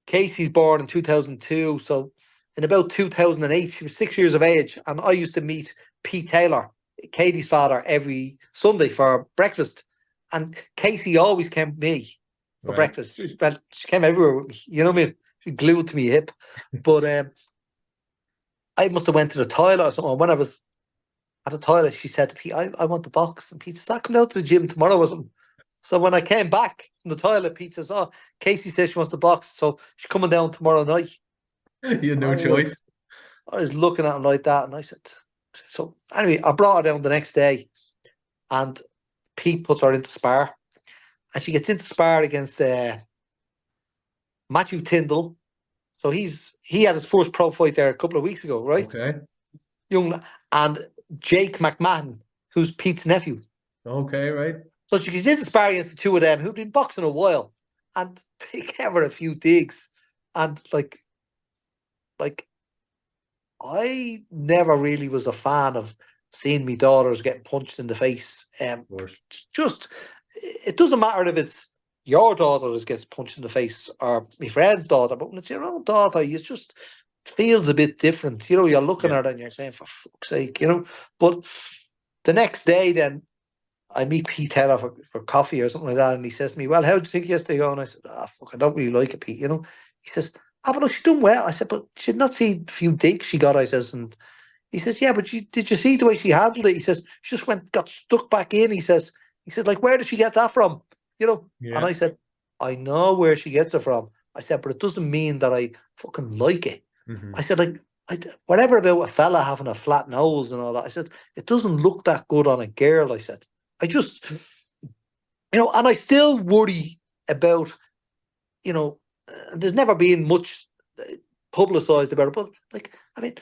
Casey's born in 2002, so in about 2008. She was 6 years of age, and I used to meet Pete Taylor, Katie's father, every Sunday for breakfast. And Casey always came with me for breakfast. Well, she came everywhere with me. You know what I mean? She glued to me hip. But I must have went to the toilet or something. When I was at the toilet, she said to Pete, I want the box. And Pete says, I'll come down to the gym tomorrow or something. So when I came back from the toilet, Pete says, oh, Casey says she wants the box. So she's coming down tomorrow night. You had no choice. I was looking at him like that, and I said, so anyway, I brought her down the next day, and Pete puts her into spar, and she gets into spar against Matthew Tyndall. So he had his first pro fight there a couple of weeks ago, right? Okay. And Jake McMahon, who's Pete's nephew. Okay, right. So she gets into spar against the two of them who've been boxing a while, and they gave her a few digs, and like I never really was a fan of seeing me daughters getting punched in the face. Just it doesn't matter if it's your daughter that gets punched in the face or my friend's daughter, but when it's your own daughter, it just feels a bit different. You know, you're looking at it and you're saying, for fuck's sake, you know. But the next day, then I meet Pete Taylor for coffee or something like that, and he says to me, well, how did you think yesterday go? And I said, fuck, I don't really like it, Pete, you know. He says, but look, she's done well. I said, but she did not see a few digs she got, I says, and he says, yeah, but did you see the way she handled it? He says, she just got stuck back in. He said, like, where did she get that from? You know? Yeah. And I said, I know where she gets it from. I said, but it doesn't mean that I fucking like it. Mm-hmm. I said, like, whatever about a fella having a flat nose and all that. I said, it doesn't look that good on a girl. I said, I just, you know, and I still worry about, you know, there's never been much publicised about it, but like, I mean,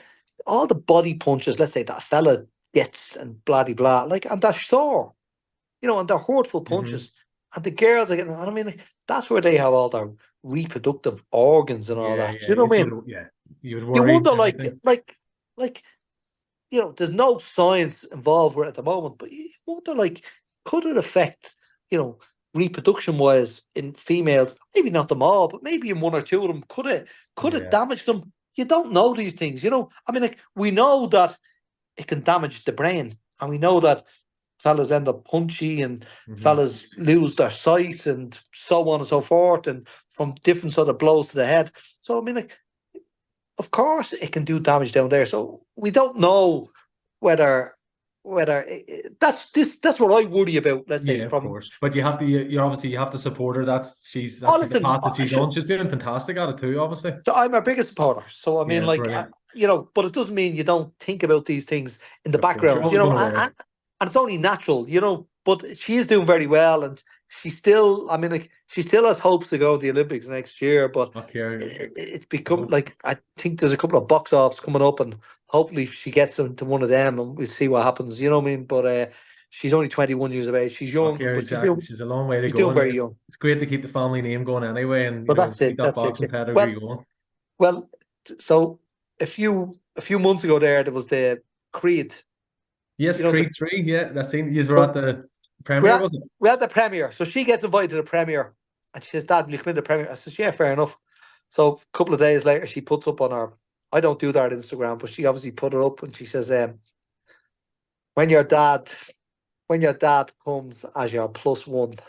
all the body punches, let's say, that a fella gets and blah de blah, like, and they're sore, you know, and they're hurtful punches, mm-hmm. and the girls are getting, I mean, like, that's where they have all their reproductive organs and all that. Yeah, you know what I mean? You wonder, like, you know, there's no science involved with it at the moment, but you wonder, like, could it affect, you know, reproduction-wise in females? Maybe not them all, but maybe in one or two of them. Could it damage them? You don't know these things, you know. I mean, like, we know that it can damage the brain, and we know that fellas end up punchy and fellas lose their sight and so on and so forth, and from different sort of blows to the head. So I mean, like, of course it can do damage down there. So we don't know whether that's what I worry about. Let's say, of course. But you have to, you obviously have to support her. That's the path that she's on. She's doing fantastic at it too, obviously. So I'm her biggest supporter. So I mean, like, you know, but it doesn't mean you don't think about these things in the background, you know, and it's only natural, you know. But she is doing very well, and she still, I mean, like, she still has hopes to go to the Olympics next year. But it's become like, I think there's a couple of box offs coming up, and hopefully she gets into one of them, and we'll see what happens. You know what I mean? But she's only 21 years of age. She's young, but she's a long way to go. She's doing very young. It's great to keep the family name going anyway, and but that's it. That boxing pedigree going. Well, so a few months ago, there was the Creed. Yes, Creed 3. Yeah, that's seen. You were at the premiere, wasn't it? We're at the premiere. So she gets invited to the premiere, and she says, Dad, will you come in the premiere? I says, yeah, fair enough. So a couple of days later, she puts up on her, I don't do that on Instagram, but she obviously put it up, and she says, when your dad comes as your +1.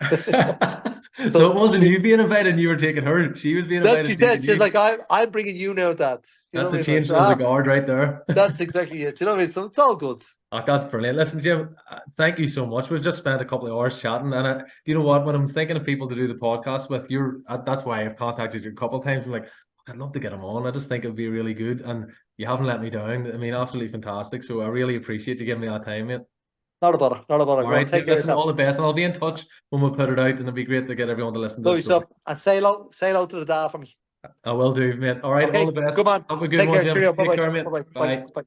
So it wasn't you being invited, you were taking her. She was being invited. She said, she's like, I'm bringing you now, Dad. That's a change of the guard right there. That's exactly it. You know what I mean? So it's all good. Oh, that's brilliant. Listen, Jim, thank you so much. We've just spent a couple of hours chatting, and you know what? When I'm thinking of people to do the podcast with, that's why I've contacted you a couple of times. I'm like, I'd love to get him on. I just think it'd be really good, and you haven't let me down. I mean, absolutely fantastic. So I really appreciate you giving me that time, mate. Not about it. All right, take care. Listen, all the best, and I'll be in touch when we put it out, and it'd be great to get everyone to listen to it. And say hello to the dad for me. I will do, mate. All right, okay, all the best. Good man. Have a good one, Jim. Take care, mate. Bye. Bye.